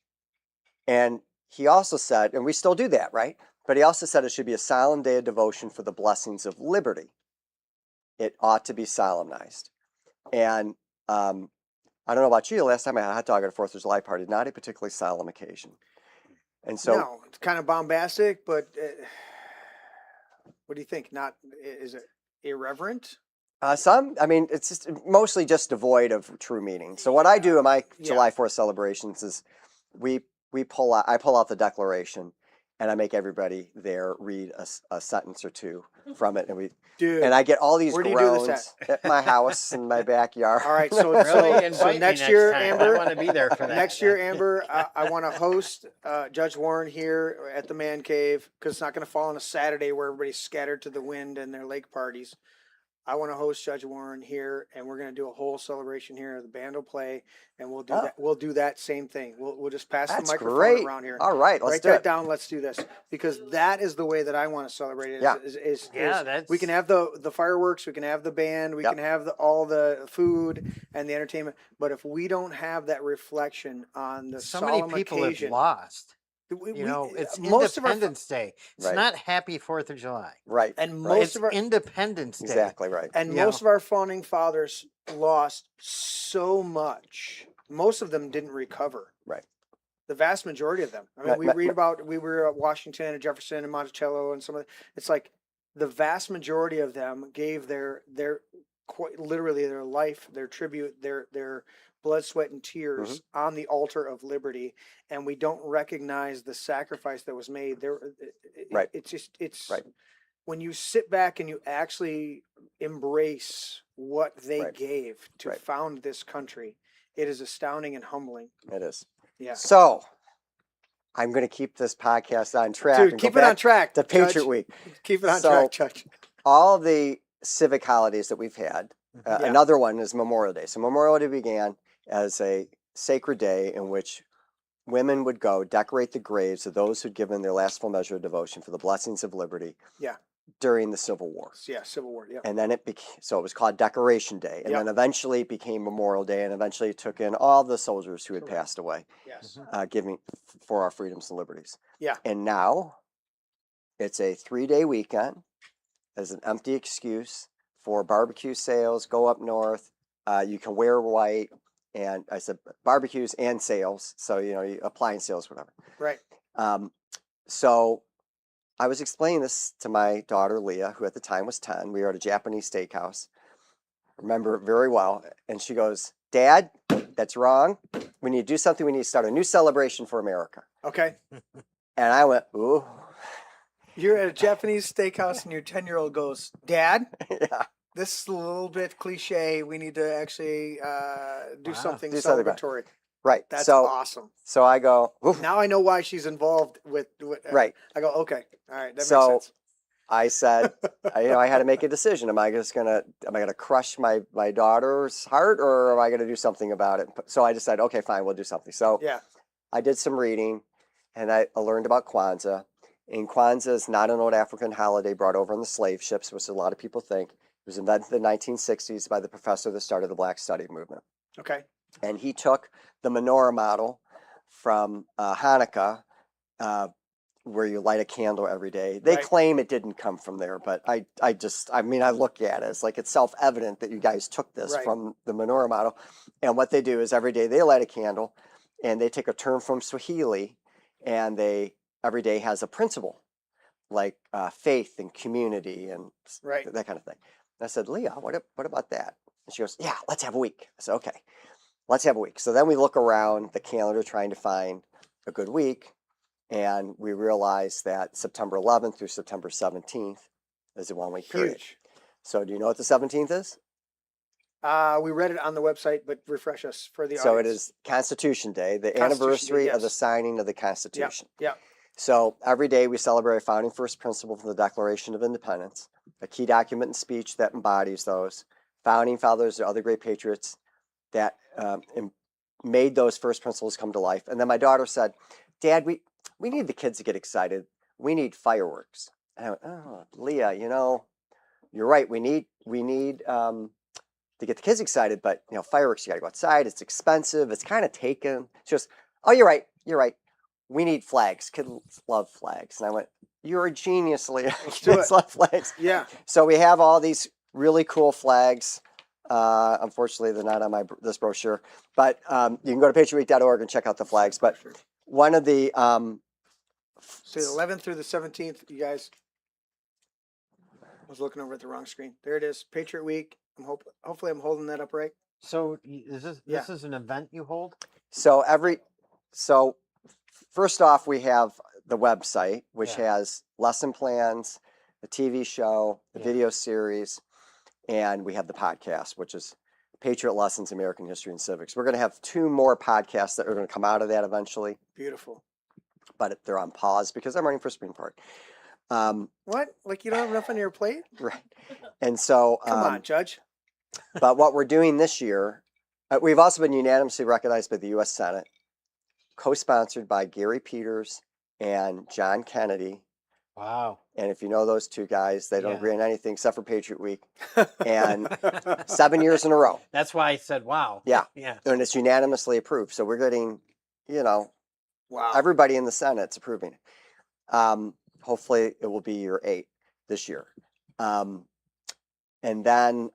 And he also said, and we still do that, right? But he also said it should be a solemn day of devotion for the blessings of liberty. It ought to be solemnized. And I don't know about you, the last time I had a hot dog at a 4th of July party, not a particularly solemn occasion. And so, No, it's kind of bombastic, but what do you think? Is it irreverent? it's just mostly just devoid of true meaning. So what I do in my July 4th celebrations is I pull out the declaration, and I make everybody there read a sentence or two from it, and I get all these Where do you do this groans at my house in my backyard. All right, so Really invite me next year, time. Amber, I want to be there for that. next year, Amber, I want to host Judge Warren here at the Man Cave because it's not going to fall on a Saturday where everybody's scattered to the wind and their lake parties. I want to host Judge Warren here, and we're going to do a whole celebration here. The band will play, and we'll do that. We'll do that same thing. We'll just pass the That's microphone great. around here. All right, let's Write do that it. down. Let's do this because that is the way that I want to celebrate it. Yeah. We can have the fireworks. We can have the band. We Yep. can have all the food and the entertainment. But if we don't have that reflection on the So solemn many people occasion, have lost. It's Independence Day. It's Right. not Happy 4th of July. Right. and right. most It's of our Independence Day. Exactly right. and Yeah. most of our founding fathers lost so much. Most of them didn't recover. Right. The vast majority of them. I mean, we were at Washington and Jefferson and Monticello and some of it's like the vast majority of them gave their quite literally their life, their tribute, their blood, sweat, and tears on the altar of liberty, and we don't recognize the sacrifice that was made. Right. It's Right. when you sit back and you actually embrace what they Right. gave to Right. found this country, it is astounding and humbling. It is. Yeah. So I'm going to keep this podcast on track. Dude, and keep go it on back track. to Patriot Judge. Week. Keep it on So, track, Judge. All the civic holidays that we've had. Yeah. Another one is Memorial Day. So Memorial Day began as a sacred day in which women would go decorate the graves of those who'd given their last full measure of devotion for the blessings of liberty Yeah. during the Civil War. Yeah, Civil War. Yeah. And then it became, so it was called Decoration Day. And Yep. then eventually it became Memorial Day, and eventually it took in all the soldiers who had Correct. passed away, Yes. giving for our freedoms and liberties. Yeah. And now it's a 3-day weekend as an empty excuse for barbecue sales. Go up north. You can wear white. And I said barbecues and sales. So, appliance sales, whatever. Right. So I was explaining this to my daughter, Leah, who at the time was 10. We were at a Japanese steakhouse. Remember it very well. And she goes, Dad, that's wrong. We need to do something. We need to start a new celebration for America. Okay. And I went, ooh. You're at a Japanese steakhouse and your 10-year-old goes, Dad, Yeah. this is a little bit cliche. We need to actually do something Do something about it. celebratory. Right. That's so, awesome. So I go, oof. Now I know why she's involved with Right. I go, okay. All right. That So, makes sense. I said, I had to make a decision. Am I gonna crush my daughter's heart, or am I gonna do something about it? So I decided, okay, fine, we'll do something. So Yeah. I did some reading, and I learned about Kwanzaa. And Kwanzaa is not an old African holiday brought over on the slave ships, which a lot of people think. It was invented in the 1960s by the professor that started the Black Study movement. Okay. And he took the menorah model from Hanukkah, where you light a candle every day. They Right. claim it didn't come from there, but I look at it, it's like it's self-evident that you guys took this Right. from the menorah model. And what they do is every day they light a candle, and they take a term from Swahili, and every day has a principle, like faith and community and Right. that kind of thing. And I said, Leah, what about that? And she goes, yeah, let's have a week. I said, okay, let's have a week. So then we look around the calendar trying to find a good week. And we realized that September 11th through September 17th is a 1-week period. Huge. So do you know what the 17th is? We read it on the website, but refresh us for the So it audience. is Constitution Day, the Constitution Day, anniversary of the yes. signing of the Constitution. Yeah. So every day we celebrate our founding first principle from the Declaration of Independence, a key document and speech that embodies those. Founding fathers or other great patriots that made those first principles come to life. And then my daughter said, Dad, we need the kids to get excited. We need fireworks. And I went, oh, Leah, you're right. We need to get the kids excited, but fireworks, you got to go outside. It's expensive. It's kind of taken. She goes, oh, you're right. We need flags. Kids love flags. And I went, you're a genius, Leah. do Kids it. love flags. Yeah. So we have all these really cool flags. Unfortunately, they're not on this brochure, but you can go to patriotweek.org and check out the flags. But one of the So the 11th through the 17th, you guys. I was looking over at the wrong screen. There it is. Patriot Week. Hopefully I'm holding that up right. So is this Yeah. this is an event you hold? so first off, we have the website, which Yeah. has lesson plans, the TV show, the Yeah. video series, and we have the podcast, which is Patriot Lessons, American History and Civics. We're going to have 2 more podcasts that are going to come out of that eventually, Beautiful. but they're on pause because I'm running for Supreme Court. What? Like you don't have enough on your plate? Right. And so, Come on, Judge. but what we're doing this year, we've also been unanimously recognized by the U.S. Senate, co-sponsored by Gary Peters and John Kennedy. Wow. And if you know those 2 guys, they don't Yeah. agree on anything except for Patriot Week. And 7 years in a row. That's why I said wow. Yeah. Yeah. And it's unanimously approved. So we're getting, Wow. everybody in the Senate's approving it. Hopefully it will be year 8 this year. And then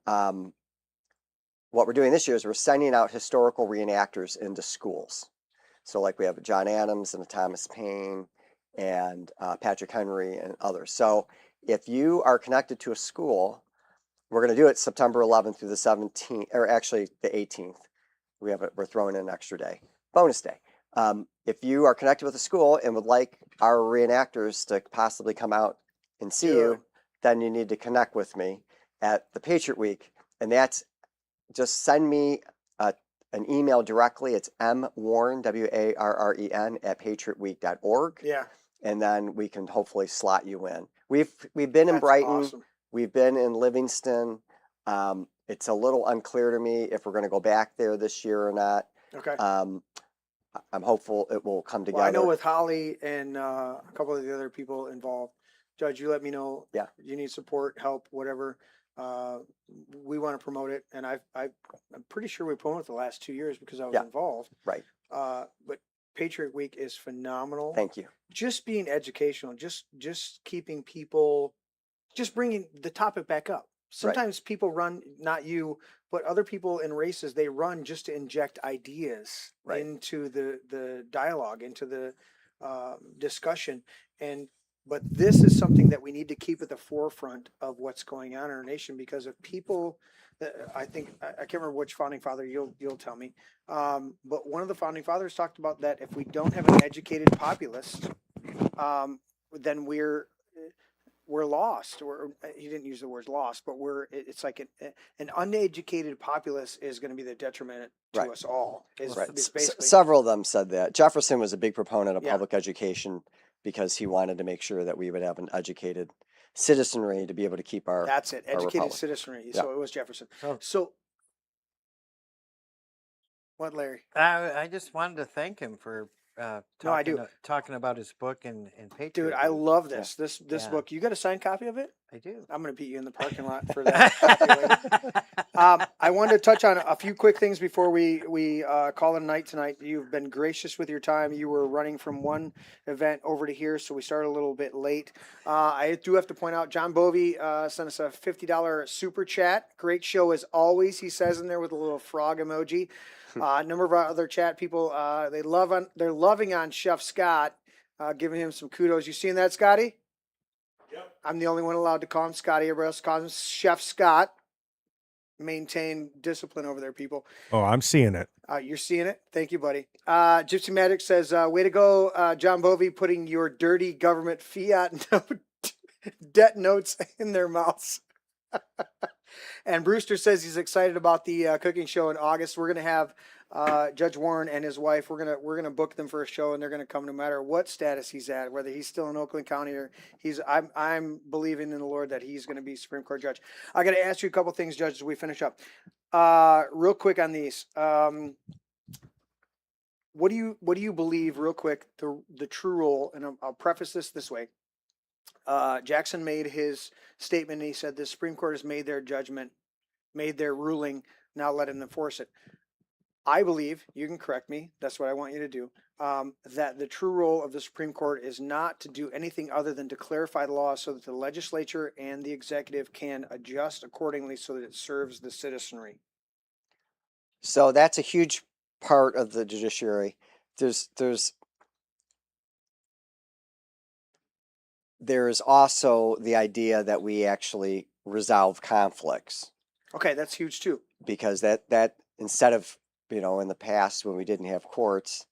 what we're doing this year is we're sending out historical reenactors into schools. So like we have a John Adams and a Thomas Paine and Patrick Henry and others. So if you are connected to a school, we're going to do it September 11th through the 17th, or actually the 18th. We're throwing in an extra day, bonus day. If you are connected with a school and would like our reenactors to possibly come out and see Sure. you, then you need to connect with me at the Patriot Week. And that's just send me an email directly. It's mwarren, WARREN, at patriotweek.org. Yeah. And then we can hopefully slot you in. We've been in That's Brighton. awesome. We've been in Livingston. It's a little unclear to me if we're going to go back there this year or not. Okay. I'm hopeful it will come together. Well, I know with Holly and a couple of the other people involved, Judge, you let me know. Yeah. You need support, help, whatever. We want to promote it, and I'm pretty sure we promoted it the last 2 years because I was involved. Right. But Patriot Week is phenomenal. Thank you. Just being educational, just keeping people, just bringing the topic back up. Sometimes people run, not you, but other people in races, they run just to inject ideas into the dialogue, into the discussion. But this is something that we need to keep at the forefront of what's going on in our nation, because if people, I think, I can't remember which founding father, you'll tell me, but one of the founding fathers talked about that if we don't have an educated populace, then we're lost. Or he didn't use the words lost, but it's like an uneducated populace is going to be the detriment to us all. Is basically. Several of them said that. Jefferson was a big proponent of public education because he wanted to make sure that we would have an educated citizenry to be able to keep our That's it, educated republic. citizenry. Yeah. So it was Jefferson. Oh. So what, Larry? I just wanted to thank him for No, I do. talking about his book and Patriot. Dude, I Week. love this. This Yeah. book. You got a signed copy of it? I do. I'm going to beat you in the parking lot for that. I wanted to touch on a few quick things before we call it a night tonight. You've been gracious with your time. You were running from one event over to here, so we started a little bit late. I do have to point out, John Bovey sent us a $50 super chat. Great show as always, he says in there with a little frog emoji. A number of our other chat people, they're loving on Chef Scott, giving him some kudos. You seen that, Scotty? Yep. I'm the only one allowed to call him Scotty. Everybody else calls him Chef Scott. Maintain discipline over there, people. Oh, I'm seeing it. You're seeing it? Thank you, buddy. Gypsy Magic says, way to go, John Bovey, putting your dirty government fiat debt notes in their mouths. And Brewster says he's excited about the cooking show in August. We're going to have Judge Warren and his wife. We're gonna book them for a show, and they're going to come no matter what status he's at, whether he's still in Oakland County or I'm believing in the Lord that he's going to be Supreme Court judge. I got to ask you a couple things, Judge, as we finish up. Real quick on these. What do you believe, real quick, the true rule? And I'll preface this way. Jackson made his statement, and he said the Supreme Court has made their judgment, made their ruling, now let him enforce it. I believe, you can correct me, that's what I want you to do, that the true role of the Supreme Court is not to do anything other than to clarify the law so that the legislature and the executive can adjust accordingly so that it serves the citizenry. So that's a huge part of the judiciary. There's also the idea that we actually resolve conflicts. Okay, that's huge too. Because that instead of, in the past when we didn't have courts,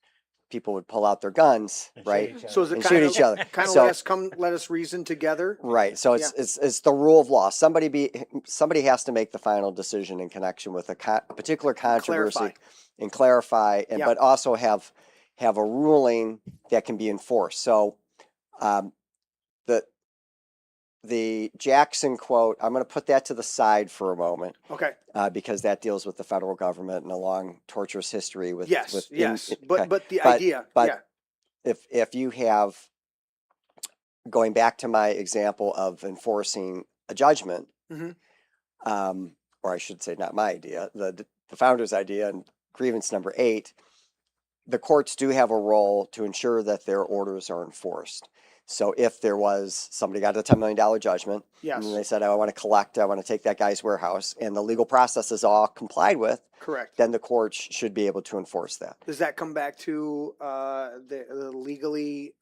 people would pull out their guns, right? So is it And kind shoot of each other. kind of So- let us reason together? Right. So it's the rule of law. Somebody has to make the final decision in connection with a particular controversy and clarify, but also have a ruling that can be enforced. So the Jackson quote, I'm going to put that to the side for a moment. Okay. Because that deals with the federal government and a long torturous history with Yes. okay. But the idea. But if you have, going back to my example of enforcing a judgment, Mhm. or I should say not my idea, the founder's idea, and grievance number 8, the courts do have a role to ensure that their orders are enforced. So if there was, somebody got a $10 million judgment, Yes. and they said, I want to take that guy's warehouse, and the legal process is all complied with, Correct. then the courts should be able to enforce that. Does that come back to the legally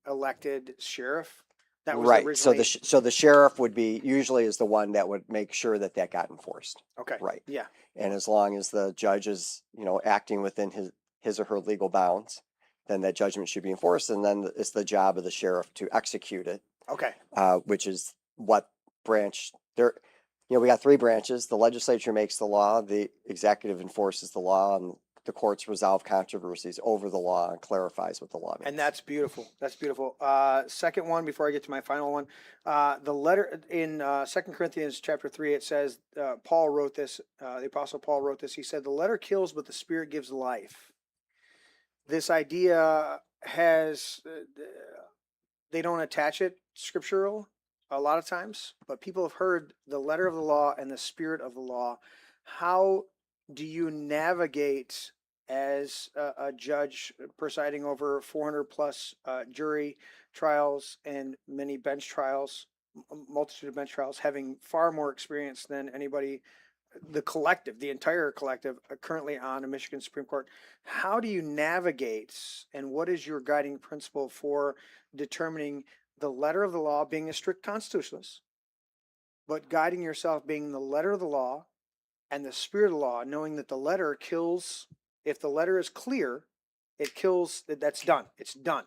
elected sheriff? That was Right. originally. So the sheriff would be, usually is the one that would make sure that got enforced. Okay. Right. Yeah. And as long as the judge is, acting within his or her legal bounds, then that judgment should be enforced. And then it's the job of the sheriff to execute it. Okay. Which is what branch there, we got 3 branches. The legislature makes the law, the executive enforces the law, and the courts resolve controversies over the law and clarifies what the law means. And that's beautiful. That's beautiful. Second one, before I get to my final one, the letter in 2 Corinthians chapter 3, it says, Paul wrote this, the Apostle Paul wrote this. He said, the letter kills, but the Spirit gives life. This idea has, they don't attach it scriptural a lot of times, but people have heard the letter of the law and the spirit of the law. How do you navigate as a judge presiding over 400 plus jury trials and many bench trials, multitude of bench trials, having far more experience than anybody, the entire collective currently on a Michigan Supreme Court? How do you navigate, and what is your guiding principle for determining the letter of the law, being a strict constitutionalist, but guiding yourself being the letter of the law and the spirit of the law, knowing that the letter kills? If the letter is clear, it kills, that's done. It's done.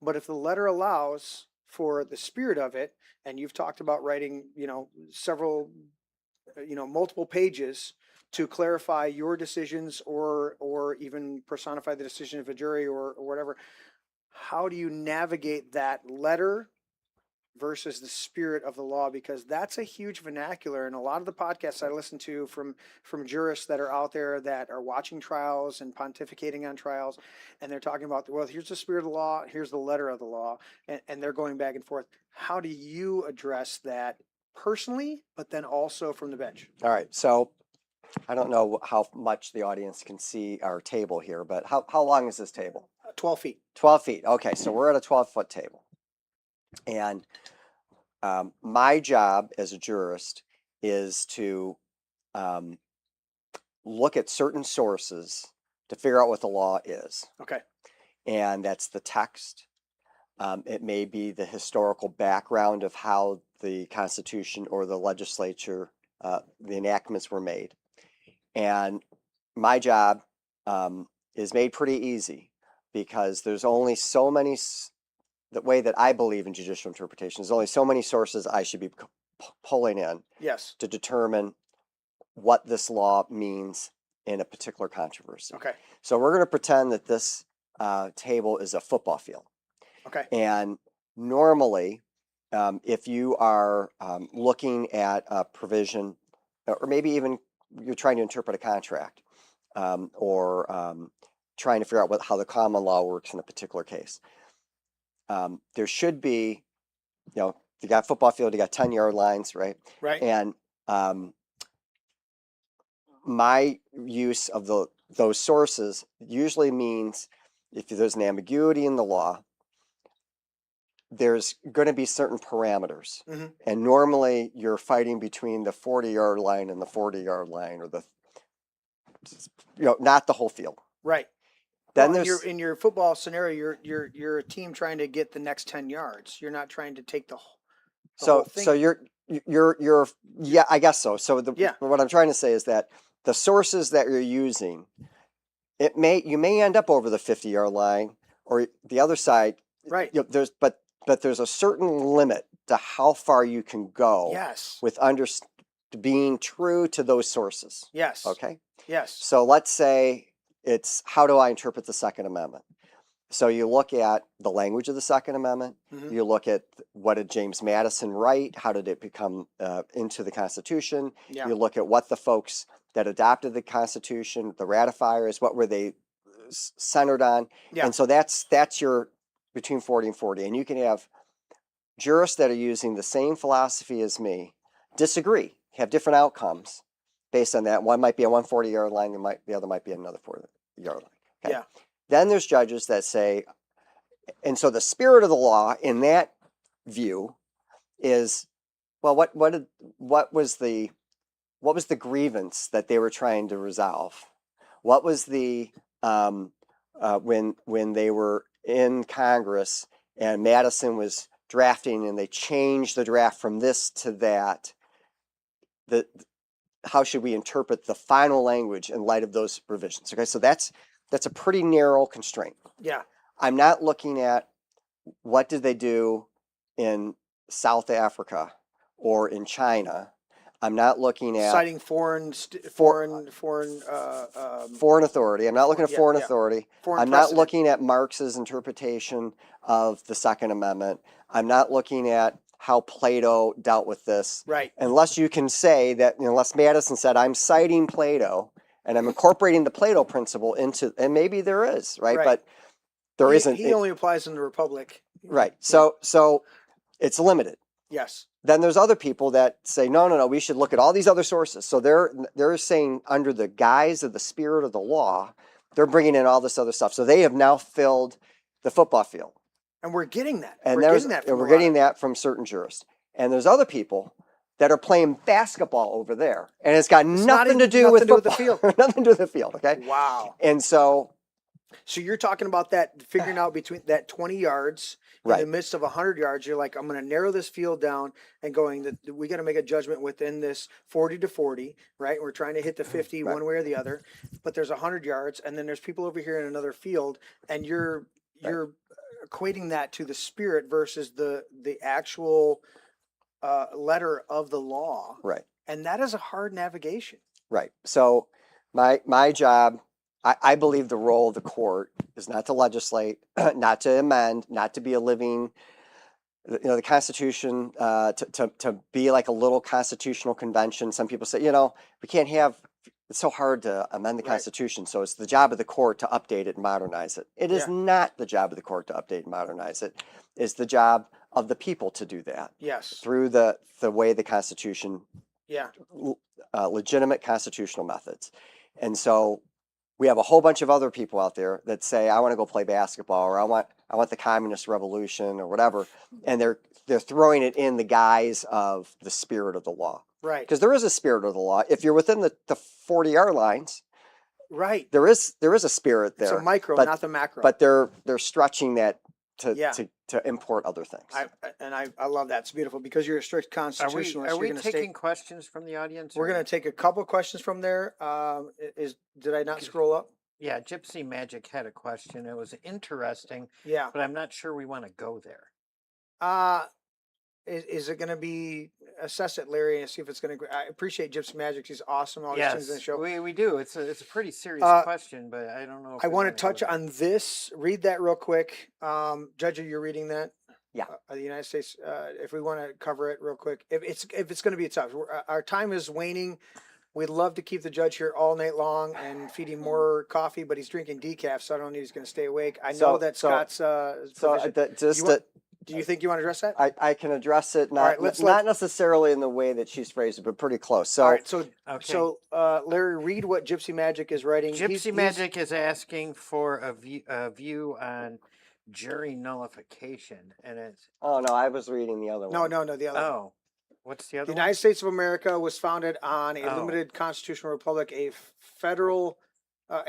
But if the letter allows for the spirit of it, and you've talked about writing, several, multiple pages to clarify your decisions or even personify the decision of a jury or whatever, how do you navigate that letter versus the spirit of the law? Because that's a huge vernacular, and a lot of the podcasts I listen to from jurists that are out there that are watching trials and pontificating on trials, and they're talking about, well, here's the spirit of the law, here's the letter of the law, and they're going back and forth. How do you address that personally, but then also from the bench? All right, so I don't know how much the audience can see our table here, but how long is this table? 12 feet. 12 feet. Okay, so we're at a 12-foot table. And my job as a jurist is to look at certain sources to figure out what the law is. Okay. And that's the text. It may be the historical background of how the Constitution or the legislature, the enactments were made. And my job is made pretty easy because there's only so many, the way that I believe in judicial interpretation, there's only so many sources I should be pulling in Yes. to determine what this law means in a particular controversy. Okay. So we're going to pretend that this table is a football field. Okay. And normally, if you are looking at a provision, or maybe even you're trying to interpret a contract, or trying to figure out how the common law works in a particular case, there should be, you got football field, you got 10-yard lines, right? Right. And my use of those sources usually means if there's an ambiguity in the law, there's going to be certain parameters. Mm-hmm. And normally you're fighting between the 40-yard line and the 40-yard line, or not the whole field. Right. Then Well, there's in your football scenario, you're a team trying to get the next 10 yards. You're not trying to take the whole thing. so you're yeah, I guess so. So what I'm trying to say is that the sources that you're using, you may end up over the 50-yard line or the other side. Right. But there's a certain limit to how far you can go. Yes. With being true to those sources. Yes. Okay. Yes. So let's say it's, how do I interpret the Second Amendment? So you look at the language of the Second Amendment. Mm-hmm. You look at what did James Madison write? How did it become into the Constitution? Yeah. You look at what the folks that adopted the Constitution, the ratifiers, what were they centered on? Yeah. And so that's your between 40 and 40. And you can have jurists that are using the same philosophy as me disagree, have different outcomes based on that. One might be a 140-yard line, the other might be another 40-yard line. Okay? Yeah. Then there's judges that say, and so the spirit of the law in that view is, well, what was the grievance that they were trying to resolve? What was the when they were in Congress and Madison was drafting and they changed the draft from this to that, how should we interpret the final language in light of those provisions? Okay, so that's a pretty narrow constraint. Yeah. I'm not looking at what did they do in South Africa or in China. I'm not looking at citing foreign foreign authority. I'm not looking at yeah, foreign yeah. authority. foreign I'm not precedent. looking at Marx's interpretation of the Second Amendment. I'm not looking at how Plato dealt with this. Right. Unless you can say that, unless Madison said, I'm citing Plato and I'm incorporating the Plato principle into, and maybe there is, right? Right. But there isn't. He only applies in the Republic. Right. So it's limited. Yes. Then there's other people that say, no, we should look at all these other sources. So they're saying under the guise of the spirit of the law, they're bringing in all this other stuff. So they have now filled the football field. And we're getting that. And we're getting that from certain jurists. And there's other people that are playing basketball over there. And it's got nothing to do with the field. Nothing to do with the field, okay? Wow. And so you're talking about that, figuring out between that 20 yards in the midst of 100 yards. You're like, I'm going to narrow this field down and going that we got to make a judgment within this 40 to 40, right? We're trying to hit the 50 one way or the other, but there's 100 yards and then there's people over here in another field, and you're equating that to the spirit versus the actual letter of the law. Right. And that is a hard navigation. Right. So my job, I believe the role of the court is not to legislate, not to amend, not to be a living, the Constitution, to be like a little constitutional convention. Some people say, we can't have, it's so hard to amend the Constitution. So it's the job of the court to update it and modernize it. It is not the job of the court to update and modernize it. It's the job of the people to do that. Yes. Through the way the Constitution, legitimate constitutional methods. And so we have a whole bunch of other people out there that say, I want to go play basketball, or I want the communist revolution or whatever. And they're throwing it in the guise of the spirit of the law. Right. Because there is a spirit of the law. If you're within the 40-yard lines, right, there is a spirit there. It's a micro, but, not the macro. But they're stretching that to import other things. I love that. It's beautiful because you're a strict constitutionalist. Are we taking questions from the audience? We're going to take a couple questions from there. Did I not scroll up? Yeah, Gypsy Magic had a question. It was interesting. Yeah. But I'm not sure we want to go there. Is it going to be assess it, Larry, and see if it's going to? I appreciate Gypsy Magic. He's awesome. All these things in the show. We do. It's a pretty serious question, but I don't know. I want to touch on this. Read that real quick. Judge, you're reading that. Yeah. The United States. If we want to cover it real quick, if it's going to be tough, our time is waning. We'd love to keep the judge here all night long and feed him more coffee, but he's drinking decaf, so I don't know he's going to stay awake. I know that Scott's. Do you think you want to address that? I can address it, not necessarily in the way that she's phrased it, but pretty close. So, all right, so Larry, read what Gypsy Magic is writing. Gypsy Magic is asking for a view on jury nullification, and it's. Oh no, I was reading the other one. No, the other. Oh, what's the other? The United States of America was founded on a limited constitutional republic, a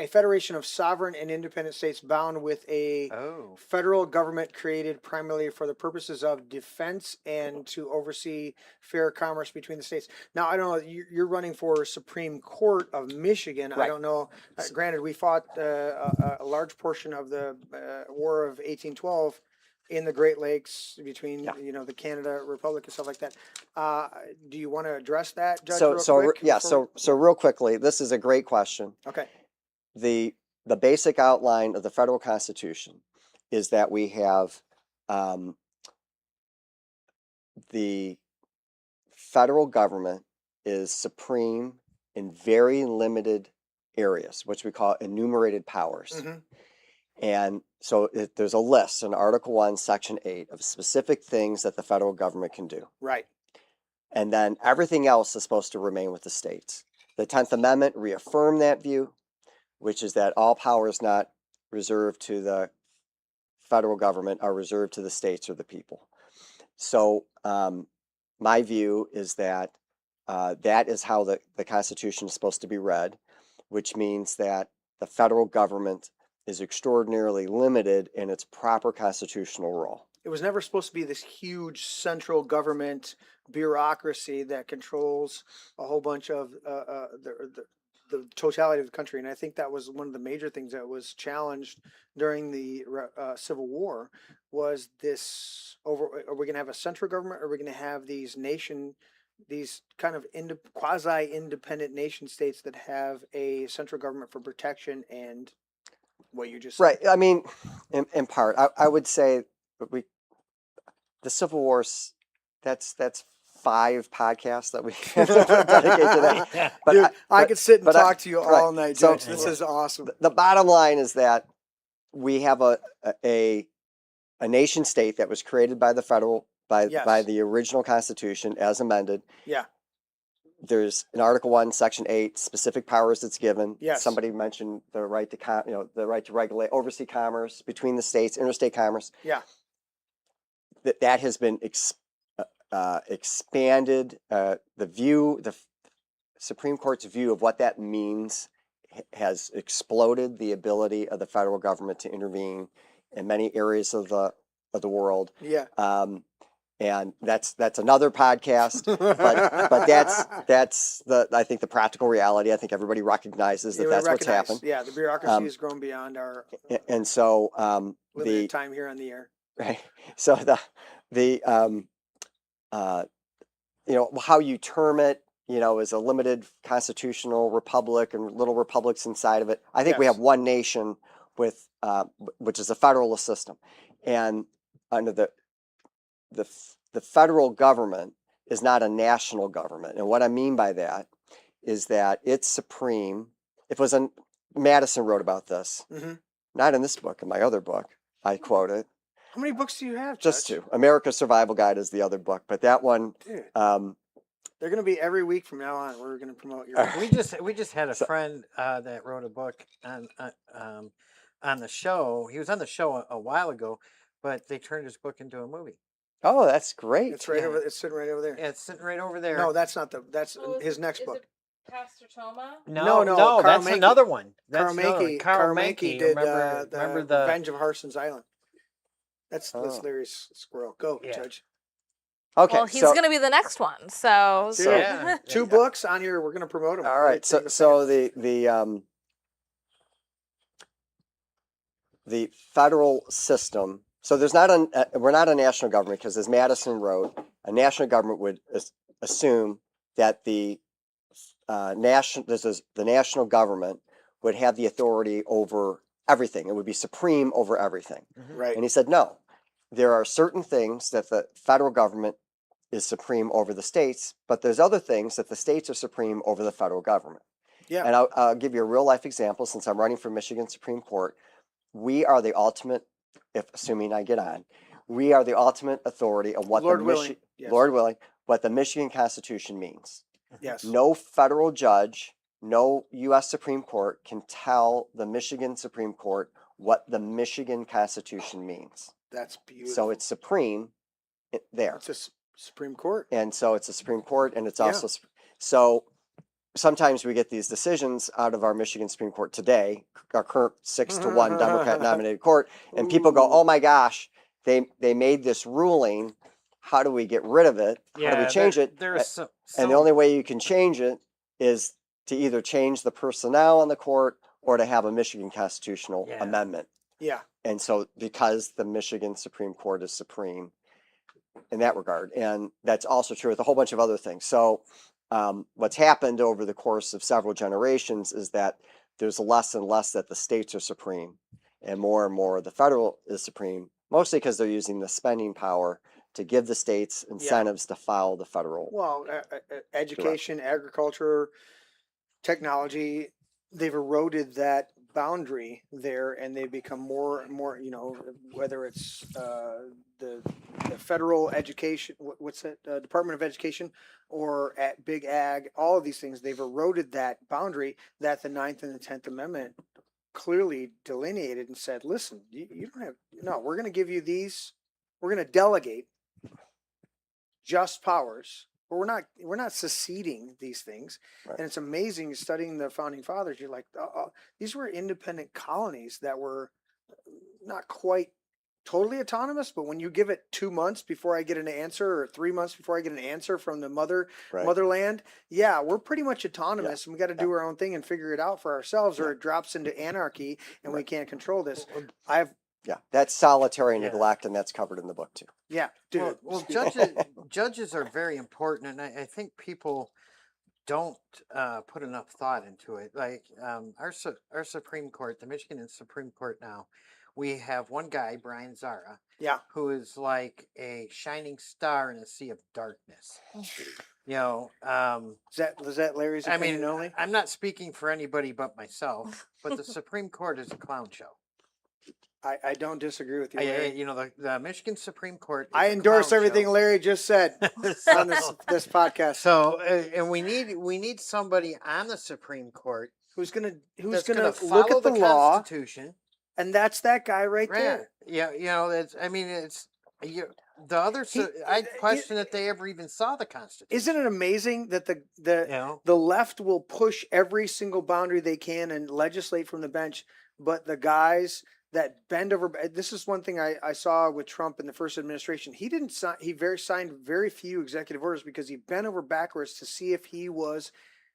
federation of sovereign and independent states bound with a federal government created primarily for the purposes of defense and to oversee fair commerce between the states. Now, I don't know, you're running for Supreme Court of Michigan. Right. I don't know. Granted, we fought a large portion of the War of 1812 in the Great Lakes between, the Canada Republic and stuff like that. Do you want to address that, Judge? So real quickly, this is a great question. Okay. The basic outline of the federal Constitution is that we have the federal government is supreme in very limited areas, which we call enumerated powers. Mm-hmm. And so there's a list in Article 1, Section 8 of specific things that the federal government can do. Right. And then everything else is supposed to remain with the states. The 10th Amendment reaffirmed that view, which is that all powers not reserved to the federal government are reserved to the states or the people. So my view is that that is how the Constitution is supposed to be read, which means that the federal government is extraordinarily limited in its proper constitutional role. It was never supposed to be this huge central government bureaucracy that controls a whole bunch of the totality of the country. And I think that was one of the major things that was challenged during the Civil War was this are we going to have a central government, or are we going to have these nation these kind of quasi-independent nation states that have a central government for protection and what you just said. Right. I mean, in part, I would say the Civil War's, that's 5 podcasts that we dedicate to that. Yeah. But Dude, I could sit and but talk to you right. all night, So- Judge. This is awesome. The bottom line is that we have a nation state that was created by the federal by Yes. the original Constitution as amended. Yeah. There's in Article 1, Section 8, specific powers that's given. Yes. Somebody mentioned the right to the right to regulate, oversee commerce between the states, interstate commerce. Yeah. That has been expanded. The Supreme Court's view of what that means has exploded the ability of the federal government to intervene in many areas of the world. Yeah. And that's another podcast. But that's I think the practical reality. I think everybody recognizes that Yeah, we that's what's recognize- happened. Yeah, the bureaucracy has grown beyond our And so limited time here on the air. right. So how you term it, is a limited constitutional republic and little republics inside of it. I think we Yes. have one nation with which is a federalist system, and under the federal government is not a national government. And what I mean by that is that it's supreme. Madison wrote about this, Mhm. not in this book, in my other book. I quote it. How many books do you have, Just Judge? 2. America's Survival Guide is the other book, but that one, Dude, they're going to be every week from now on. We're going to promote your book. We just had a So- friend that wrote a book on the show. He was on the show a while ago, but they turned his book into a movie. oh, that's great. It's right Yeah. over. It's sitting right over there. Yeah, it's sitting right over there. No, that's not that's Who is his it? next Is book. it Pastor Toma? no, no, no, Carl that's Mankey. another one. That's Carl another one. Mankey. Carl Mankey Mankey. did Remember the Revenge of Harson's Island. That's Oh. Larry's squirrel. Go, Yeah. Judge. Okay, Well, he's so going to be the next one. So, So- yeah. 2 books on here. We're going to promote them. all right. So the federal system. So there's not we're not a national government because, as Madison wrote, a national government would assume that the national government would have the authority over everything. It would be supreme over everything. Right. And he said, no, there are certain things that the federal government is supreme over the states, but there's other things that the states are supreme over the federal government. Yeah. And I'll give you a real life example since I'm running for Michigan Supreme Court. We are the ultimate, assuming I get on, we are the ultimate authority on what Lord willing. Yes. Lord willing, what the Michigan Constitution means. Yes. No federal judge, no U.S. Supreme Court can tell the Michigan Supreme Court what the Michigan Constitution means. That's beautiful. So it's supreme there. It's a Supreme Court. And so it's a Supreme Court, and it's Yeah. also so sometimes we get these decisions out of our Michigan Supreme Court today, our current 6-1 Democrat nominated court, and people go, Ooh. "Oh my gosh, they made this ruling. How do we get rid of it? How do we change it?" There's And the only way you can change it is to either change the personnel on the court or to have a Michigan constitutional Yeah. amendment. Yeah. And so because the Michigan Supreme Court is supreme in that regard, and that's also true with a whole bunch of other things. So what's happened over the course of several generations is that there's less and less that the states are supreme and more the federal is supreme, mostly because they're using the spending power to give the states incentives to follow the federal. Well, education, agriculture, technology, they've eroded that boundary there, and they become more and more. Whether it's the federal education, what's that, Department of Education, or at Big Ag, all of these things, they've eroded that boundary that the 9th and the 10th Amendment clearly delineated and said, listen, you don't have, no, we're going to give you these, we're going to delegate just powers, but we're not seceding these things. Right. And it's amazing studying the founding fathers. You're like, these were independent colonies that were not quite totally autonomous, but when you give it 2 months before I get an answer or 3 months before I get an answer from the Right. motherland, yeah, we're pretty much autonomous and we got to do our own thing and figure it out for ourselves, or it drops into anarchy and we can't control this. Yeah, that's solitary Yeah. neglect, and that's covered in the book too. Yeah, dude. Well, judges are very important, and I think people don't put enough thought into it. Like our Supreme Court, the Michigan Supreme Court now, we have one guy, Brian Zara, Yeah. who is like a shining star in a sea of darkness. You know, Was that Larry's I opinion mean, only? I'm not speaking for anybody but myself, but the Supreme Court is a clown show. I don't disagree with you, Larry. You know, the Michigan Supreme Court. Is I a endorse clown everything show. Larry just said on this podcast. So, and we need somebody on the Supreme Court who's gonna that's gonna gonna look follow at the the law, Constitution. and that's that guy right Right. there. Yeah, you know, it's the other. I question that they ever even saw the Constitution. Isn't it amazing that You know, the left will push every single boundary they can and legislate from the bench, but the guys that bend over. This is one thing I saw with Trump in the first administration. He didn't sign. Signed very few executive orders because he bent over backwards to see if he was.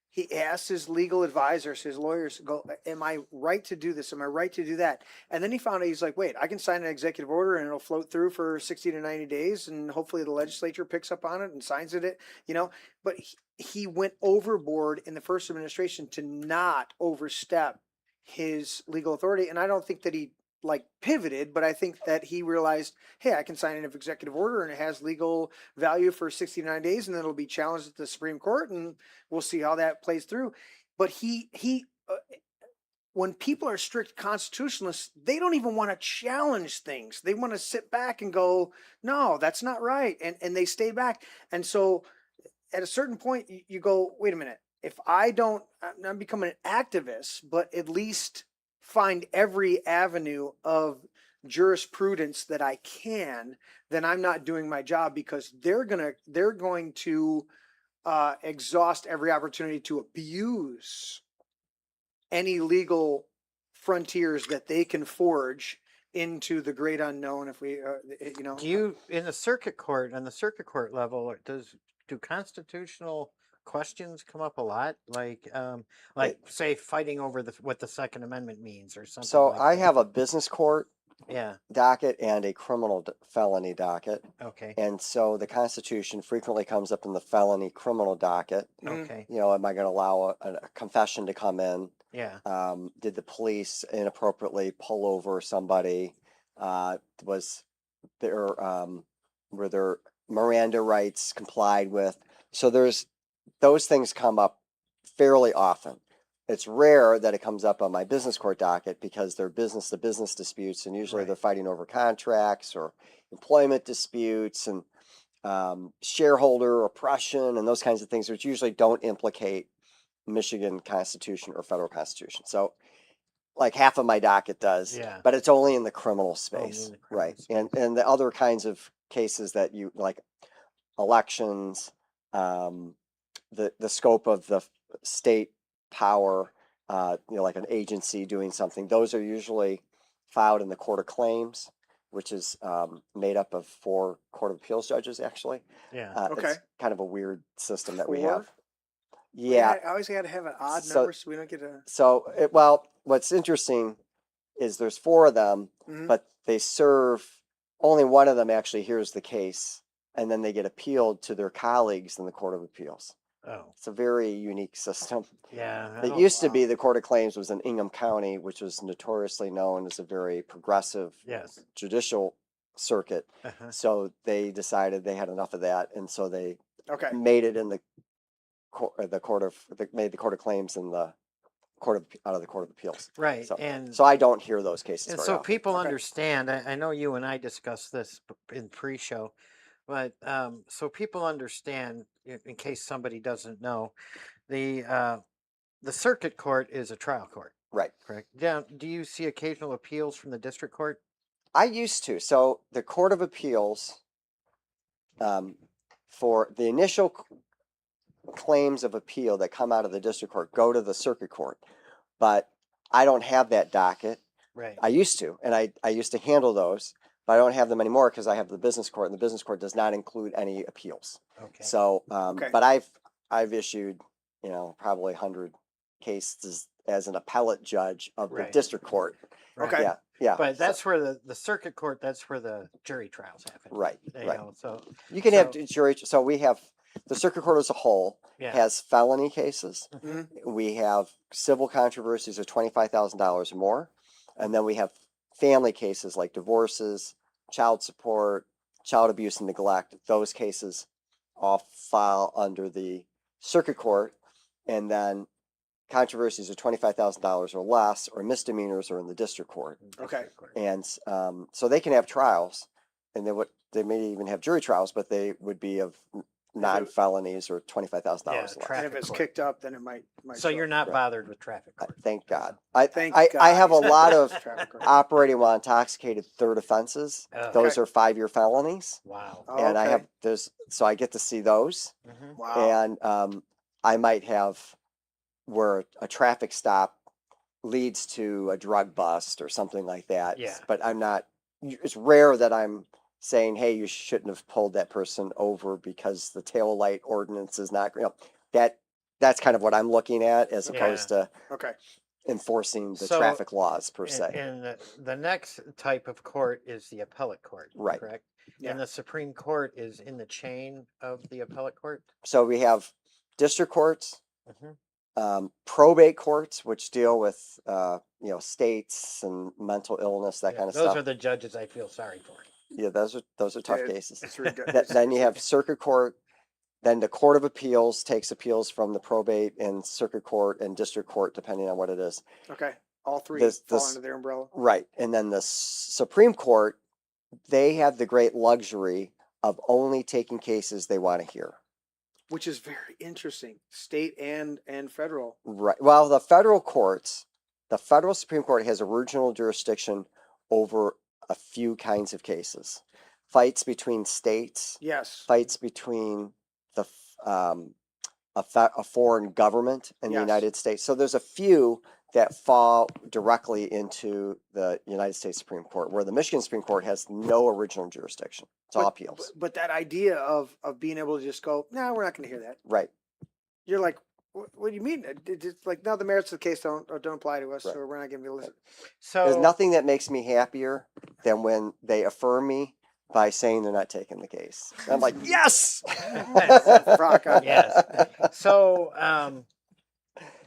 He asked his legal advisors, his lawyers, "Go, am I right to do this? Am I right to do that?" And then he found out, he's like, "Wait, I can sign an executive order and it'll float through for 60 to 90 days, and hopefully the legislature picks up on it and signs it." You know, but he went overboard in the first administration to not overstep his legal authority, and I don't think that he pivoted, but I think that he realized, hey, I can sign an executive order and it has legal value for 69 days, and then it'll be challenged at the Supreme Court, and we'll see how that plays through. But when people are strict constitutionalists, they don't even want to challenge things. They want to sit back and go, no, that's not right. And they stay back. And so at a certain point, you go, wait a minute, if I'm not becoming an activist, but at least find every avenue of jurisprudence that I can, then I'm not doing my job, because they're going to exhaust every opportunity to abuse any legal frontiers that they can forge into the great unknown. If we, do you in the circuit court on the circuit court level do constitutional questions come up a lot, like say fighting over what the Second Amendment means or something? So like I that? have a business court Yeah. docket and a criminal felony docket. Okay. And so the Constitution frequently comes up in the felony criminal docket. Okay. You know, am I going to allow a confession to come in? Yeah. Did the police inappropriately pull over somebody? Was there were their Miranda rights complied with? So those things come up fairly often. It's rare that it comes up on my business court docket because they're business to business disputes, and usually Right. they're fighting over contracts or employment disputes and shareholder oppression and those kinds of things, which usually don't implicate Michigan Constitution or federal Constitution. So like half of my docket does, Yeah. but it's only in the criminal Only space, in the criminal right? space. And the other kinds of cases that you like, elections, the scope of the state power, like an agency doing something, those are usually filed in the Court of Claims, which is made up of 4 Court of Appeals judges, actually. Yeah. Okay. It's kind of a weird system that we 4? have. Yeah. I always got to have an odd So- number so we don't get a. So, what's interesting is there's 4 of them, Mhm. but they serve, only one of them actually hears the case, and then they get appealed to their colleagues in the Court of Appeals. Oh. It's a very unique system. Yeah. It used to be the Court of Claims was in Ingham County, which was notoriously known as a very progressive Yes. judicial circuit. Uh-huh. So they decided they had enough of that, and so they Okay. made it in made the Court of Claims in the out of the Court of Appeals. Right. So, and so I don't hear those cases. and very so often. people Okay. understand. I know you and I discussed this in pre-show, but so people understand, in case somebody doesn't know, the circuit court is a trial court, Right. correct? Yeah. Do you see occasional appeals from the district court? I used to. So the Court of Appeals, for the initial claims of appeal that come out of the district court, go to the circuit court. But I don't have that docket. Right. I used to, and I used to handle those, but I don't have them anymore because I have the business court, and the business court does not include any appeals. Okay. So, Okay. but I've issued, probably 100 cases as an appellate judge of the Right. district court. Right. Okay. Yeah, Yeah. But so- that's where the circuit court, that's where the jury trials happen. right. You Right. know, so, You can have so- jury. So we have the circuit court as a whole yeah. has felony cases. Mhm. We have civil controversies of $25,000 or more, and then we have family cases like divorces, child support, child abuse and neglect. Those cases all file under the circuit court, and then controversies of $25,000 or less, or misdemeanors, are in the district court. Okay. And so they can have trials, and they may even have jury trials, but they would be of non-felonies or $25,000 Yeah, less. And if traffic it's court. kicked up, then it might. So show you're up. not Right. bothered with traffic court. Thank God. Thank I God have a he's not lot of traffic court. operating while intoxicated third offenses. Oh. Those Okay. are 5-year felonies, Wow. Oh, and I okay. have so I get to see those, Mhm. Wow. and I might have where a traffic stop leads to a drug bust or something like that. Yeah. But I'm not. It's rare that I'm saying, "Hey, you shouldn't have pulled that person over because the tail light ordinance is not." That's kind of what I'm looking at, as opposed to Okay. enforcing the So, traffic laws per And, se. and the next type of court is the appellate court, Right. correct? Yeah. And the Supreme Court is in the chain of the appellate court? So we have district courts, Mhm. probate courts, which deal with states and mental illness, that Yeah, kind of those stuff. are the judges I feel sorry for. Yeah, those are tough It- cases. It's ridiculous. Then you have circuit court. Then the Court of Appeals takes appeals from the probate and circuit court and district court, depending on what it is. Okay. All three This- fall this- under their umbrella. Right. And then the Supreme Court, they have the great luxury of only taking cases they want to hear. Which is very interesting, state and federal. Right. Well, the federal Supreme Court has original jurisdiction over a few kinds of cases. Fights between states, Yes. fights between a foreign government and the Yes. United States. So there's a few that fall directly into the United States Supreme Court, where the Michigan Supreme Court has no original jurisdiction. It's all appeals. But that idea of being able to just go, no, we're not going to hear that. Right. You're like, what do you mean? It's like, no, the merits of the case don't apply to us, Right. so we're not going to be listening. There's So, nothing that makes me happier than when they affirm me by saying they're not taking the case. And I'm like, yes. Rock on. yes. So,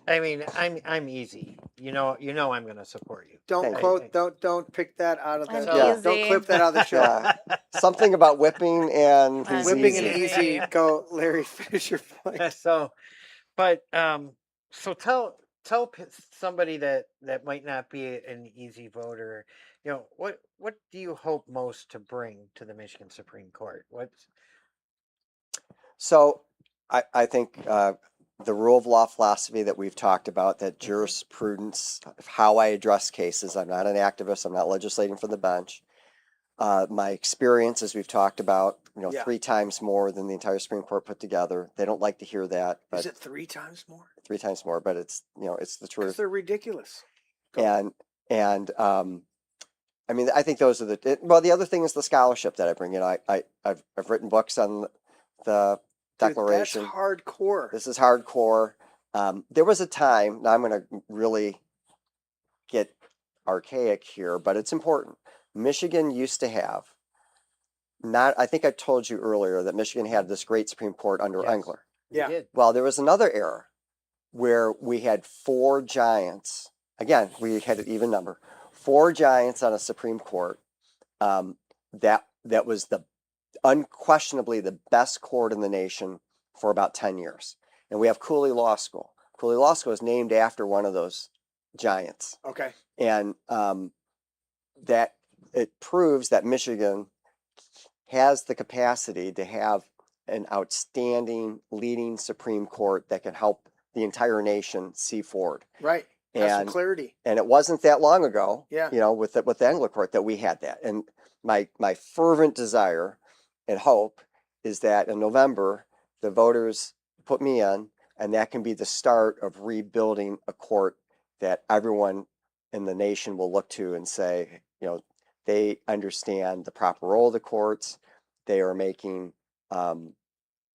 I mean, I'm easy. You know, I'm going to support you. Don't Thank quote. Don't pick that out of I'm the. Yeah. Don't easy. clip that out of the show. Yeah. Something about whipping and I'm he's Whipping easy. and easy. Go, Larry. Finish your point. So, but so tell somebody that might not be an easy voter, what do you hope most to bring to the Michigan Supreme Court? So I think the rule of law philosophy that we've talked about, that jurisprudence, how I address cases. I'm not an activist. I'm not legislating from the bench. My experience, as we've talked about, Yeah. 3 times more than the entire Supreme Court put together. They don't like to hear that, but Is it 3 times more? 3 times more. But it's it's the Because truth. they're ridiculous. Go. And I mean, I think those are the other thing is the scholarship that I bring in. I've written books on the Dude, Declaration. that's hardcore. This is hardcore. There was a time, now I'm going to really get archaic here, but it's important. Michigan used to have, I think I told you earlier that Michigan had this great Supreme Court under Yes. Engler. You Yeah. did. Well, there was another era where we had 4 giants. Again, we had an even number. 4 giants on a Supreme Court. That was unquestionably the best court in the nation for about 10 years. And we have Cooley Law School. Cooley Law School is named after one of those giants. Okay. And that it proves that Michigan has the capacity to have an outstanding leading Supreme Court that can help the entire nation see forward. Right. Have some And clarity. and it wasn't that long ago, Yeah. with the Engler Court that we had that. And my fervent desire and hope is that in November the voters put me in, and that can be the start of rebuilding a court that everyone in the nation will look to and say, they understand the proper role of the courts. They are making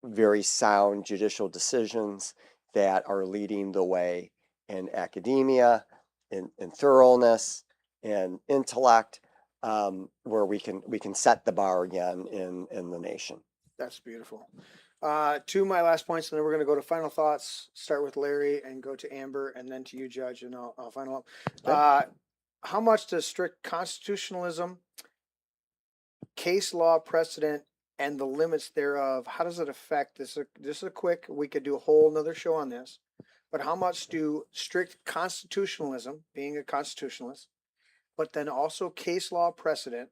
very sound judicial decisions that are leading the way in academia, in thoroughness, and intellect, where we can set the bar again in the nation. That's beautiful. Two of my last points, and then we're going to go to final thoughts. Start with Larry and go to Amber, and then to you, Judge, and I'll final up. Okay. How much does strict constitutionalism, case law precedent, and the limits thereof, how does it affect this? This is a quick. We could do a whole nother show on this, but how much do strict constitutionalism, being a constitutionalist, but then also case law precedent,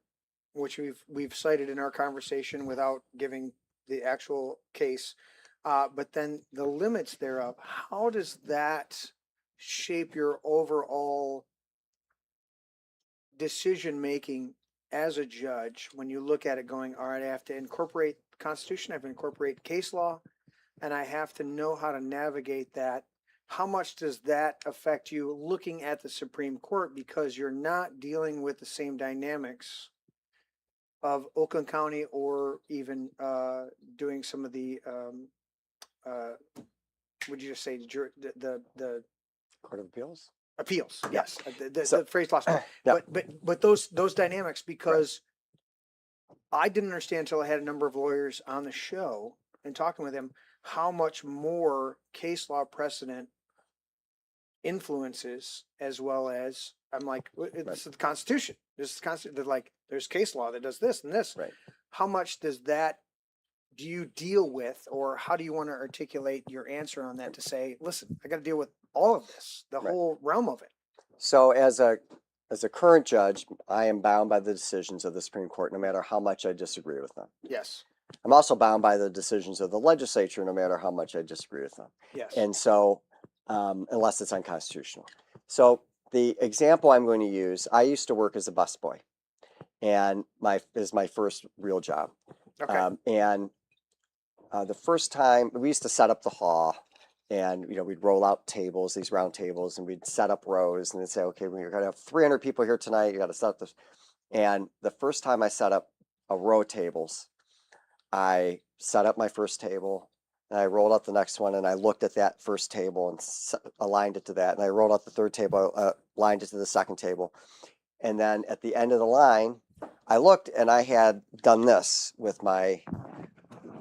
which we've cited in our conversation without giving the actual case, but then the limits thereof, how does that shape your overall decision making as a judge when you look at it going, all right, I have to incorporate Constitution, I have to incorporate case law, and I have to know how to navigate that. How much does that affect you looking at the Supreme Court, because you're not dealing with the same dynamics of Oakland County, or even doing some of the would you just say the Court of Appeals. appeals? Yes, So- the phrase lost. Yeah. But those dynamics, because I didn't understand until I had a number of lawyers on the show and talking with them how much more case law precedent influences, as well as I'm like, this is the Constitution. This is the Constitution. They're like, there's case law that does this and this. Right. How much do you deal with, or how do you want to articulate your answer on that to say, listen, I got to deal with all of this, the Right. whole realm of it? So as a current judge, I am bound by the decisions of the Supreme Court, no matter how much I disagree with them. Yes. I'm also bound by the decisions of the legislature, no matter how much I disagree with them. Yes. And so, unless it's unconstitutional. So the example I'm going to use, I used to work as a busboy, and is my first real job. Okay. And the first time we used to set up the hall, and we'd roll out tables, these round tables, and we'd set up rows, and they'd say, okay, we're going to have 300 people here tonight. You got to set up this. And the first time I set up a row of tables, I set up my first table, and I rolled out the next one, and I looked at that first table and aligned it to that. And I rolled out the third table, aligned it to the second table. And then at the end of the line, I looked, and I had done this with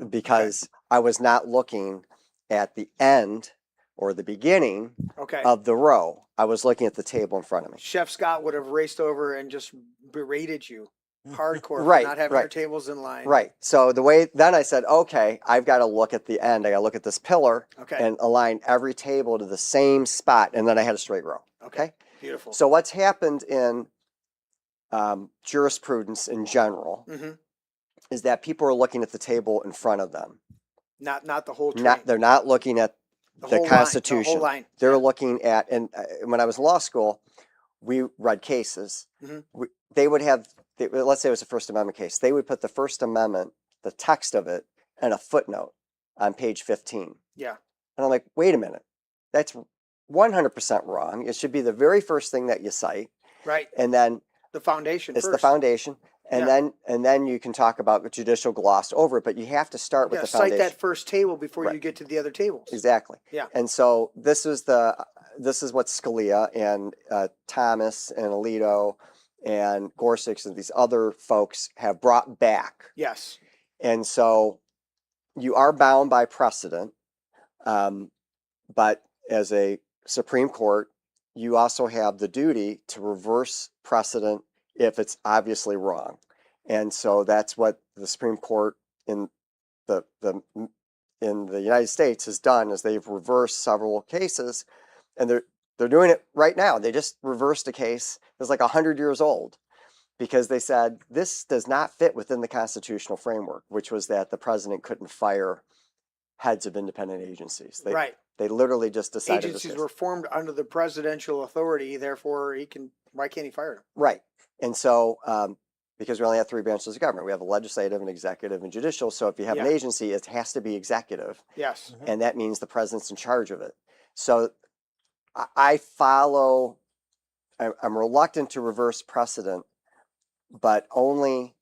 because I was not looking at the end or the beginning Okay. of the row. I was looking at the table in front of me. Chef Scott would have raced over and just berated you hardcore for Right, not having your right. tables in line. Right. So then I said, okay, I've got to look at the end. I got to look at this pillar Okay. and align every table to the same spot. And then I had a straight row. Okay. Beautiful. So what's happened in jurisprudence in general hmm is that people are looking at the table in front of them. Not the whole tree. They're not looking at the whole line, Constitution. the whole line. They're Yeah. looking at, and when I was in law school, we read cases. Mhm. They would have, let's say it was a First Amendment case. They would put the First Amendment, the text of it, and a footnote on page 15. Yeah. And I'm like, wait a minute, that's 100% wrong. It should be the very first thing that you cite, Right. and then The foundation it's first. the foundation, and Yeah. then you can talk about judicial gloss over it. But you have to start with Yeah, the cite foundation. that first table before you Right. get to the other tables. Exactly. Yeah. And so this is what Scalia and Thomas and Alito and Gorsuch and these other folks have brought back. Yes. And so you are bound by precedent, but as a Supreme Court, you also have the duty to reverse precedent if it's obviously wrong. And so that's what the Supreme Court in the United States has done, is they've reversed several cases, and they're doing it right now. They just reversed a case that's like 100 years old, because they said this does not fit within the constitutional framework, which was that the president couldn't fire heads of independent agencies. Right. They literally just decided Agencies this. were formed under the presidential authority, therefore why can't he fire them? Right. And so, because we only have 3 branches of government, we have a legislative, an executive, and judicial. So if you have an Yeah. agency, it has to be executive. Yes. And that means the president's in charge of it. So I'm reluctant to reverse precedent, but only,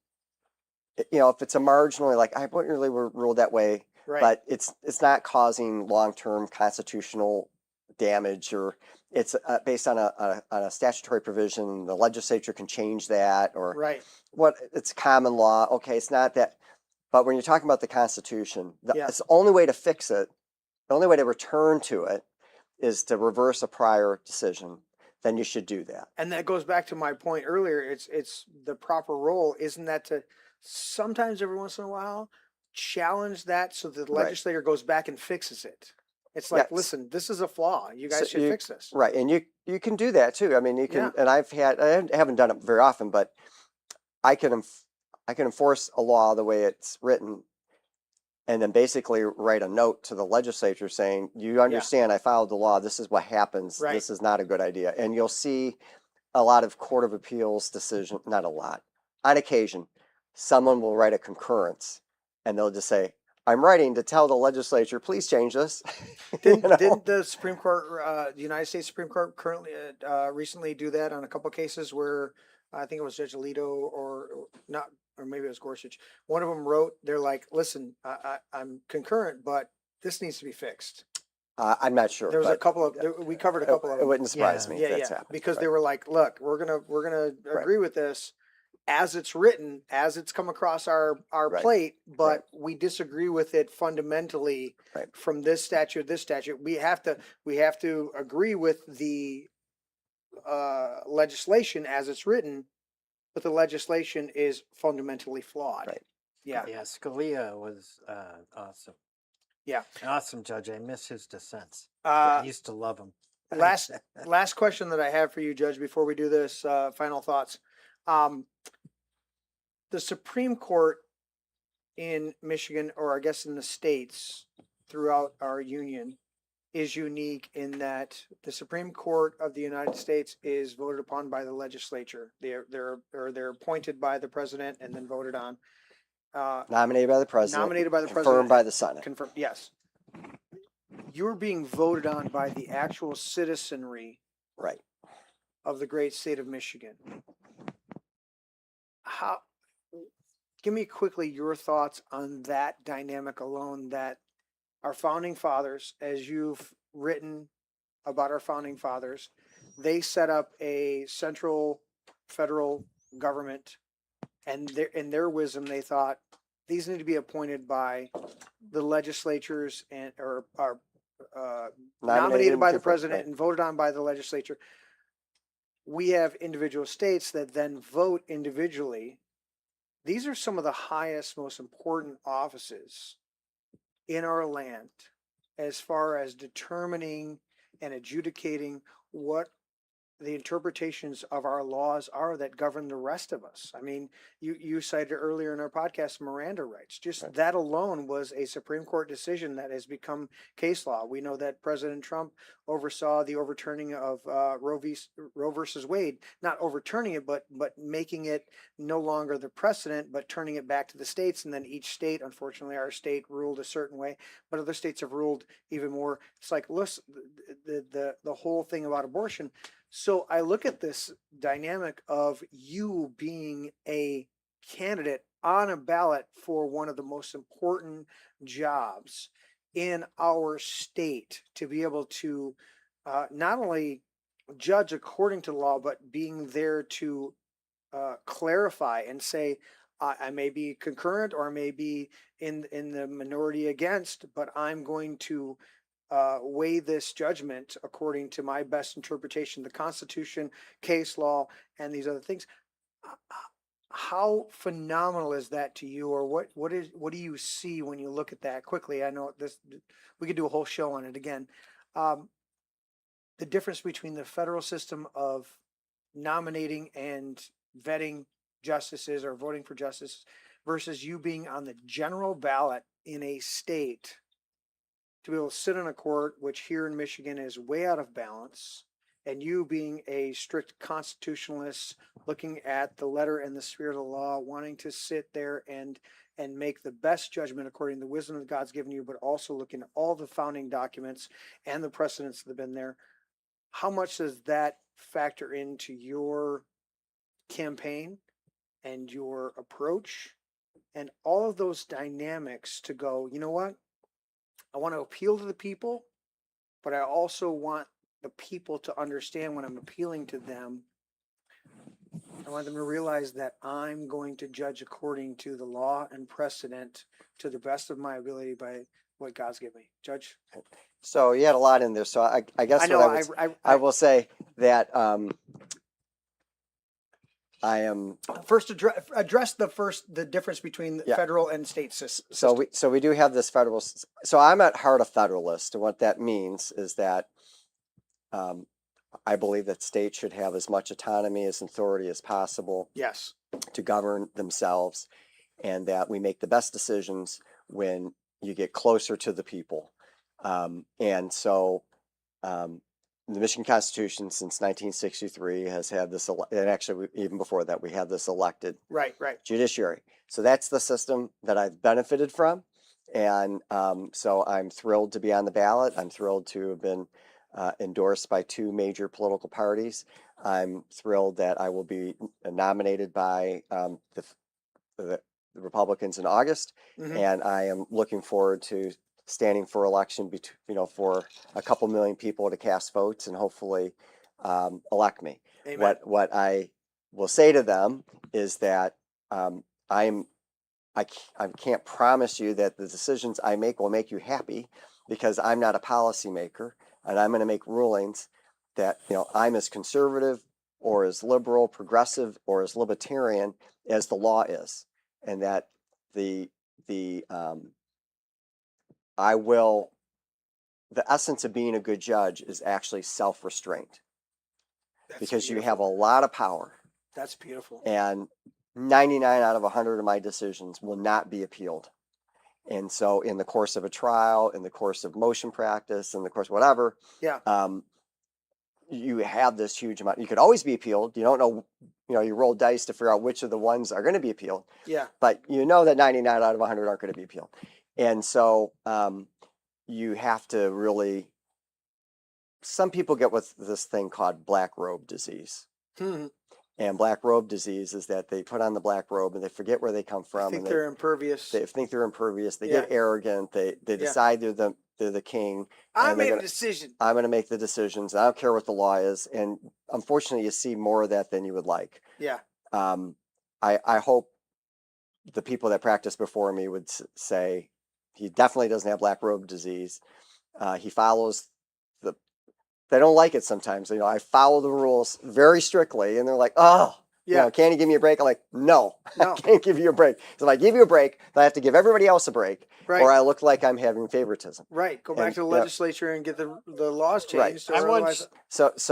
if it's a marginally, like, I wouldn't really rule that way, Right. but it's not causing long-term constitutional damage, or it's based on a statutory provision. The legislature can change that, or Right. what, it's common law. Okay, it's not that. But when you're talking about the Constitution, Yeah. it's the only way to fix it, the only way to return to it is to reverse a prior decision. Then you should do that. And that goes back to my point earlier. It's the proper role, isn't that to sometimes every once in a while challenge that so the Right. legislator goes back and fixes it. It's like, Yes. listen, this is a flaw. You guys So should fix this. Right, and you can do that too. I mean, you can, Yeah. and I haven't done it very often, but I can enforce a law the way it's written, and then basically write a note to the legislature saying, "You understand, I followed the law. This is what happens. Right. This is not a good idea." And you'll see a lot of Court of Appeals decision, not a lot, on occasion, someone will write a concurrence, and they'll just say, "I'm writing to tell the legislature, please change this." You know? Didn't the Supreme Court, the United States Supreme Court, currently recently do that on a couple of cases where I think it was Judge Alito or not, or maybe it was Gorsuch. One of them wrote, they're like, "Listen, I'm concurrent, but this needs to be fixed." I'm not sure. There was a but couple of we covered a couple of it them. wouldn't surprise me if Yeah, that's yeah, happened. because Right. they were like, "Look, we're gonna Right. agree with this as it's written, as it's come across our Right. plate, but Right. we disagree with it fundamentally Right. from this statute, this statute. We have to agree with the legislation as it's written, but the legislation is fundamentally flawed." Right. Yeah. Yeah, Scalia was awesome. Yeah. An awesome judge. I miss his dissents. I Uh, used to love him. last question that I have for you, Judge, before we do this, final thoughts. The Supreme Court in Michigan, or I guess in the states throughout our union, is unique in that the Supreme Court of the United States is voted upon by the legislature. They're appointed by the president and then voted on. Nominated by the president. Nominated by the confirmed president. by the Senate. Confirmed. Yes. You're being voted on by the actual citizenry Right. of the great state of Michigan. How? Give me quickly your thoughts on that dynamic alone, that our founding fathers, as you've written about our founding fathers, they set up a central federal government, and in their wisdom, they thought these need to be appointed by the legislatures and or are nominated by the and confirmed, president right. and voted on by the legislature. We have individual states that then vote individually. These are some of the highest, most important offices in our land as far as determining and adjudicating what the interpretations of our laws are that govern the rest of us. I mean, you cited earlier in our podcast Miranda rights. Just Right. that alone was a Supreme Court decision that has become case law. We know that President Trump oversaw the overturning of Roe versus Wade, not overturning it, but making it no longer the precedent, but turning it back to the states. And then each state, unfortunately, our state ruled a certain way, but other states have ruled even more. It's like, listen, the whole thing about abortion. So I look at this dynamic of you being a candidate on a ballot for one of the most important jobs in our state, to be able to not only judge according to law, but being there to clarify and say, I may be concurrent or I may be in the minority against, but I'm going to weigh this judgment according to my best interpretation, the Constitution, case law, and these other things. How phenomenal is that to you, or what do you see when you look at that quickly? I know we could do a whole show on it again. The difference between the federal system of nominating and vetting justices or voting for justices versus you being on the general ballot in a state to be able to sit in a court, which here in Michigan is way out of balance, and you being a strict constitutionalist, looking at the letter and the spirit of the law, wanting to sit there and make the best judgment according to the wisdom that God's given you, but also looking at all the founding documents and the precedents that have been there. How much does that factor into your campaign and your approach and all of those dynamics to go, you know what? I want to appeal to the people, but I also want the people to understand when I'm appealing to them. I want them to realize that I'm going to judge according to the law and precedent to the best of my ability by what God's given me. Judge? So you had a lot in there. So I guess I know, I will say that I am. First, address the difference between the Yeah. federal and state system. So we do have this federal. So I'm at heart a federalist, and what that means is that I believe that states should have as much autonomy as authority as possible Yes. to govern themselves, and that we make the best decisions when you get closer to the people. And so the Michigan Constitution since 1963 has had this, and actually even before that, we had this elected Right. judiciary. So that's the system that I've benefited from. And so I'm thrilled to be on the ballot. I'm thrilled to have been endorsed by 2 major political parties. I'm thrilled that I will be nominated by the Republicans in August. Mhm. And I am looking forward to standing for election, for a couple million people to cast votes and hopefully elect me. Amen. What I will say to them is that I can't promise you that the decisions I make will make you happy, because I'm not a policymaker, and I'm going to make rulings that I'm as conservative or as liberal, progressive, or as libertarian as the law is, and that the essence of being a good judge is actually self-restraint, because you have a lot of power. That's beautiful. And 99 out of 100 of my decisions will not be appealed. And so in the course of a trial, in the course of motion practice, in the course of whatever, Yeah. You have this huge amount. You could always be appealed. You don't know, you roll dice to figure out which of the ones are going to be appealed. Yeah. But you know that 99 out of 100 aren't going to be appealed. And so you have to really, some people get with this thing called black robe disease. Hmm. And black robe disease is that they put on the black robe and they forget where they come from. I think and they're impervious. They think they're impervious. They Yeah. get arrogant. They decide they're the king. I and they're made a gonna- decision. I'm going to make the decisions. I don't care what the law is. And unfortunately, you see more of that than you would like. Yeah. I hope the people that practiced before me would say he definitely doesn't have black robe disease. He follows they don't like it sometimes. I follow the rules very strictly, and they're like, oh, Yeah. can you give me a break? I'm like, no, No. I can't give you a break. So if I give you a break, I have to give everybody else a break, Right. or I look like I'm having favoritism. Right. Go back And, to the yeah. legislature and get the laws Right. changed. I or once- otherwise-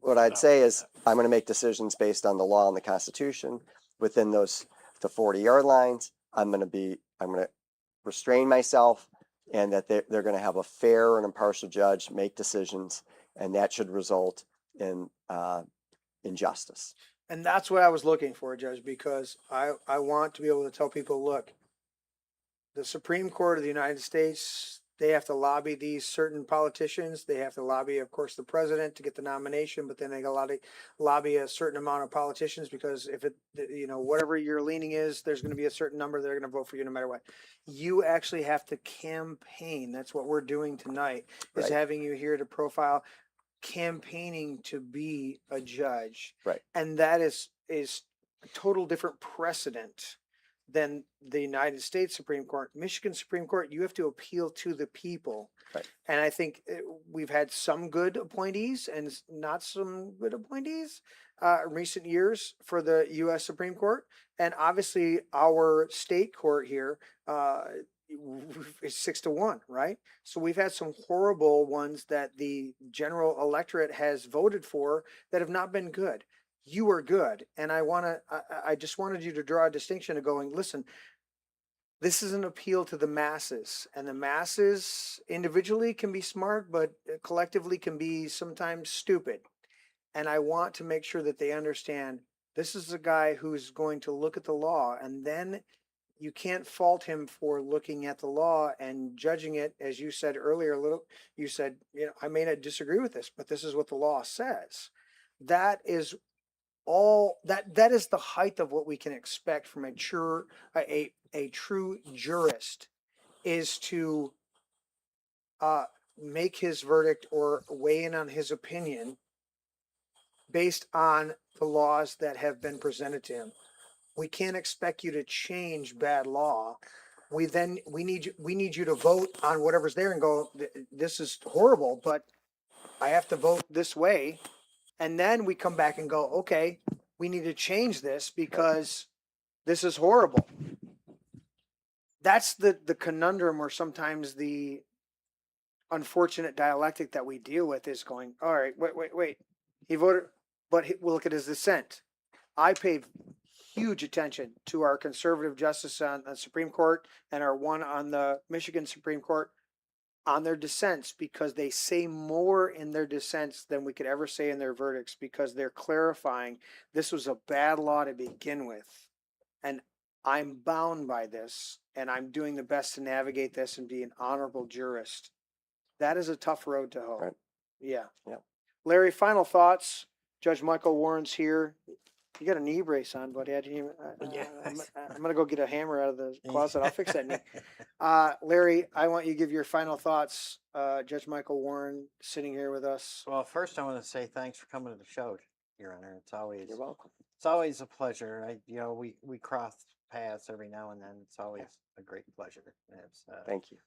What I'd say is I'm going to make decisions based on the law and the Constitution within the 40-yard lines. I'm going to restrain myself, and that they're going to have a fair and impartial judge make decisions, and that should result in justice. And that's what I was looking for, Judge, because I want to be able to tell people, look, the Supreme Court of the United States, they have to lobby these certain politicians. They have to lobby, of course, the president to get the nomination, but then they got to lobby a certain amount of politicians, because if whatever your leaning is, there's going to be a certain number that are going to vote for you no matter what. You actually have to campaign. That's what we're doing tonight, is Right. having you here to profile campaigning to be a judge. Right. And that is a total different precedent than the United States Supreme Court. Michigan Supreme Court, you have to appeal to the people. Right. And I think we've had some good appointees and not some good appointees in recent years for the U.S. Supreme Court. And obviously our state court here is 6-1, right? So we've had some horrible ones that the general electorate has voted for that have not been good. You are good. And I just wanted you to draw a distinction of going, listen, this is an appeal to the masses, and the masses individually can be smart, but collectively can be sometimes stupid. And I want to make sure that they understand this is a guy who's going to look at the law, and then you can't fault him for looking at the law and judging it. As you said earlier, you said, I may not disagree with this, but this is what the law says. That is that is the height of what we can expect from a true jurist, is to make his verdict or weigh in on his opinion based on the laws that have been presented to him. We can't expect you to change bad law. We need you to vote on whatever's there and go, this is horrible, but I have to vote this way. And then we come back and go, okay, we need to change this because this is horrible. That's the conundrum, or sometimes the unfortunate dialectic that we deal with is going, all right, wait. He voted, but we'll look at his dissent. I paid huge attention to our conservative justice on the Supreme Court and our one on the Michigan Supreme Court on their dissents, because they say more in their dissents than we could ever say in their verdicts, because they're clarifying this was a bad law to begin with. And I'm bound by this, and I'm doing the best to navigate this and be an honorable jurist. That is a tough road to hoe. Right. Yeah. Yep. Larry, final thoughts. Judge Michael Warren's here. You got a knee brace on, buddy. I'm going to go get a hammer out of the closet. I'll fix that knee. Larry, I want you to give your final thoughts. Judge Michael Warren sitting here with us. Well, first I want to say thanks for coming to the show, Your Honor. You're welcome. It's always a pleasure. We cross paths every now and then. It's always a great pleasure. It's, Thank you.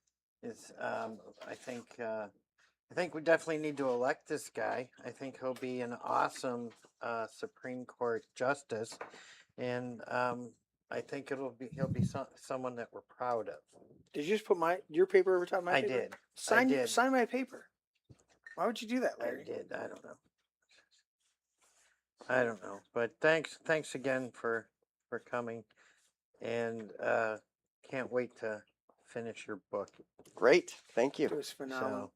I think we definitely need to elect this guy. I think he'll be an awesome Supreme Court justice, and I think he'll be someone that we're proud of. Did you just put your paper over top of my paper? I did. Sign my paper. Why would you do that, Larry? I did. I don't know. But thanks again for coming, and can't wait to finish your book. Great. Thank you. It was phenomenal.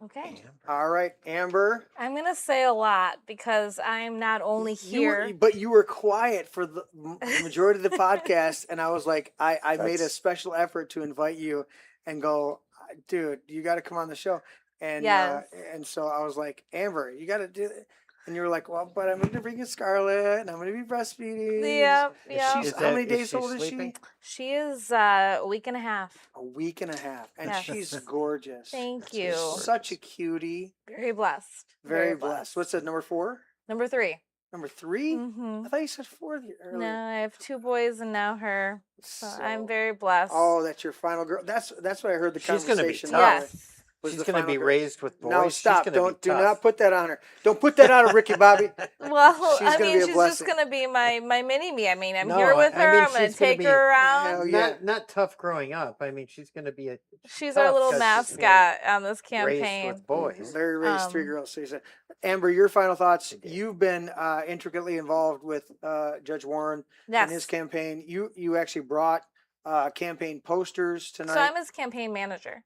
Okay. All right, Amber. I'm going to say a lot because I'm not only here. But you were quiet for the majority of the podcast, and I was like, I made a special effort to invite you and go, dude, you got to come on the show. And Yes. And so I was like, Amber, you got to do it. And you were like, well, but I'm going to bring in Scarlett, and I'm going to be breastfeeding. Yep. How many days old is sleeping? She is a week and a half. A week and a half. And Yes. she's gorgeous. Thank She's you. such a cutie. Very blessed. Very blessed. What's that, number 4? Number 3. Number 3? Mm-hmm. I thought you said 4 earlier. No, I have 2 boys and now her. So I'm very blessed. Oh, that's your final girl. That's what I heard the She's gonna be conversation. tough. Yes. She's going to be raised with boys. No, stop! She's gonna Don't be do tough. not put that on her. Don't put that on her, Ricky Bobby. Well, She's gonna be a she's just blessing. going to be my mini me. I mean, I'm No, here with I her. mean, I'm going to she's gonna take be- her around. Hell yeah. Not tough growing up. I mean, she's going to be She's tough our little 'cause she's mascot on this raised campaign. with boys. Larry raised 3 Um, girls. So you said, Amber, your final thoughts. I did. You've been intricately involved with Judge Warren Yes. and his campaign. You actually brought campaign posters tonight. So I'm his campaign manager.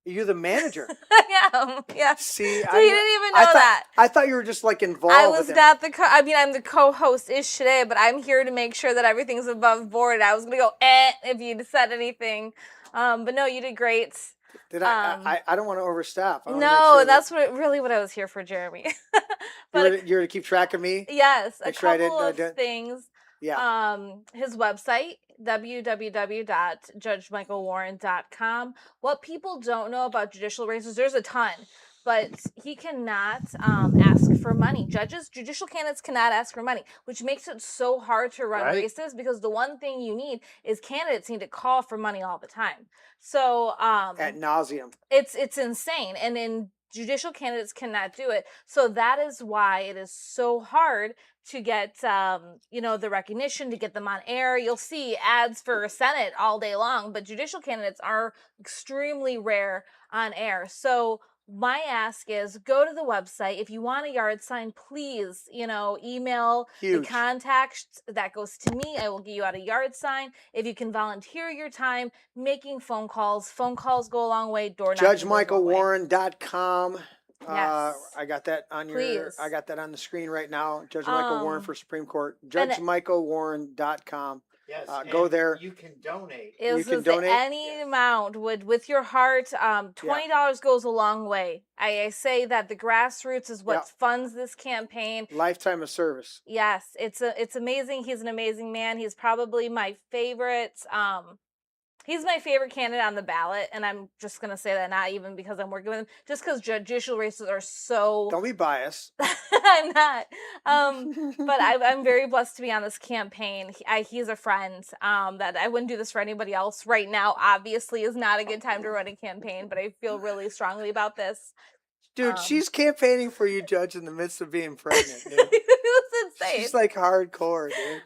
You're the manager. Yeah. Yes. See, So you didn't even know that. I thought you were just like involved. I with was him. not the I'm the co-host-ish today, but I'm here to make sure that everything's above board. I was going to go, if you'd said anything. But no, you did great. Did I don't want to overstep. I wanna make No, sure that's really what I was here for, Jeremy. But you're to keep track of me. yes, a Make sure I couple of didn't- things. Yeah. His website, www.judgemichaelwarren.com. What people don't know about judicial races, there's a ton, but he cannot ask for money. Judicial candidates cannot ask for money, which makes it so hard to run Right. races, because the one thing you need is candidates need to call for money all the time. So Ad nauseum. it's insane, and then judicial candidates cannot do it. So that is why it is so hard to get the recognition, to get them on air. You'll see ads for Senate all day long, but judicial candidates are extremely rare on air. So my ask is, go to the website. If you want a yard sign, please, email Huge. the contact that goes to me. I will get you out a yard sign. If you can volunteer your time making phone calls go a long way. Door knocking goes a long way. JudgeMichaelWarren.com. Yes. I got that on Please. I got that on the screen right now. Judge Michael Warren for Supreme Court. and- JudgeMichaelWarren.com. Yes, Go and there. You can donate. It You was can donate? any amount with your heart. $20 goes a long way. I say that the grassroots is what Yeah. funds this campaign. Lifetime of service. Yes, it's amazing. He's an amazing man. He's probably my favorite He's my favorite candidate on the ballot, and I'm just gonna say that not even because I'm working with him, just because judicial races are so. Don't be biased. I'm not, but I'm very blessed to be on this campaign. He's a friend. That I wouldn't do this for anybody else right now. Obviously, is not a good time to run a campaign, but I feel really strongly about this. Dude, she's campaigning for you, Judge, in the midst of being pregnant, dude. It's insane. She's like hardcore, dude.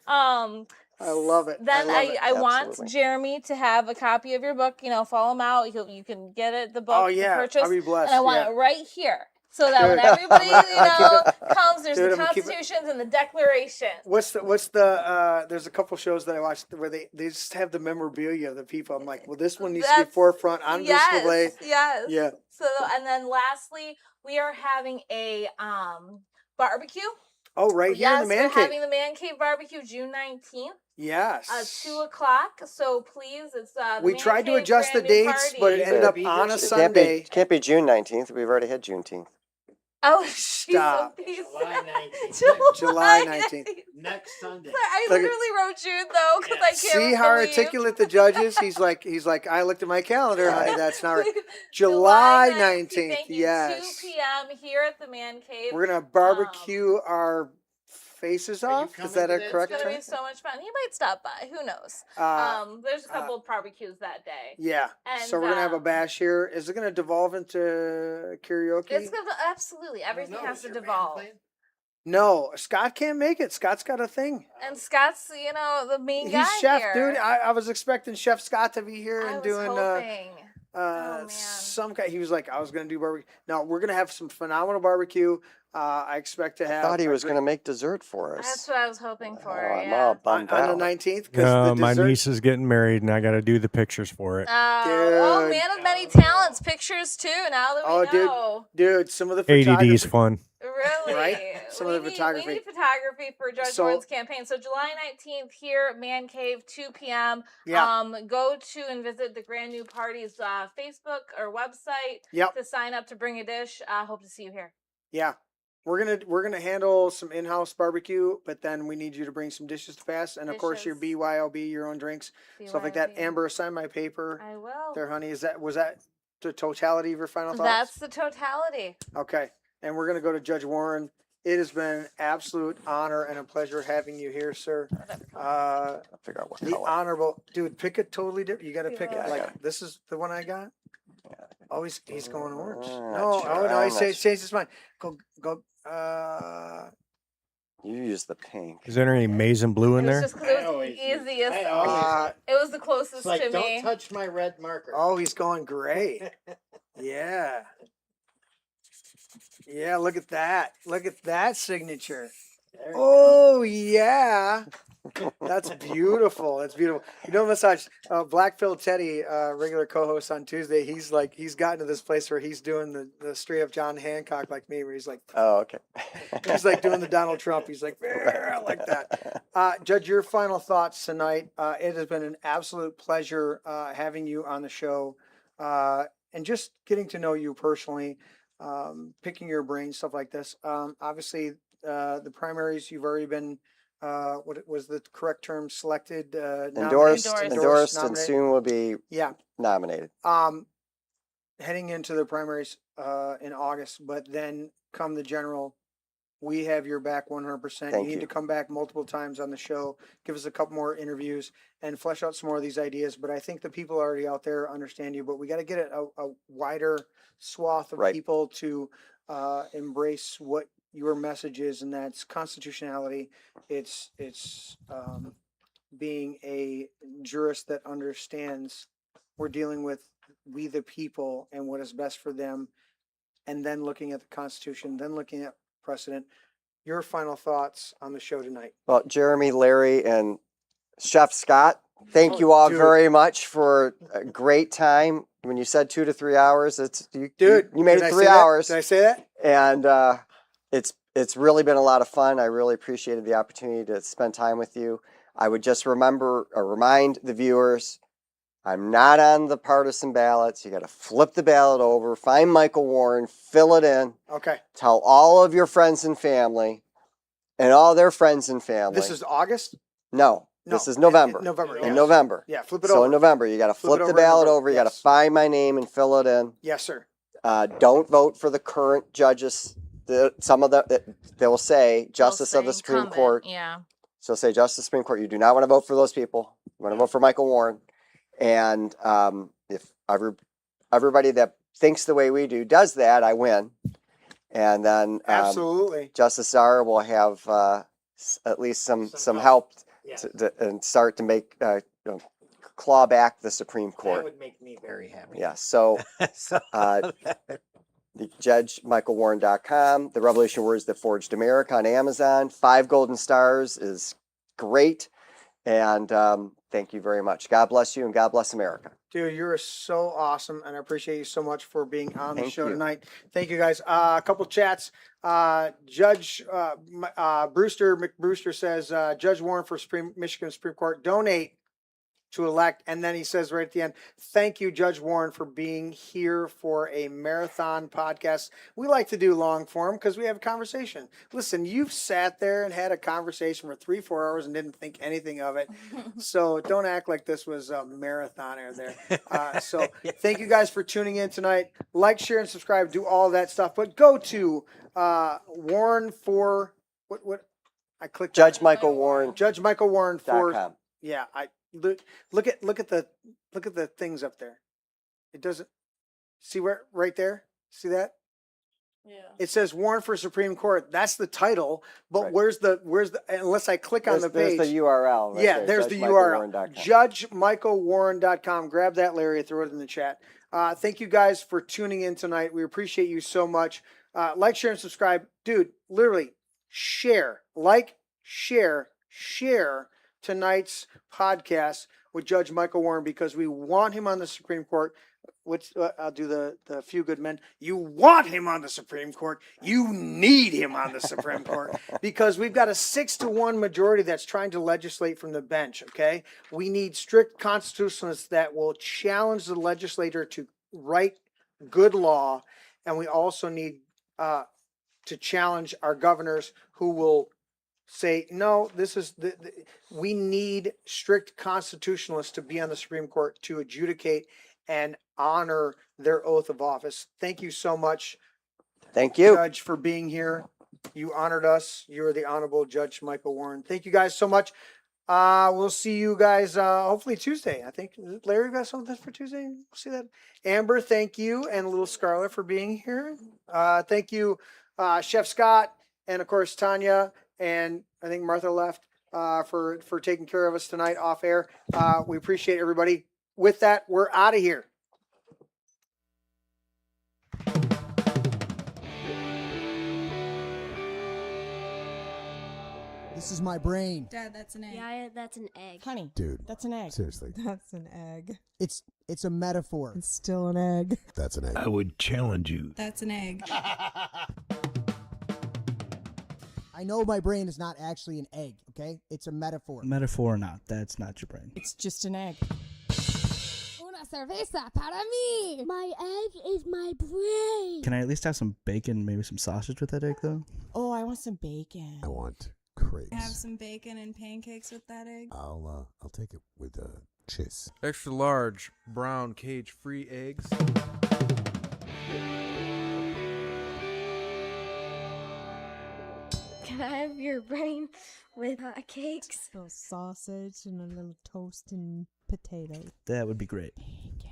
I love it. Then I want Absolutely. Jeremy to have a copy of your book. You know, follow him out. You can get it, the book, Oh, yeah. purchase. I'll be blessed. And I want yeah. it right here. So that when Dude. everybody, I'll comes, there's Dude, the I'm gonna keep it- constitutions and the declaration. What's the there's a couple shows that I watched where they just have the memorabilia of the people. I'm like, well, this one needs to be That's- forefront on display. Yes. Yeah. So, and then lastly, we are having a barbecue. Oh, right here Yes, in the we're man cave. having the Man Cave barbecue June 19th. Yes. 2:00. So please, it's the We Man tried to Cave adjust the brand new dates, party. but it ended up Be on a here. Sunday. Can't be June 19th. We've already had Juneteenth. Oh, she's Stop. a piece. July 19th. July 19th. Next Sunday. I Look at- literally wrote June though because I can't See how believe- articulate the judge is? He's like, I looked at my calendar, honey. That's not right. July 19th. Thank you. Yes. 2 p.m. here at the Man Cave. We're gonna barbecue our faces Are you off. Is coming that to a that? correct It's gonna term? be so much fun. He might stop by. Who knows? There's a couple of barbecues that day. Yeah. And, So we're gonna have a bash here. Is it gonna devolve into karaoke? It's gonna absolutely everything has to devolve. No, Scott can't make it. Scott's got a thing. And Scott's, the main He's guy chef, here. dude. I was expecting Chef Scott to be here I and was doing hoping. Man. some guy. He was like, I was gonna do barbecue. No, we're gonna have some phenomenal barbecue. I expect to have. Thought he a was good- going to make dessert for That's us. what I was hoping for. Oh, I'm yeah. all bummed on the out. 19th. My niece is getting married, and I got to do the pictures for it. Oh, Dude. man of many talents. Pictures too. Now that we Oh, dude. know. Dude, some of the ADD photography. is fun. Really? Right? Some of the photography. We need photography for Judge So- Warren's campaign. So July 19th here at Man Cave, 2 p.m. Yeah. Go to and visit the Grand New Party's Facebook or website Yep. to sign up to bring a dish. Hope to see you here. Yeah. We're gonna handle some in-house barbecue, but then we need you to bring some dishes to pass, and of course your Dishes. BYOB, your own drinks, stuff like that. BYOB. Amber, sign my paper I will. there, honey. Was that the totality of your final thoughts? That's the totality. Okay. And we're gonna go to Judge Warren. It has been an absolute honor and a pleasure having you here, sir. I'll figure out what The color. honorable dude, pick a totally different. You got to pick Yeah. it. I Like got this is the one I got. Oh, he's going orange. I'm No, not sure. oh no, I'm he not changed his mind. Go. You use the pink. Is there any maize and blue in It was there? just because it was the always use- easiest. I always- It was the closest It's like, to don't me. touch my red marker. Oh, he's going gray. Yeah. Yeah, look at that. Look at that signature. There. Oh, yeah. That's beautiful. That's beautiful. You know, massage. Black Phil Teddy, regular co-host on Tuesday. He's gotten to this place where he's doing the straight up John Hancock like me, where he's like, Oh, okay. he's like doing the Donald Trump. He's like, "Yeah," like that. Judge, your final thoughts tonight. It has been an absolute pleasure having you on the show, and just getting to know you personally, picking your brain, stuff like this. Obviously, the primaries you've already been. What was the correct term? Selected, Endorsed, Endorsed, and nominated. soon will be Yeah. nominated. Heading into the primaries in August, but then come the general, we have your back 100%. Thank You need you. to come back multiple times on the show, give us a couple more interviews, and flesh out some more of these ideas. But I think the people already out there understand you, but we got to get a wider swath of Right. people to embrace what your message is, and that's constitutionality. It's being a jurist that understands we're dealing with we the people and what is best for them, and then looking at the Constitution, then looking at precedent. Your final thoughts on the show tonight? Well, Jeremy, Larry, and Chef Scott, thank Oh, you all dude. very much for a great time. When you said 2 to 3 hours, you made did it I 3 say that? hours. Did I say that? And it's really been a lot of fun. I really appreciated the opportunity to spend time with you. I would just remind the viewers, I'm not on the partisan ballots. You got to flip the ballot over, find Michael Warren, fill it in, Okay. tell all of your friends and family, and all their friends and family. This is August? no, This No, is November. November. In yes. November. Yeah, flip it So over. in November, you got to Flip it flip the over in ballot November, over. You got to yes. find my name and fill it in. Yes, sir. Don't vote for the current judges. Some of they will say Justice of the Supreme Incumbent, Court. Yeah. So say Justice of the Supreme Court. You do not want to vote for those people. You want to vote for Michael Warren. And if everybody that thinks the way we do does that, I win. And then Absolutely. Justice Czar will have at least some help and start to make claw back the Supreme That Court. would make me very happy. Yeah. So So, JudgeMichaelWarren.com, The Revolution Words That Forged America on Amazon. 5 golden stars is great. And thank you very much. God bless you and God bless America. Dude, you're so awesome, and I appreciate you so much for being on the Thank show you. tonight. Thank you, guys. A couple chats. Judge Brewster McBrewster says, Judge Warren for Michigan Supreme Court, donate to elect. And then he says right at the end, thank you, Judge Warren, for being here for a marathon podcast. We like to do long form because we have a conversation. Listen, you've sat there and had a conversation for 3-4 hours and didn't think anything of it. So don't act like this was a marathoner there. So thank you guys for tuning in tonight. Like, share, and subscribe. Do all that stuff. But go to Warren for what I clicked Judge on. Michael Warren. Judge Michael Warren for .com. yeah. I look at the things up there. It doesn't see where right there. See that? Yeah. It says Warren for Supreme Court. That's the title. But Right. where's the unless I click on the page. There's the URL. Right Yeah, there, there's the URL. JudgeMichaelWarren.com. JudgeMichaelWarren.com. Grab that, Larry. Throw it in the chat. Thank you guys for tuning in tonight. We appreciate you so much. Like, share, and subscribe. Dude, literally, share. Like, share tonight's podcast with Judge Michael Warren because we want him on the Supreme Court. I'll do the few good men. You want him on the Supreme Court. You need him on the Supreme Court because we've got a 6-1 majority that's trying to legislate from the bench. Okay, we need strict constitutionalists that will challenge the legislator to write good law, and we also need to challenge our governors who will say, no, this is we need strict constitutionalists to be on the Supreme Court to adjudicate and honor their oath of office. Thank you so much, Thank you. Judge, for being here. You honored us. You are the Honorable Judge Michael Warren. Thank you guys so much. We'll see you guys hopefully Tuesday. I think Larry got something for Tuesday. We'll see that. Amber, thank you, and little Scarlett for being here. Thank you, Chef Scott, and of course Tanya, and I think Martha left for taking care of us tonight off air. We appreciate everybody. With that, we're out of here. This is my brain. Dad, that's an egg. Yeah, that's an egg. Honey, Dude, that's an egg. seriously. That's an egg. It's a metaphor. It's still an egg. That's an egg. I would challenge you. That's an egg. I know my brain is not actually an egg, okay? It's a metaphor. Metaphor or not, that's not your brain. It's just an egg. Una cerveza para mí. My egg is my brain. Can I at least have some bacon, maybe some sausage with that egg, though? Oh, I want some bacon. I want crepes. Have some bacon and pancakes with that egg. I'll take it with cheese. Extra large brown cage-free eggs. Can I have your brain with cakes? A little sausage and a little toast and potato. That would be great.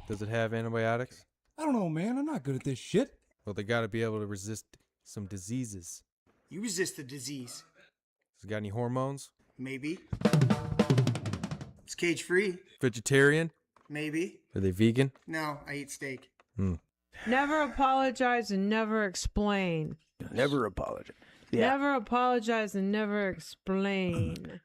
Does it have antibiotics? I don't know, man. I'm not good at this shit. Well, they gotta be able to resist some diseases. You resist the disease. Has it got any hormones? Maybe. It's cage free. Vegetarian? Maybe. Are they vegan? No, I eat steak. Never apologize and never explain. Never apologize. Never apologize and never explain.